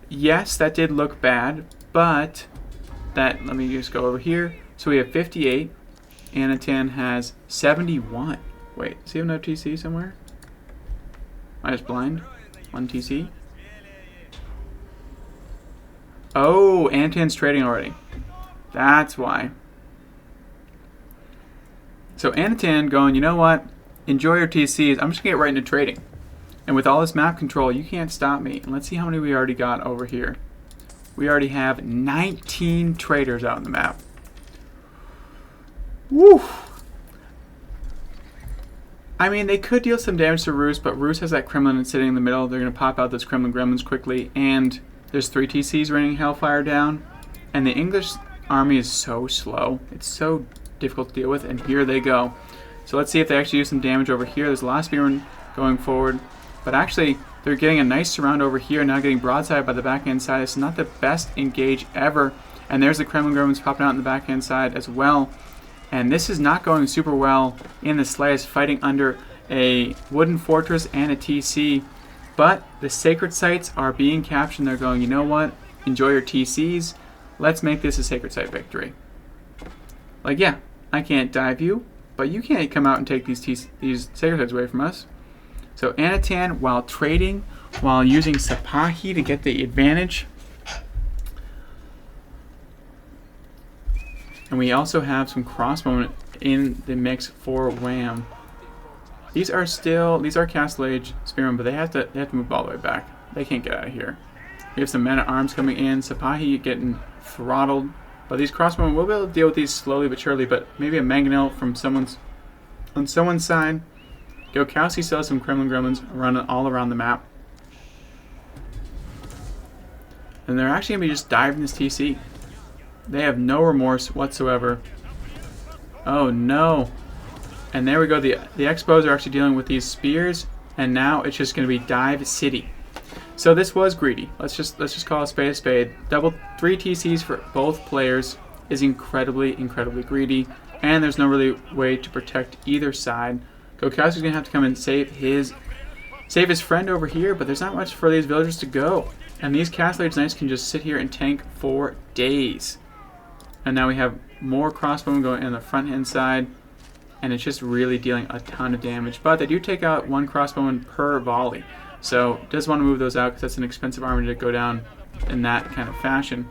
yes, that did look bad, but that, let me just go over here. So we have 58. Anotand has 71. Wait, does he have no TC somewhere? Am I just blind? 1 TC? Oh, Anotand's trading already. That's why. So Anotand going, you know what? Enjoy your TCs. I'm just going to get right into trading. And with all this map control, you can't stop me. And let's see how many we already got over here. We already have 19 traders out on the map. Woo! I mean, they could deal some damage to Rus, but Rus has that Kremlin sitting in the middle. They're going to pop out those Kremlin gremlins quickly. And there's 3 TCs raining Hellfire down. And the English army is so slow. It's so difficult to deal with. And here they go. So let's see if they actually do some damage over here. There's a lot of spearmen going forward. But actually, they're getting a nice surround over here. Now getting broadside by the backhand side. It's not the best engage ever. And there's the Kremlin gremlins popping out on the backhand side as well. And this is not going super well in the slightest, fighting under a wooden fortress and a TC. But the sacred sites are being captured. They're going, you know what? Enjoy your TCs. Let's make this a sacred site victory. Like, yeah, I can't dive you, but you can't come out and take these sacred heads away from us. So Anotand, while trading, while using Sipahi to get the advantage. And we also have some crossbowmen in the mix for Wham. These are Castle Age Spearmen, but they have to move all the way back. They can't get out of here. We have some men-at-arms coming in. Sipahi getting throttled. But these crossbowmen will be able to deal with these slowly but surely. But maybe a mangonel from on someone's side. Goatkowski still has some Kremlin gremlins running all around the map. And they're actually going to be just diving this TC. They have no remorse whatsoever. Oh no. And there we go. The Expos are actually dealing with these spears. And now it's just going to be dive city. So this was greedy. Let's just call a spade a spade. Double 3 TCs for both players is incredibly greedy. And there's no really way to protect either side. Goatkowski's going to have to come and save his friend over here, but there's not much for these villagers to go. And these Castle Age Knights can just sit here and tank for days. And now we have more crossbowmen going in the front hand side, and it's just really dealing a ton of damage. But they do take out 1 crossbowman per volley. So does want to move those out because that's an expensive army to go down in that kind of fashion.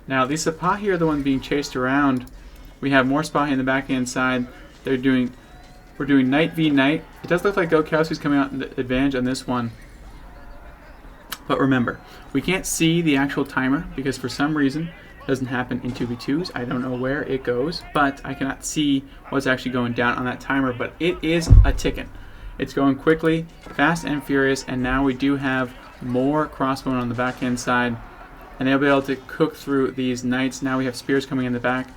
Now these Sipahi are the ones being chased around. We have more Sipahi in the backhand side. We're doing knight v knight. It does look like Goatkowski's coming out in the advantage on this one. But remember, we can't see the actual timer because for some reason it doesn't happen in 2v2s. I don't know where it goes, but I cannot see what's actually going down on that timer. But it is a ticking. It's going quickly, fast and furious, and now we do have more crossbowmen on the backhand side, and they'll be able to cook through these knights. Now we have spears coming in the back.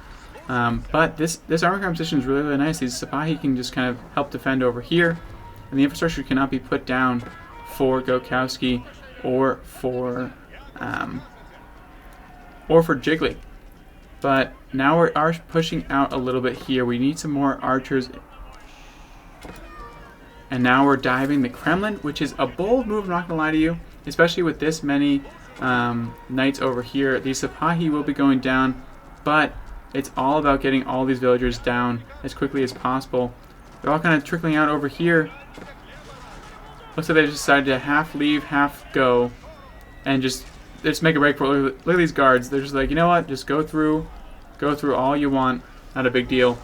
But this armor composition is really nice. These Sipahi can just kind of help defend over here, and the infrastructure cannot be put down for Goatkowski or for Jiggly. But now we are pushing out a little bit here. We need some more archers. And now we're diving the Kremlin, which is a bold move, I'm not going to lie to you, especially with this many knights over here. These Sipahi will be going down, but it's all about getting all these villagers down as quickly as possible. They're all kind of trickling out over here. Looks like they decided to half leave, half go, and just make a break for it. Look at these guards. They're just like, you know what? Just go through all you want. Not a big deal.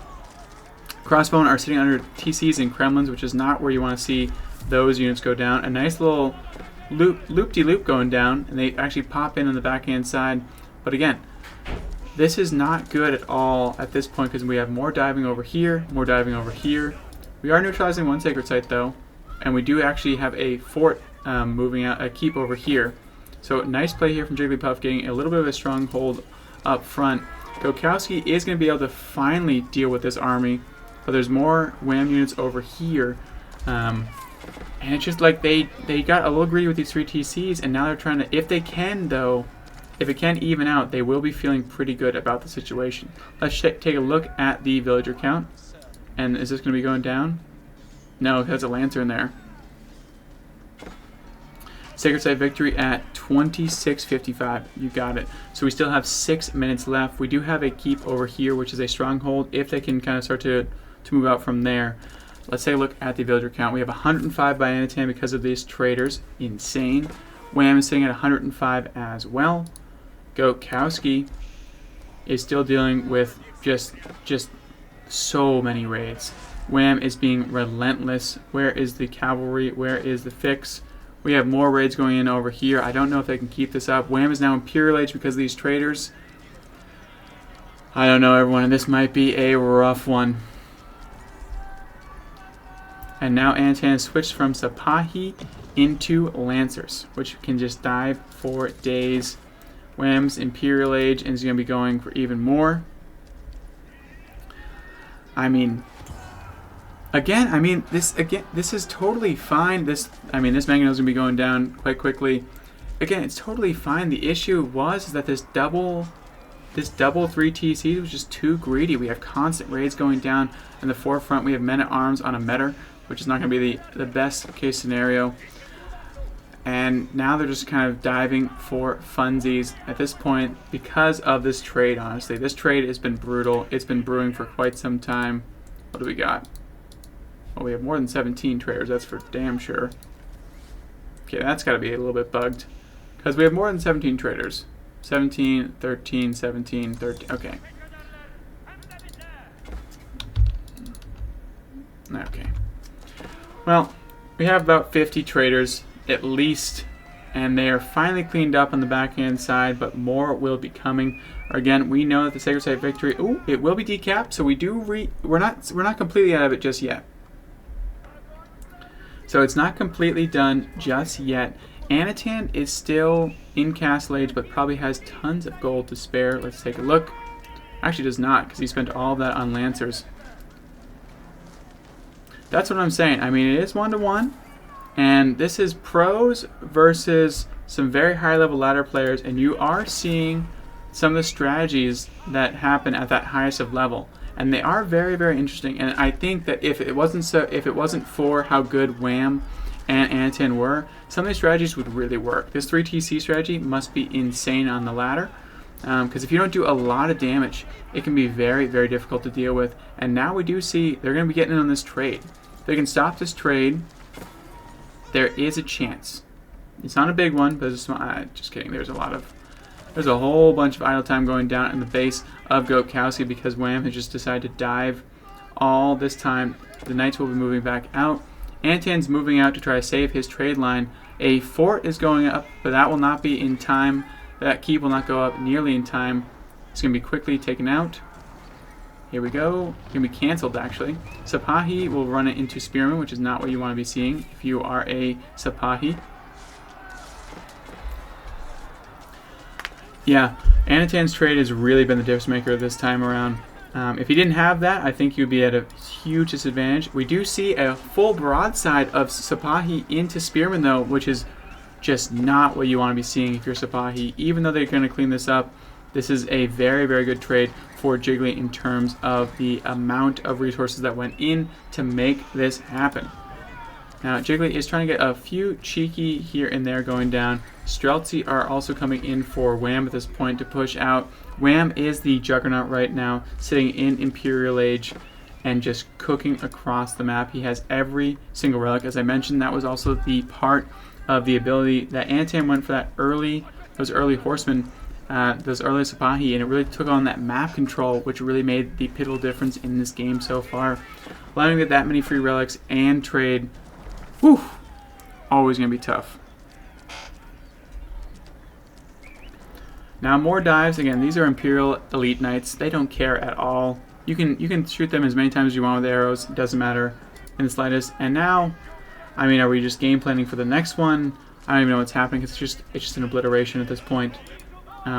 Crossbowmen are sitting under TCs and Kremlins, which is not where you want to see those units go down. A nice little loop-de-loop going down, and they actually pop in on the backhand side. But again, this is not good at all at this point because we have more diving over here, more diving over here. We are neutralizing 1 sacred site though, and we do actually have a fort moving out, a keep over here. So nice play here from Jiglypuf, getting a little bit of a stronghold up front. Goatkowski is going to be able to finally deal with this army. But there's more Wham units over here. And it's just like they got a little greedy with these 3 TCs, and now they're trying to, if it can even out, they will be feeling pretty good about the situation. Let's take a look at the villager count. And is this going to be going down? No, it has a lancer in there. Sacred Site victory at 26:55. You got it. So we still have 6 minutes left. We do have a keep over here, which is a stronghold. If they can kind of start to move out from there. Let's take a look at the villager count. We have 105 by Anotand because of these traders. Insane. Wham is sitting at 105 as well. Goatkowski is still dealing with just so many raids. Wham is being relentless. Where is the cavalry? Where is the fix? We have more raids going in over here. I don't know if they can keep this up. Wham is now Imperial Age because of these traders. I don't know, everyone. This might be a rough one. And now Anotand switched from Sipahi into Lancers, which can just dive for days. Wham's Imperial Age and is going to be going for even more. I mean, this is totally fine. This mangonel is going to be going down quite quickly. Again, it's totally fine. The issue was that this double 3 TCs was just too greedy. We have constant raids going down in the forefront. We have men at arms on a meter, which is not going to be the best case scenario. And now they're just kind of diving for funsies at this point because of this trade, honestly. This trade has been brutal. It's been brewing for quite some time. What do we got? Well, we have more than 17 traders, that's for damn sure. Okay, that's got to be a little bit bugged. Because we have more than 17 traders. 17, 13, 17, 13. Okay. Okay. Well, we have about 50 traders at least, and they are finally cleaned up on the backhand side, but more will be coming. Again, we know that the Sacred Site victory, it will be decapped, so we're not completely out of it just yet. So it's not completely done just yet. Anotand is still in Castle Age, but probably has tons of gold to spare. Let's take a look. Actually does not, because he spent all of that on Lancers. That's what I'm saying. I mean, it is 1-to-1. And this is pros versus some very high-level ladder players, and you are seeing some of the strategies that happen at that highest of level, and they are very, very interesting. And I think that if it wasn't for how good Wham and Anotand were, some of these strategies would really work. This 3TC strategy must be insane on the ladder, because if you don't do a lot of damage, it can be very, very difficult to deal with. And now we do see they're going to be getting in on this trade. If they can stop this trade, there is a chance. It's not a big one, but it's just kidding. There's a whole bunch of idle time going down in the base of Goatkowski because Wham has just decided to dive all this time. The Knights will be moving back out. Anotand's moving out to try to save his trade line. A fort is going up, but that will not be in time. That keep will not go up nearly in time. It's going to be quickly taken out. Here we go. It's going to be canceled, actually. Sipahi will run it into Spearman, which is not what you want to be seeing if you are a Sipahi. Yeah, Anotand's trade has really been the difference maker this time around. If he didn't have that, I think you'd be at a huge disadvantage. We do see a full broadside of Sipahi into Spearman, though, which is just not what you want to be seeing if you're Sipahi. Even though they're going to clean this up, this is a very, very good trade for Jiggly in terms of the amount of resources that went in to make this happen. Now, Jiggly is trying to get a few cheeky here and there going down. Streltsy are also coming in for Wham at this point to push out. Wham is the juggernaut right now, sitting in Imperial Age and just cooking across the map. He has every single relic. As I mentioned, that was also the part of the ability that Anotand went for those early horsemen, those early Sipahi, and it really took on that map control, which really made the pivotal difference in this game so far. Allowing to get that many free relics and trade, whew, always going to be tough. Now more dives. Again, these are Imperial Elite Knights. They don't care at all. You can shoot them as many times as you want with arrows. It doesn't matter in the slightest. And now, I mean, are we just game planning for the next one? I don't even know what's happening. It's just an obliteration at this point.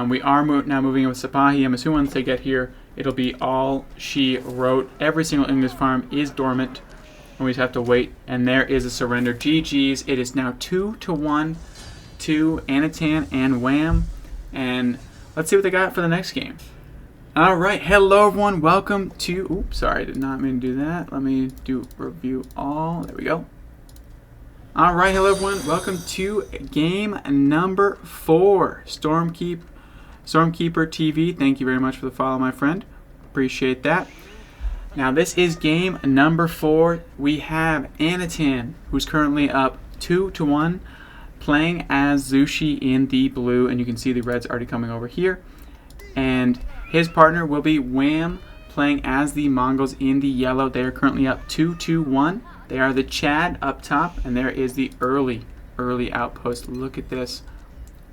We are now moving with Sipahi. I'm assuming once they get here, it'll be all she wrote. Every single English farm is dormant, and we just have to wait. And there is a surrender. GG's. It is now 2-1 to Anotand and Wham. And let's see what they got for the next game. Alright, hello everyone, welcome to, oops, sorry, I did not mean to do that. Let me do review all, there we go. Alright, hello everyone, welcome to game number 4. Stormkeeper TV, thank you very much for the follow, my friend. Appreciate that. Now this is game number 4. We have Anotand, who's currently up 2-1. Playing as Zhoushi in the blue, and you can see the reds already coming over here. And his partner will be Wham, playing as the Mongols in the yellow. They are currently up 2-1. They are the Chad up top, and there is the early outpost. Look at this.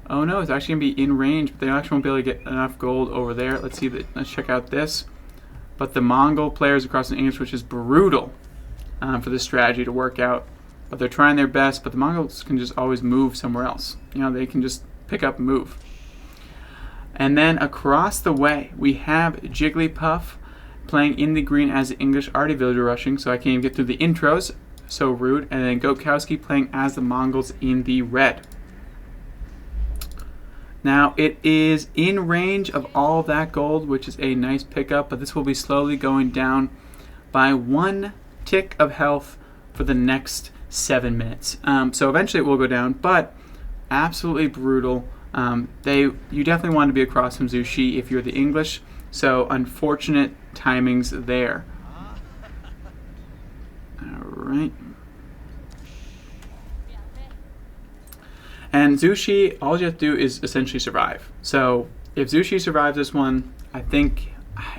Oh no, it's actually going to be in range, but they actually won't be able to get enough gold over there. Let's check out this. But the Mongol players across the English, which is brutal for this strategy to work out. But they're trying their best, but the Mongols can just always move somewhere else. You know, they can just pick up and move. And then across the way, we have Jiglypuf playing in the green as the English already villager rushing, so I can't even get through the intros. So rude. And then Goatkowski playing as the Mongols in the red. Now, it is in range of all that gold, which is a nice pickup, but this will be slowly going down by 1 tick of health for the next 7 minutes. So eventually it will go down, but absolutely brutal. You definitely want to be across from Zhoushi if you're the English, so unfortunate timings there. Alright. And Zhoushi, all you have to do is essentially survive. So if Zhoushi survives this one, I think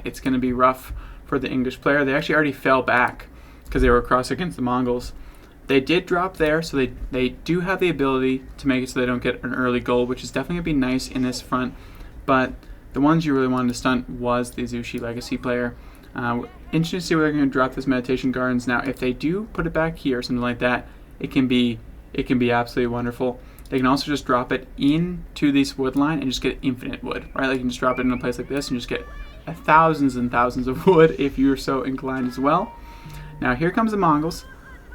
it's going to be rough for the English player. They actually already fell back because they were across against the Mongols. They did drop there, so they do have the ability to make it so they don't get an early goal, which is definitely going to be nice in this front. But the ones you really wanted to stunt was the Zhoushi Legacy player. Interesting to see where they're going to drop this Meditation Gardens. Now, if they do put it back here, something like that, it can be absolutely wonderful. They can also just drop it into this wood line and just get infinite wood, right? They can just drop it in a place like this and just get thousands and thousands of wood if you're so inclined as well. Now, here comes the Mongols.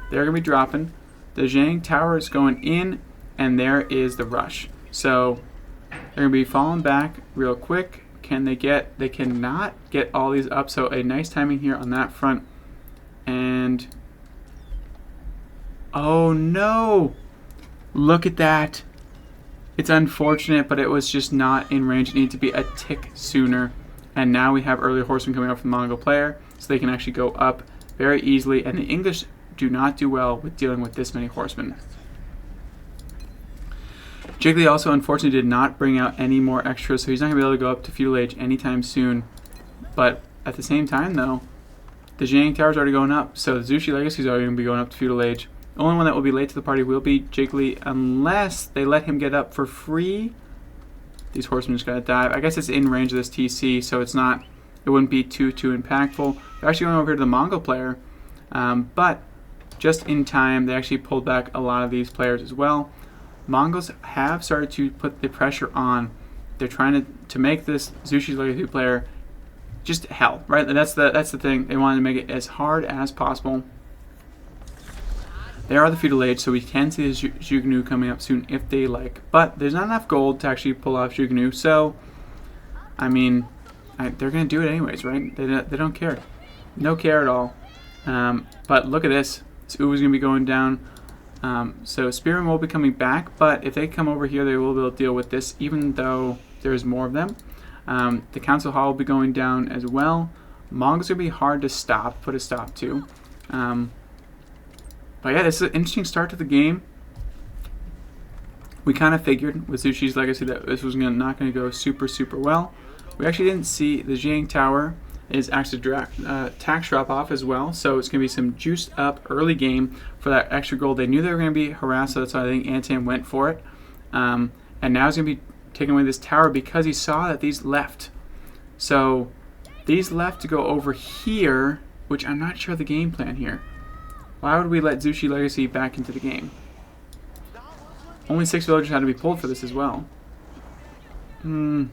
They're going to be dropping. The Zhang Tower is going in, and there is the rush. So they're going to be falling back real quick. Can they get? They cannot get all these up. So a nice timing here on that front. And oh no! Look at that. It's unfortunate, but it was just not in range. It needed to be a tick sooner. And now we have early horsemen coming up from the Mongol player, so they can actually go up very easily. And the English do not do well with dealing with this many horsemen. Jiggly also unfortunately did not bring out any more extras, so he's not going to be able to go up to feudal age anytime soon. But at the same time, though, the Zhang Tower is already going up, so the Zhoushi Legacy is already going to be going up to feudal age. The only one that will be late to the party will be Jiggly, unless they let him get up for free. These horsemen just got to dive. I guess it's in range of this TC, so it wouldn't be too impactful. They're actually going over here to the Mongol player, but just in time, they actually pulled back a lot of these players as well. Mongols have started to put the pressure on. They're trying to make this Zhoushi Legacy player just hell, right? That's the thing. They wanted to make it as hard as possible. They are the feudal age, so we can see the Zhugnu coming up soon if they like. But there's not enough gold to actually pull off Zhugnu, so I mean, they're going to do it anyways, right? They don't care. No care at all. But look at this. This U is going to be going down. So Spearmen will be coming back, but if they come over here, they will be able to deal with this, even though there's more of them. The Council Hall will be going down as well. Mongols are going to be hard to put a stop to. But yeah, this is an interesting start to the game. We kind of figured with Zhoushi's Legacy that this was not going to go super well. We actually didn't see the Zhang Tower is actually tax drop off as well, so it's going to be some juiced up early game for that extra gold. They knew they were going to be harassed, so that's why I think Anotand went for it. And now he's going to be taking away this tower because he saw that these left. So these left to go over here, which I'm not sure of the game plan here. Why would we let Zhoushi Legacy back into the game? Only 6 villagers had to be pulled for this as well. And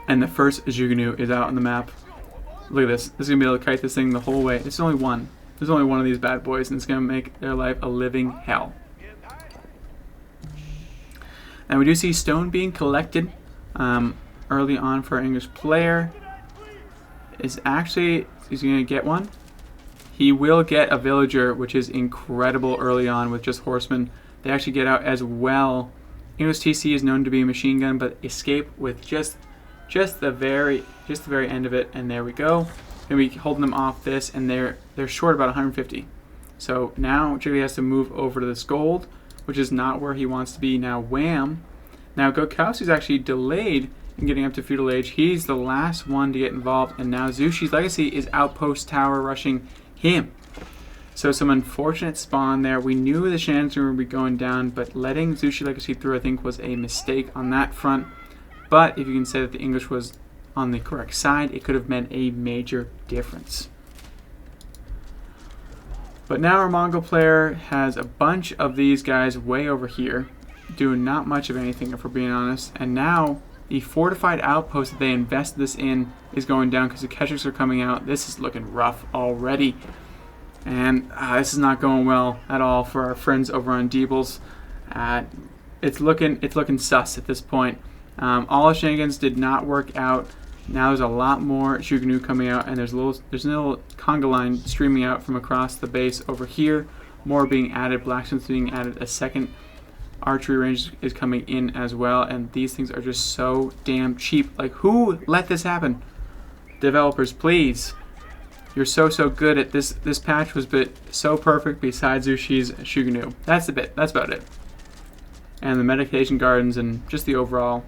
the first Zhugnu is out on the map. Look at this. This is going to be able to kite this thing the whole way. It's only one. There's only one of these bad boys, and it's going to make their life a living hell. And we do see stone being collected early on for our English player. He's going to get one. He will get a villager, which is incredible early on with just horsemen. They actually get out as well. English TC is known to be a machine gun, but escape with just the very end of it, and there we go. Gonna be holding them off this, and they're short about 150. So now Jiggly has to move over to this gold, which is not where he wants to be. Now wham! Now Goatkowski is actually delayed in getting up to feudal age. He's the last one to get involved, and now Zhoushi's Legacy is outpost tower rushing him. So some unfortunate spawn there. We knew the shenanigans would be going down, but letting Zhoushi Legacy through I think was a mistake on that front. But if you can say that the English was on the correct side, it could have meant a major difference. But now our Mongol player has a bunch of these guys way over here, doing not much of anything if we're being honest. And now the fortified outpost that they invested this in is going down because the Keshiks are coming out. This is looking rough already. And this is not going well at all for our friends over on Debils. It's looking sus at this point. All the shenanigans did not work out. Now there's a lot more Zhugnu coming out, and there's a little conga line streaming out from across the base over here. more being added, blacksmiths being added, a second archery range is coming in as well, and these things are just so damn cheap. Like, who let this happen? Developers, please. You're so good at this. This patch was so perfect besides Zhoushi's Shuganu. That's about it. And the medication gardens and just the overall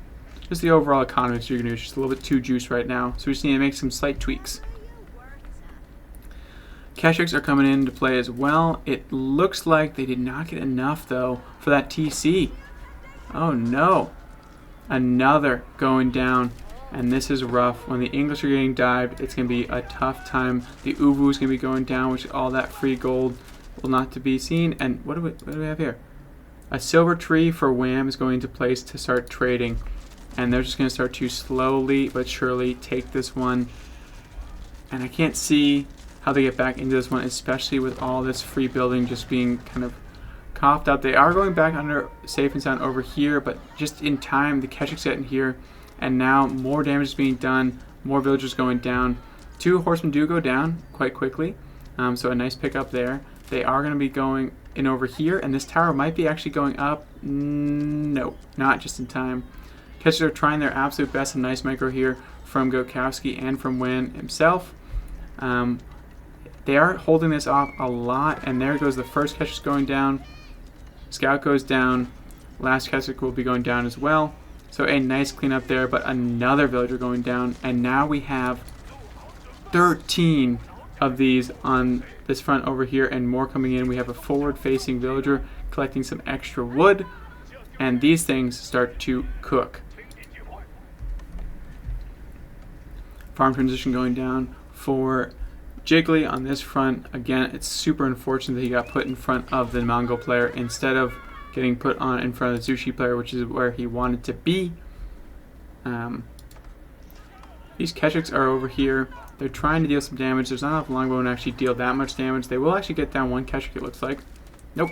economy of Shuganu is just a little bit too juiced right now. So we just need to make some slight tweaks. Keshiks are coming into play as well. It looks like they did not get enough though for that TC. Oh no. Another going down. And this is rough. When the English are getting dived, it's going to be a tough time. The Uvu is going to be going down, which all that free gold will not to be seen. And what do we have here? A silver tree for Wham is going into place to start trading. And they're just going to start to slowly but surely take this one. And I can't see how they get back into this one, especially with all this free building just being kind of coughed up. They are going back under safe and sound over here, but just in time, the Keshiks get in here. And now more damage is being done, more villagers going down. 2 horsemen do go down quite quickly, so a nice pickup there. They are going to be going in over here, and this tower might be actually going up. No, not just in time. Keshiks are trying their absolute best. A nice micro here from Goatkowski and from Wen himself. They are holding this off a lot, and there goes the first Keshik going down. Scout goes down. Last Keshik will be going down as well. So a nice cleanup there, but another villager going down. And now we have 13 of these on this front over here and more coming in. We have a forward-facing villager collecting some extra wood. And these things start to cook. Farm transition going down for Jiggly on this front. Again, it's super unfortunate that he got put in front of the Mongol player instead of getting put on in front of the Zhoushi player, which is where he wanted to be. These Keshiks are over here. They're trying to deal some damage. There's not enough longbow to actually deal that much damage. They will actually get down 1 Keshik, it looks like. Nope.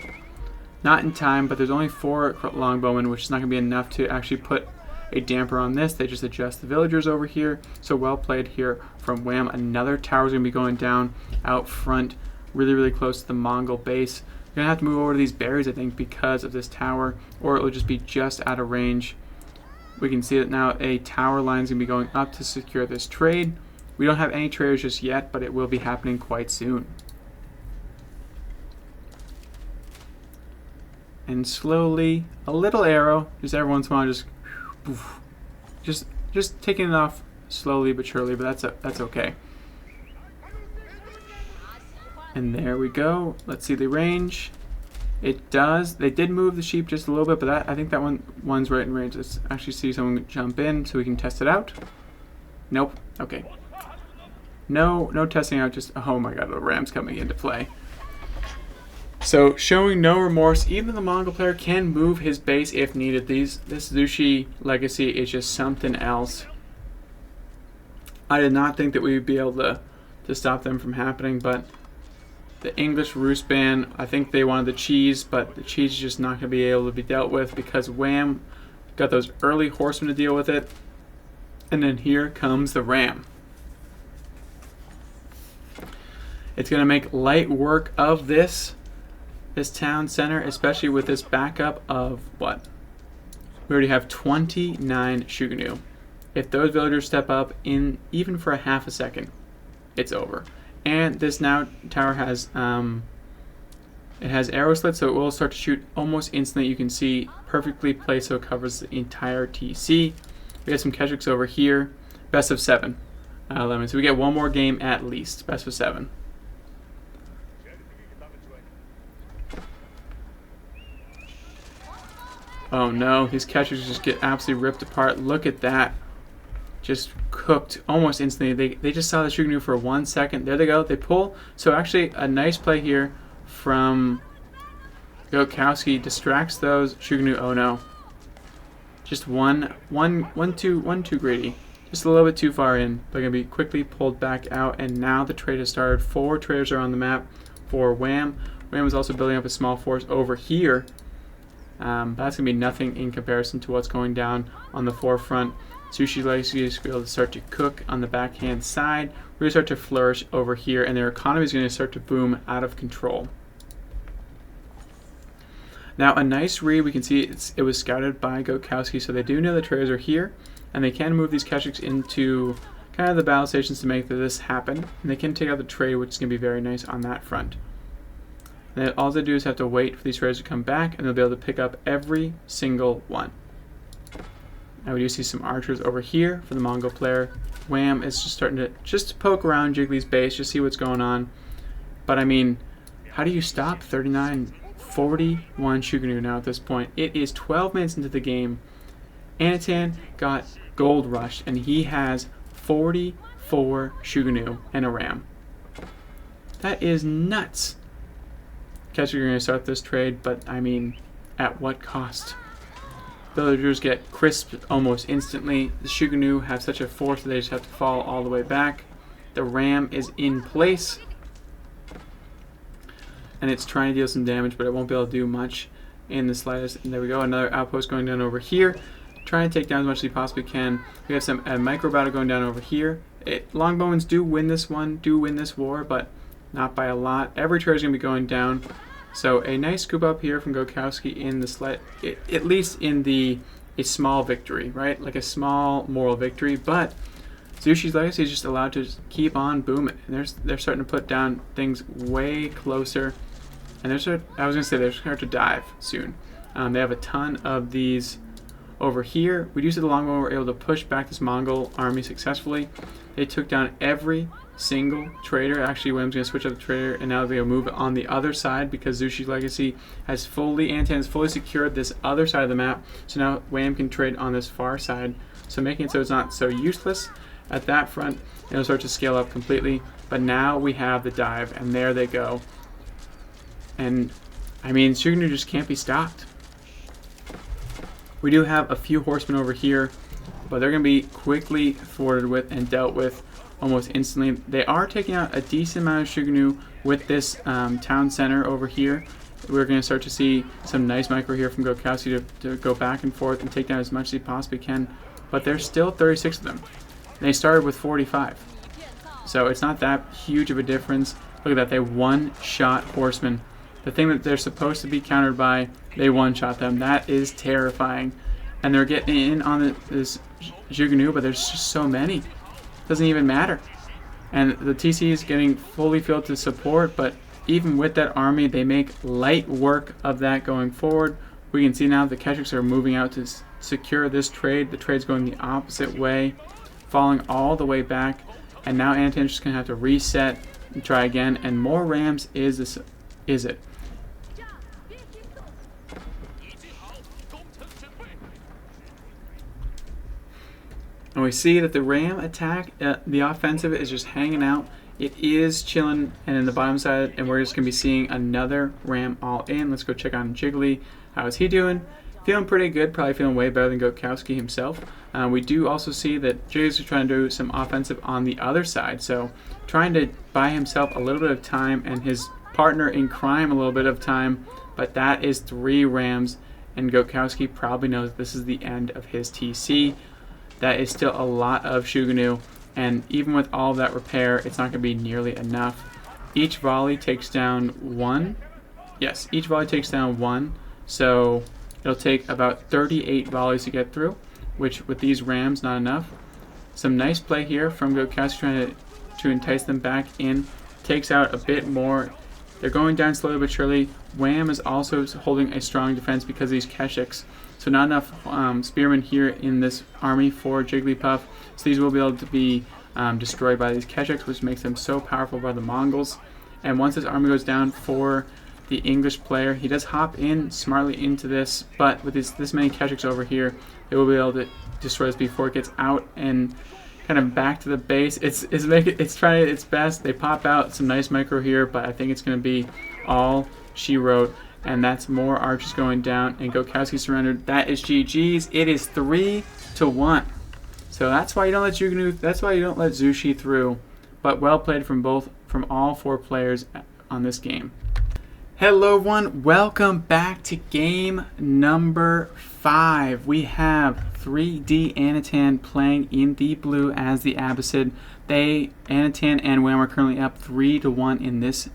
Not in time, but there's only 4 longbowmen, which is not going to be enough to actually put a damper on this. They just adjust the villagers over here. So well played here from Wham. Another tower is going to be going down out front, really close to the Mongol base. You're going to have to move over to these berries, I think, because of this tower, or it will just be just out of range. We can see that now a tower line is going to be going up to secure this trade. We don't have any traders just yet, but it will be happening quite soon. And slowly, a little arrow, just every once in a while, just taking it off slowly but surely, but that's okay. And there we go. Let's see the range. It does. They did move the sheep just a little bit, but I think that one's right in range. Let's actually see someone jump in so we can test it out. Nope. Okay. No testing out. Just, oh my god, the ram's coming into play. So showing no remorse. Even the Mongol player can move his base if needed. This Zhoushi legacy is just something else. I did not think that we would be able to stop them from happening, but the English roost ban, I think they wanted the cheese, but the cheese is just not going to be able to be dealt with because Wham got those early horsemen to deal with it. And then here comes the ram. It's going to make light work of this town center, especially with this backup of what? We already have 29 Shuganu. If those villagers step up in even for a half a second, it's over. And this now tower has it has arrow slits, so it will start to shoot almost instantly. You can see perfectly placed, so it covers the entire TC. We have some Keshiks over here. Best of 7 lemon. So we get one more game at least. Best of 7. Oh no, these Keshiks just get absolutely ripped apart. Look at that. Just cooked almost instantly. They just saw the Shuganu for 1 second. There they go. They pull. So actually a nice play here from Goatkowski. Distracts those Shuganu. Oh no. Just one too greedy. Just a little bit too far in. They're going to be quickly pulled back out. And now the trade has started. 4 traders are on the map for Wham. Wham is also building up a small force over here. But that's going to be nothing in comparison to what's going down on the forefront. Zhoushi legacy is going to start to cook on the backhand side. Really start to flourish over here, and their economy is going to start to boom out of control. Now a nice read, we can see it was scouted by Goatkowski, so they do know the traders are here, and they can move these Keshiks into kind of the battle stations to make this happen. And they can take out the trade, which is going to be very nice on that front. And then all they do is have to wait for these traders to come back, and they'll be able to pick up every single one. Now we do see some archers over here for the Mongol player. Wham is just starting to poke around Jiggly's base, just see what's going on. But I mean, how do you stop 39, 41 Shuganu now at this point? It is 12 minutes into the game. Anotand got gold rushed, and he has 44 Shuganu and a ram. That is nuts. Keshiks are going to start this trade, but I mean, at what cost? Villagers get crisped almost instantly. The Shuganu have such a force that they just have to fall all the way back. The ram is in place, and it's trying to deal some damage, but it won't be able to do much in the slightest. And there we go, another outpost going down over here. Trying to take down as much as he possibly can. We have a micro battle going down over here. Longbowmans do win this war, but not by a lot. Every turret is going to be going down. So a nice scoop up here from Goatkowski in the at least in a small victory, right? Like a small moral victory. But Zhoushi's legacy is just allowed to just keep on booming. And they're starting to put down things way closer. And they're starting to dive soon. They have a ton of these over here. We do see the longbow were able to push back this Mongol army successfully. They took down every single trader. Actually, William's going to switch up the trader, and now they'll move on the other side because Zhoushi's legacy Anotand has fully secured this other side of the map. So now William can trade on this far side, so making it so it's not so useless at that front. It'll start to scale up completely. But now we have the dive, and there they go. And I mean, Shuganu just can't be stopped. We do have a few horsemen over here, but they're going to be quickly thwarted with and dealt with almost instantly. They are taking out a decent amount of Shuganu with this town center over here. We're going to start to see some nice micro here from Goatkowski to go back and forth and take down as much as he possibly can. But there's still 36 of them. They started with 45. So it's not that huge of a difference. Look at that, they one-shot horsemen. The thing that they're supposed to be countered by, they one-shot them. That is terrifying. And they're getting in on this Shuganu, but there's just so many. Doesn't even matter. And the TC is getting fully filled to support, but even with that army, they make light work of that going forward. We can see now the Keshiks are moving out to secure this trade. The trade's going the opposite way, falling all the way back. And now Anotand's just going to have to reset and try again. And more rams is it. And we see that the ram attack, the offensive is just hanging out. It is chilling, and in the bottom side, and we're just going to be seeing another ram all in. Let's go check on Jiggly. How is he doing? Feeling pretty good, probably feeling way better than Goatkowski himself. We do also see that Jiggly's trying to do some offensive on the other side, so trying to buy himself a little bit of time and his partner in crime a little bit of time, but that is 3 rams, and Goatkowski probably knows this is the end of his TC. That is still a lot of Shuganu, and even with all of that repair, it's not going to be nearly enough. Each volley takes down 1. Yes, each volley takes down 1, so it'll take about 38 volleys to get through, which with these rams, not enough. Some nice play here from Goatkowski trying to entice them back in. Takes out a bit more. They're going down slowly but surely. Wham is also holding a strong defense because of these Keshiks. So not enough spearmen here in this army for Jiglypuf. So these will be able to be destroyed by these Keshiks, which makes them so powerful by the Mongols. And once this army goes down for the English player, he does hop in smartly into this, but with this many Keshiks over here, they will be able to destroy this before it gets out and kind of back to the base. It's trying its best. They pop out some nice micro here, but I think it's going to be all she wrote. And that's more archers going down, and Goatkowski surrendered. That is GG's. It is 3-1. So that's why you don't let Zhoushi through. But well played from all 4 players on this game. Hello everyone, welcome back to game number 5. We have 3D Anotand playing in the blue as the Ayyubids. Anotand and Wham are currently up 3-1 in this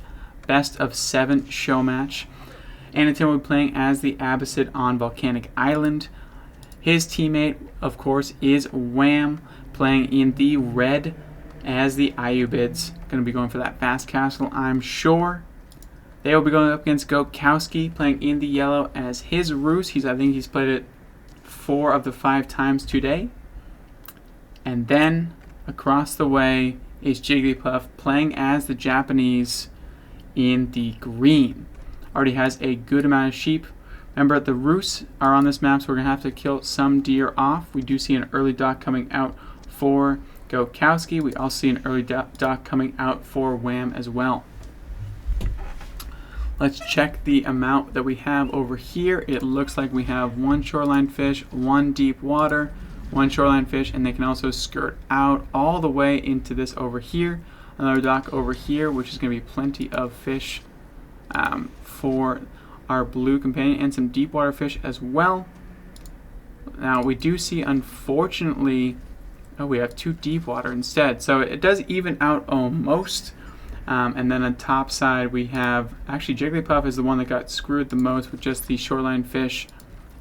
best of 7 show match. Anotand will be playing as the Ayyubids on Volcanic Island. His teammate, of course, is Wham, playing in the red as the Ayyubids. Going to be going for that fast castle, I'm sure. They will be going up against Goatkowski, playing in the yellow as his Rus. I think he's played it 4 of the 5 times today. And then across the way is Jiglypuf, playing as the Japanese in the green. Already has a good amount of sheep. Remember, the Rus are on this map, so we're going to have to kill some deer off. We do see an early dock coming out for Goatkowski. We also see an early dock coming out for Wham as well. Let's check the amount that we have over here. It looks like we have 1 shoreline fish, 1 deep water, 1 shoreline fish, and they can also skirt out all the way into this over here. Another dock over here, which is going to be plenty of fish for our blue companion, and some deep water fish as well. Now we do see, unfortunately, we have 2 deep water instead, so it does even out almost. And then on top side we have, actually Jiglypuf is the one that got screwed the most with just the shoreline fish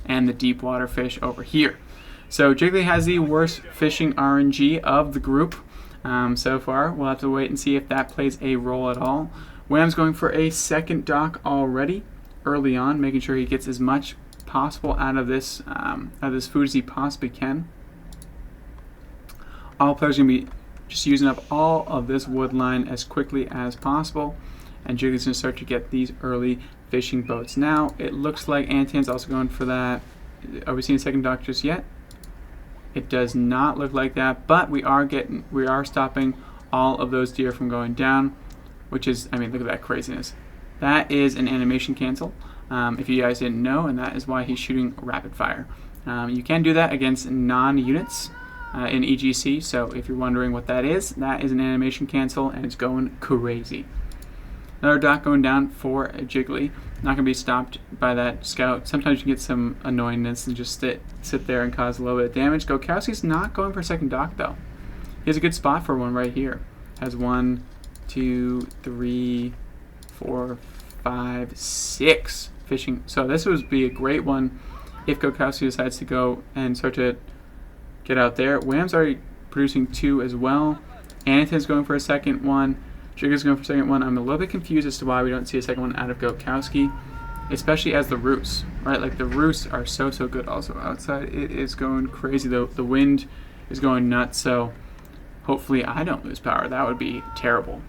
and the deep water fish over here. So Jiggly has the worst fishing RNG of the group so far. We'll have to wait and see if that plays a role at all. Wham's going for a second dock already early on, making sure he gets as much possible out of this food as he possibly can. All players are going to be just using up all of this wood line as quickly as possible, and Jiggly's going to start to get these early fishing boats. Now it looks like Anotand's also going for that. Are we seeing a second dock just yet? It does not look like that, but we are stopping all of those deer from going down, which is, I mean, look at that craziness. That is an animation cancel, if you guys didn't know, and that is why he's shooting rapid fire. You can do that against non-units in EGC, so if you're wondering what that is an animation cancel, and it's going crazy. Another dock going down for Jiggly. Not going to be stopped by that scout. Sometimes you can get some annoyingness and just sit there and cause a little bit of damage. Goatkowski's not going for a second dock though. He has a good spot for one right here. Has 1, 2, 3, 4, 5, 6 fishing. So this would be a great one if Goatkowski decides to go and start to get out there. Wham's already producing 2 as well. Anotand's going for a second one. Jiggly's going for a second one. I'm a little bit confused as to why we don't see a second one out of Goatkowski, especially as the Rus, right? Like the Rus are so good. Also outside, it is going crazy. The wind is going nuts. So hopefully I don't lose power. That would be terrible.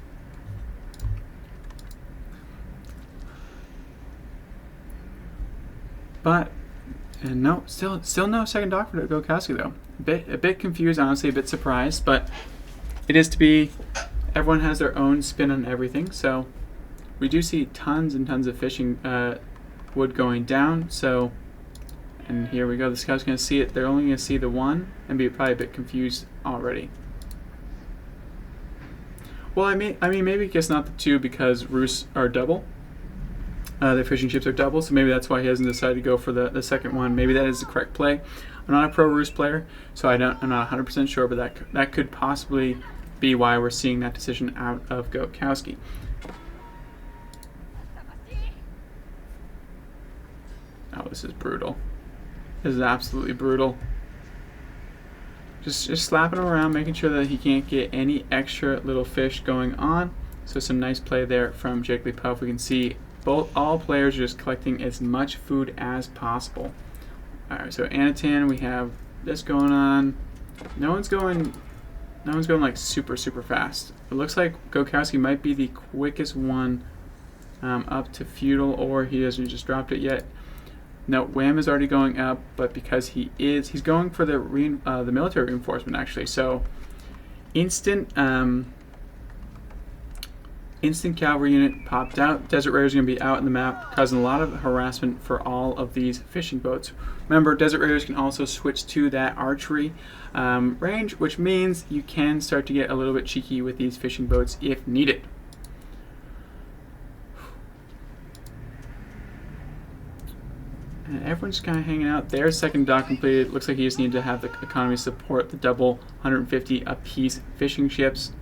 But no, still no second dock for Goatkowski though. A bit confused, honestly, a bit surprised, but it is to be. Everyone has their own spin on everything, so we do see tons and tons of fishing wood going down. So, and here we go. The scout's going to see it. They're only going to see the one and be probably a bit confused already. Well, I mean, maybe guess not the 2 because Rus are double. Their fishing ships are double, so maybe that's why he hasn't decided to go for the second one. Maybe that is the correct play. I'm not a pro Rus player, so I'm not 100% sure, but that could possibly be why we're seeing that decision out of Goatkowski. Oh, this is brutal. This is absolutely brutal. Just slapping him around, making sure that he can't get any extra little fish going on. So some nice play there from Jiglypuf. We can see all players are just collecting as much food as possible. Alright, so Anotand, we have this going on. No one's going like super fast. It looks like Goatkowski might be the quickest one up to feudal, or he hasn't just dropped it yet. No, Wham is already going up, but because he's going for the military reinforcement actually. So instant cavalry unit popped out. Desert Raiders are going to be out in the map, causing a lot of harassment for all of these fishing boats. Remember, Desert Raiders can also switch to that archery range, which means you can start to get a little bit cheeky with these fishing boats if needed. And everyone's kind of hanging out. Their second dock completed. Looks like he just needed to have the economy support the double 150 apiece fishing ships.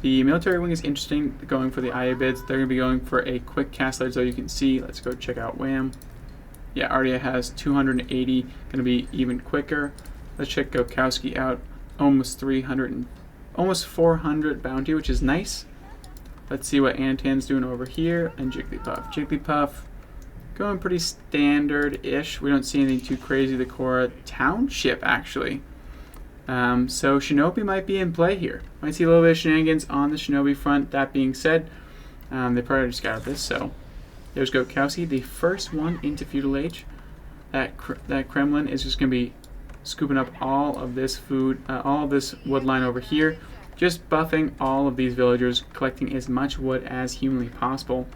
The military wing is interesting, going for the Ayyubids. They're going to be going for a quick castle edge, so you can see. Let's go check out Wham. Yeah, Ardia has 280, going to be even quicker. Let's check Goatkowski out. Almost 300, almost 400 bounty, which is nice. Let's see what Anotand's doing over here. And Jiglypuf. Jiglypuf going pretty standard-ish. We don't see anything too crazy. The Korra township, actually. So Shinobi might be in play here. Might see a little bit of shenanigans on the Shinobi front. That being said, they probably just got this. So there's Goatkowski, the first one into feudal age. That Kremlin is just going to be scooping up all of this food, all of this wood line over here. Just buffing all of these villagers, collecting as much wood as humanly possible.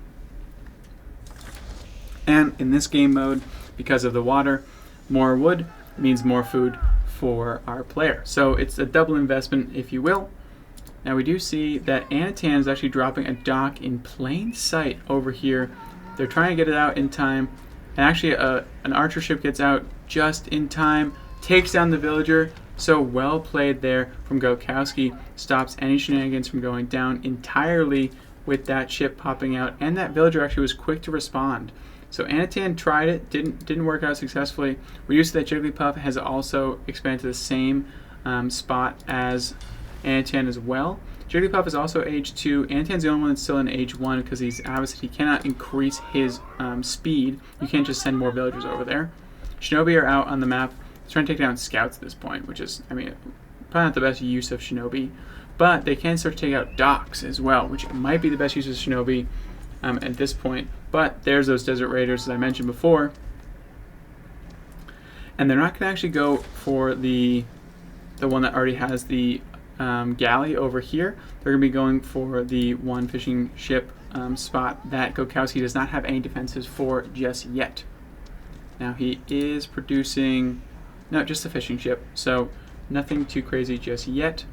And in this game mode, because of the water, more wood means more food for our player. So it's a double investment, if you will. Now we do see that Anotand is actually dropping a dock in plain sight over here. They're trying to get it out in time. And actually an archer ship gets out just in time, takes down the villager. So well played there from Goatkowski. Stops any shenanigans from going down entirely with that ship popping out. And that villager actually was quick to respond. So Anotand tried it, didn't work out successfully. We do see that Jiglypuf has also expanded to the same spot as Anotand as well. Jiglypuf is also age 2. Anotand's the only one that's still in age 1 because he's Abbas. He cannot increase his speed. You can't just send more villagers over there. Shinobi are out on the map. He's trying to take down scouts at this point, which is, I mean, probably not the best use of Shinobi. But they can start to take out docks as well, which might be the best use of Shinobi at this point. But there's those desert raiders, as I mentioned before. And they're not going to actually go for the one that already has the galley over here. They're going to be going for the one fishing ship spot that Goatkowski does not have any defenses for just yet. Now he is producing, no, just a fishing ship, so nothing too crazy just yet.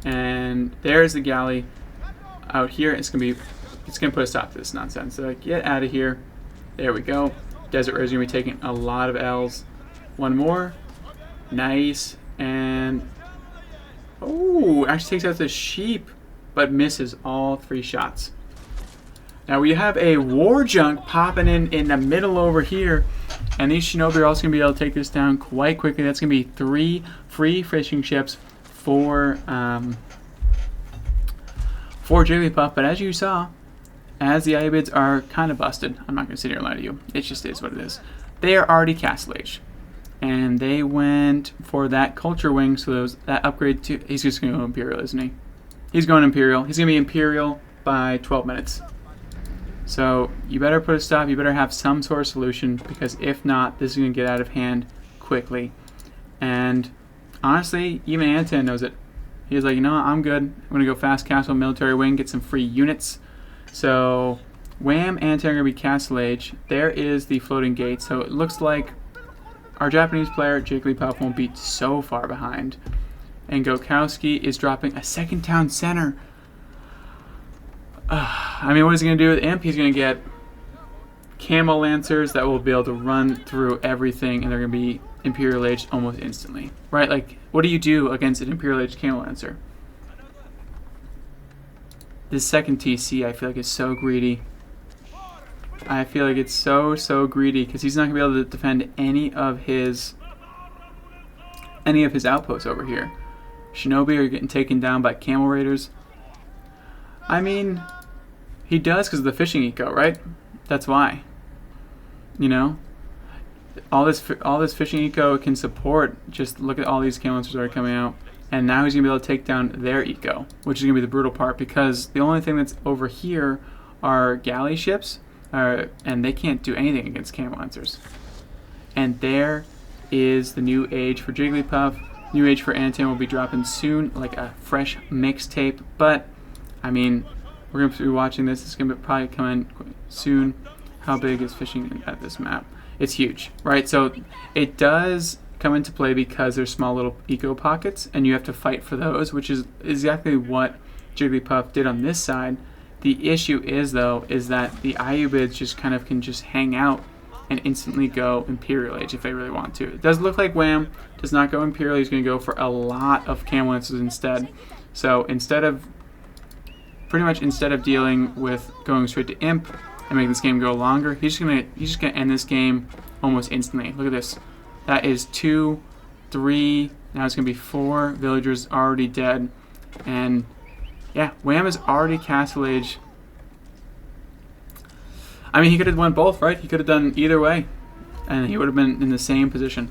And there's the galley out here. It's going to put a stop to this nonsense. So like, get out of here. There we go. Desert Raiders going to be taking a lot of L's. One more. Nice. And oh, actually takes out the sheep, but misses all 3 shots. Now we have a war junk popping in the middle over here, and these Shinobi are also going to be able to take this down quite quickly. That's going to be 3 free fishing ships for Jigglypuff. But as you saw, as the Ayyubids are kind of busted, I'm not going to sit here and lie to you. It just is what it is. They are already castle age. And they went for that culture wing, so that upgrade to... He's just going to go Imperial, isn't he? He's going Imperial. He's going to be Imperial by 12 minutes. So you better put a stop. You better have some sort of solution, because if not, this is going to get out of hand quickly. And honestly, even Anotand knows it. He's like, you know what, I'm good. I'm going to go fast castle, military wing, get some free units. So Wham, Anotand are going to be castle age. There is the floating gate. So it looks like our Japanese player, Jiglypuf, won't be so far behind. And Goatkowski is dropping a second town center. I mean, what is he going to do with Imp? He's going to get Camel Lancers that will be able to run through everything, and they're going to be Imperial Age almost instantly. Right? Like, what do you do against an Imperial Age Camel Lancer? This second TC, I feel like, is so greedy. I feel like it's so greedy, because he's not going to be able to defend any of his outposts over here. Shinobi are getting taken down by Camel Raiders. I mean, he does because of the fishing eco, right? That's why. You know? All this fishing eco can support, just look at all these Camel Lancers that are coming out. And now he's going to be able to take down their eco, which is going to be the brutal part, because the only thing that's over here are galley ships. And they can't do anything against Camel Lancers. And there is the new age for Jigglypuff. New age for Anotand will be dropping soon, like a fresh mixtape. But, I mean, we're going to be watching this. It's going to probably come in soon. How big is fishing at this map? It's huge, right? So it does come into play because there's small little eco pockets, and you have to fight for those, which is exactly what Jigglypuff did on this side. The issue is, though, is that the Ayyubids just kind of can just hang out and instantly go Imperial Age if they really want to. It does look like Wham does not go Imperial. He's going to go for a lot of Camel Lancers instead. So instead of pretty much instead of dealing with going straight to Imp and making this game go longer, he's just gonna end this game almost instantly. Look at this. That is 2, 3. Now it's gonna be 4 villagers already dead, and yeah, Wham is already Castle Age. I mean, he could have won both, right? He could have done either way, and he would have been in the same position.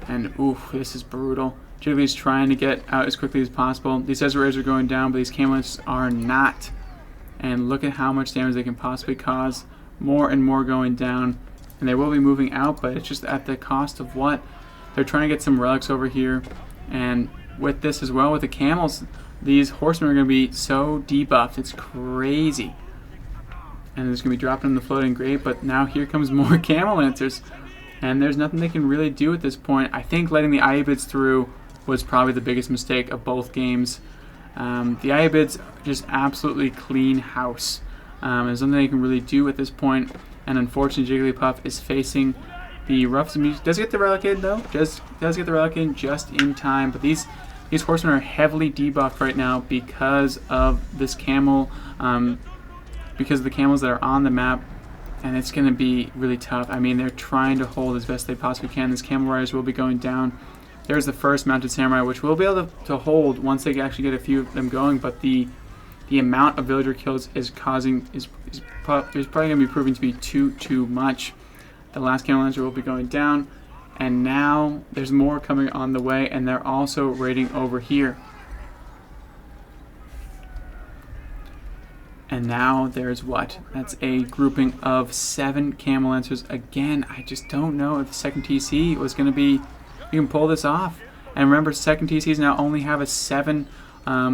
And oof, this is brutal. Jiggly's trying to get out as quickly as possible. These Desert Raiders are going down, but these Camelists are not. And look at how much damage they can possibly cause. More and more going down. And they will be moving out, but it's just at the cost of what? They're trying to get some relics over here. And with this as well, with the camels, these horsemen are going to be so debuffed. It's crazy. And it's going to be dropping in the floating grave, but now here comes more Camel Lancers. And there's nothing they can really do at this point. I think letting the Ayyubids through was probably the biggest mistake of both games. The Ayyubids just absolutely clean house. There's nothing they can really do at this point. And unfortunately, Jiglypuf is facing the roughs. Does get the relic in though? Does get the relic in just in time. But these horsemen are heavily debuffed right now because of this camel. Because of the camels that are on the map, and it's going to be really tough. I mean, they're trying to hold as best they possibly can. These camel riders will be going down. There's the first mounted samurai, which we'll be able to hold once they actually get a few of them going, but the amount of villager kills is probably going to be proving to be too much. The last camel lancer will be going down, and now there's more coming on the way, and they're also raiding over here. And now there's what? That's a grouping of 7 Camel Lancers. Again, I just don't know if the second TC was going to be... You can pull this off. And remember, second TCs now only have a 7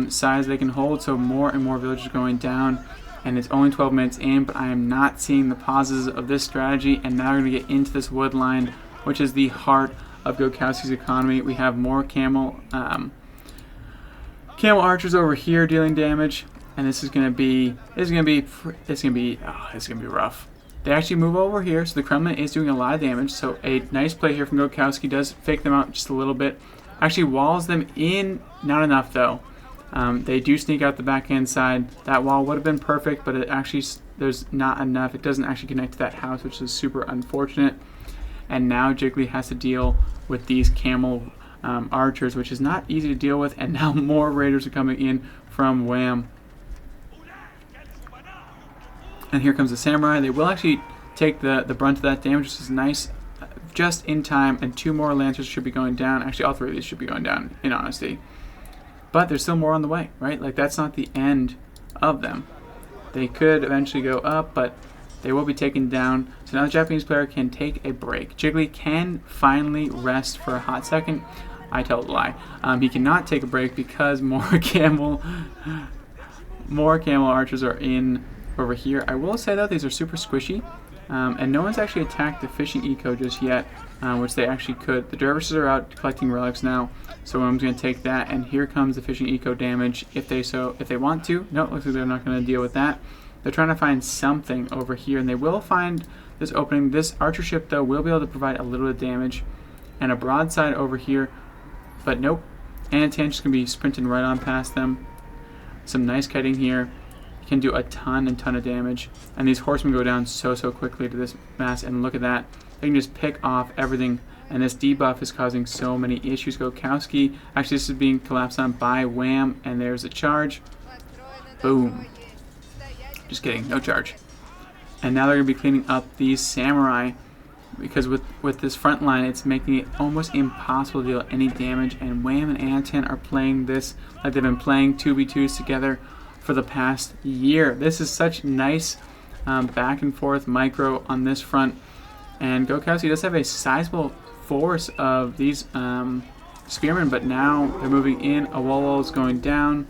size they can hold, so more and more villagers going down. And it's only 12 minutes in, but I am not seeing the pauses of this strategy. And now we're going to get into this wood line, which is the heart of Goatkowski's economy. We have more camel archers over here dealing damage. And this is gonna be rough. They actually move over here, so the Kremlin is doing a lot of damage. So a nice play here from Goatkowski does fake them out just a little bit. Actually walls them in, not enough though. They do sneak out the backhand side. That wall would have been perfect, but it actually there's not enough. It doesn't actually connect to that house, which is super unfortunate. And now Jiggly has to deal with these camel archers, which is not easy to deal with. And now more raiders are coming in from Wham. And here comes the samurai. They will actually take the brunt of that damage, which is nice, just in time. And 2 more lancers should be going down. Actually, all 3 of these should be going down, in honesty. But there's still more on the way, right? Like, that's not the end of them. They could eventually go up, but they will be taken down. So now the Japanese player can take a break. Jiggly can finally rest for a hot second. I tell a lie. He cannot take a break because more camel archers are in over here. I will say though, these are super squishy, and no one's actually attacked the fishing eco just yet, which they actually could. The dervishes are out collecting relics now, so I'm going to take that. And here comes the fishing eco damage if they want to. No, looks like they're not going to deal with that. They're trying to find something over here, and they will find this opening. This archer ship though will be able to provide a little bit of damage, and a broadside over here, but nope. Anotand just going to be sprinting right on past them. Some nice kiting here. Can do a ton of damage, and these horsemen go down so quickly to this mass. And look at that, they can just pick off everything, and this debuff is causing so many issues. Goatkowski, actually this is being collapsed on by Wham, and there's a charge. Boom. Just kidding, no charge. And now they're going to be cleaning up these samurai, because with this front line, it's making it almost impossible to deal any damage. And Wham and Anotand are playing this like they've been playing 2v2s together for the past year. This is such nice back and forth micro on this front. And Goatkowski does have a sizable force of these spearmen, but now they're moving in. A wall is going down.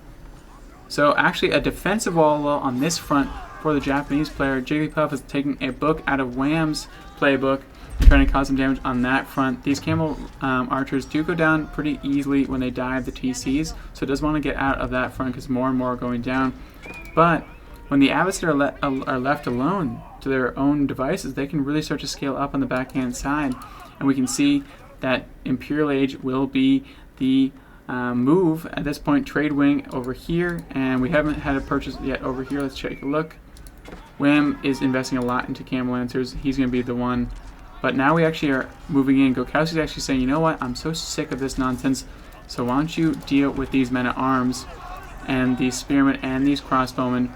So actually a defensive wall on this front for the Japanese player. Jiglypuf is taking a book out of Wham's playbook and trying to cause some damage on that front. These camel archers do go down pretty easily when they dive the TCs, so it does want to get out of that front because more and more are going down. But when the Abbotts are left alone to their own devices, they can really start to scale up on the backhand side. And we can see that Imperial Age will be the move at this point. Trade wing over here, and we haven't had a purchase yet over here. Let's take a look. Wham is investing a lot into Camel Lancers. He's going to be the one. But now we actually are moving in. Goatkowski's actually saying, you know what? I'm so sick of this nonsense. So why don't you deal with these men-at-arms and these spearmen and these crossbowmen.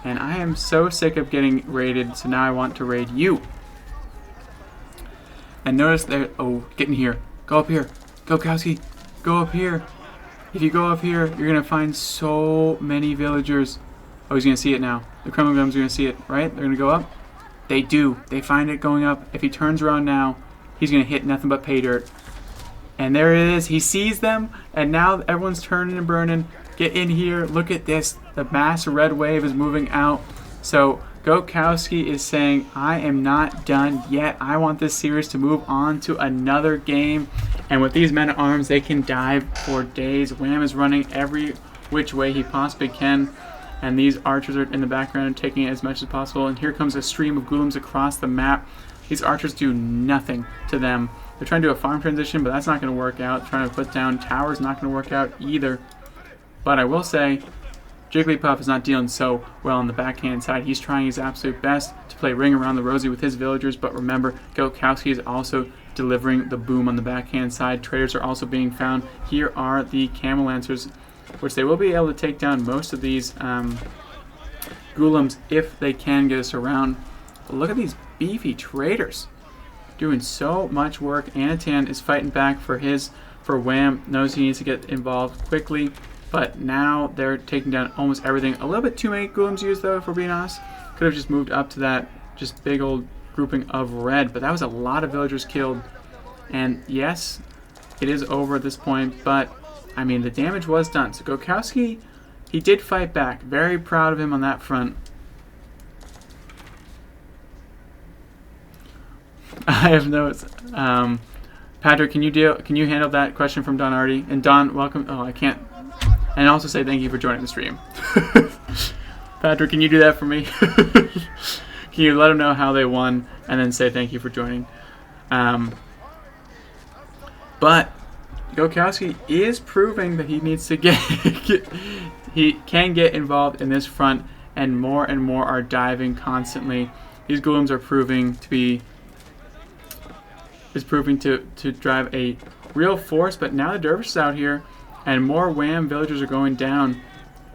And I am so sick of getting raided, so now I want to raid you. And notice that, oh, get in here. Go up here. Goatkowski, go up here. If you go up here, you're going to find so many villagers. Oh, he's going to see it now. The Kremlin Gnomes are going to see it, right? They're going to go up. They do. They find it going up. If he turns around now, he's going to hit nothing but pay dirt. And there it is. He sees them, and now everyone's turning and burning. Get in here. Look at this. The mass red wave is moving out. So Goatkowski is saying, I am not done yet. I want this series to move on to another game. And with these men-at-arms, they can dive for days. Wham is running every which way he possibly can. And these archers are in the background taking it as much as possible. And here comes a stream of ghouls across the map. These archers do nothing to them. They're trying to do a farm transition, but that's not going to work out. Trying to put down towers, not going to work out either. But I will say, Jiglypuf is not dealing so well on the backhand side. He's trying his absolute best to play Ring Around the Rosie with his villagers. But remember, Goatkowski is also delivering the boom on the backhand side. Traders are also being found. Here are the Camel Lancers, which they will be able to take down most of these Ghoulems if they can get us around. But look at these beefy traders doing so much work. Anotand is fighting back for Wham. Knows he needs to get involved quickly. But now they're taking down almost everything. A little bit too many Ghoulems used, though, if we're being honest. Could have just moved up to that just big old grouping of red. But that was a lot of villagers killed. And yes, it is over at this point. But, I mean, the damage was done. So Goatkowski, he did fight back. Very proud of him on that front. I have notes. Patrick, can you handle that question from Don Artie? And Don, welcome. Oh, I can't. And also say thank you for joining the stream. Patrick, can you do that for me? Can you let them know how they won and then say thank you for joining? But Goatkowski is proving that he needs to he can get involved in this front, and more are diving constantly. These Ghoulems are proving to drive a real force, but now the dervishes out here. And more Wham villagers are going down.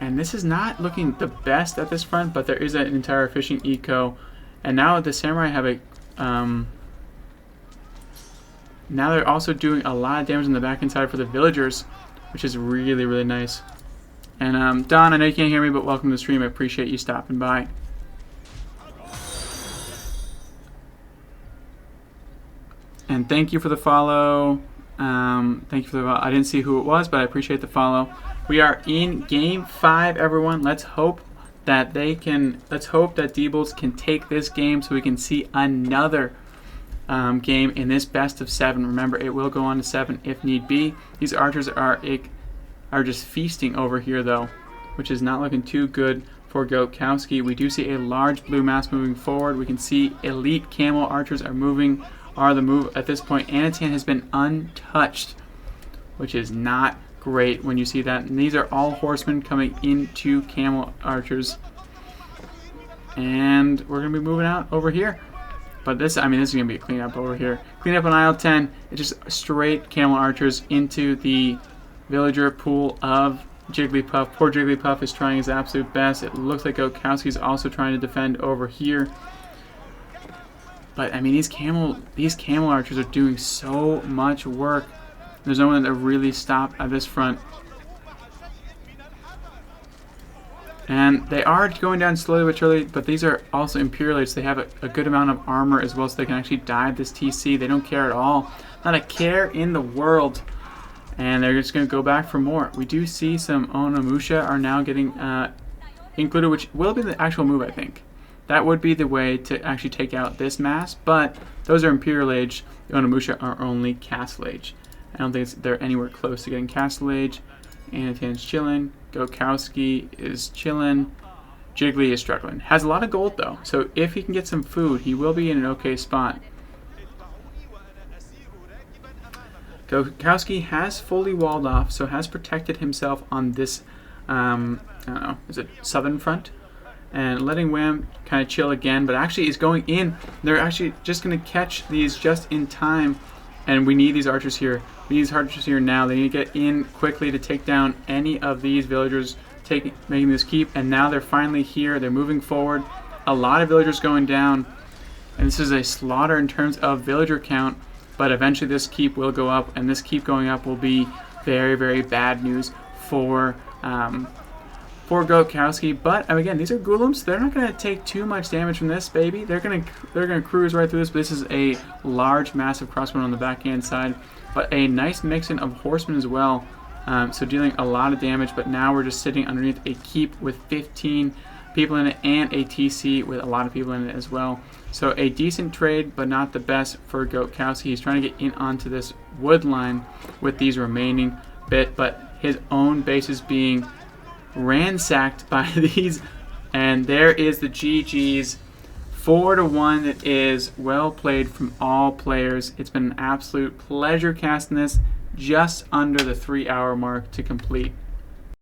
And this is not looking the best at this front, but there is an entire fishing eco. And now the samurai have a... now they're also doing a lot of damage on the back end side for the villagers, which is really, really nice. And Don, I know you can't hear me, but welcome to the stream. I appreciate you stopping by. And thank you for the follow. Thank you for the follow. I didn't see who it was, but I appreciate the follow. We are in Game 5, everyone. Let's hope that Debils can take this game so we can see another game in this best of 7. Remember, it will go on to 7 if need be. These archers are just feasting over here, though, which is not looking too good for Goatkowski. We do see a large blue mass moving forward. We can see elite camel archers are the move at this point. Anotand has been untouched, which is not great when you see that. And these are all horsemen coming into camel archers. And we're going to be moving out over here. But this is going to be a cleanup over here. Cleanup on aisle 10. It's just straight camel archers into the villager pool of Jiglypuf. Poor Jiglypuf is trying his absolute best. It looks like Goatkowski is also trying to defend over here. But I mean, these camel archers are doing so much work. There's no one to really stop at this front. And they are going down slowly but surely, but these are also Imperialists. They have a good amount of armor as well, so they can actually dive this TC. They don't care at all. Not a care in the world. And they're just going to go back for more. We do see some Onamusha are now getting included, which will be the actual move, I think. That would be the way to actually take out this mass, but those are Imperial Age. The Onamusha are only Castle Age. I don't think they're anywhere close to getting Castle Age. Anotand's chilling. Goatkowski is chilling. Jiggly is struggling. Has a lot of gold, though, so if he can get some food, he will be in an okay spot. Goatkowski has fully walled off, so has protected himself on this, I don't know, is it southern front? And letting Wham kind of chill again, but actually is going in. They're actually just going to catch these just in time, and we need these archers here. We need these archers here now. They need to get in quickly to take down any of these villagers making this keep, and now they're finally here. They're moving forward. A lot of villagers going down, and this is a slaughter in terms of villager count, but eventually this keep will go up, and this keep going up will be very, very bad news for Goatkowski. But again, these are Ghoulims. They're not going to take too much damage from this, baby. They're going to cruise right through this. But this is a large, massive crossbow on the backhand side, but a nice mixing of horsemen as well. So dealing a lot of damage. But now we're just sitting underneath a keep with 15 people in it and a TC with a lot of people in it as well. So a decent trade, but not the best for Goatkowski. He's trying to get in onto this wood line with these remaining bit, but his own base is being ransacked by these, and there is the GG's. 4-1. It is well played from all players. It's been an absolute pleasure casting this, just under the 3-hour mark to complete.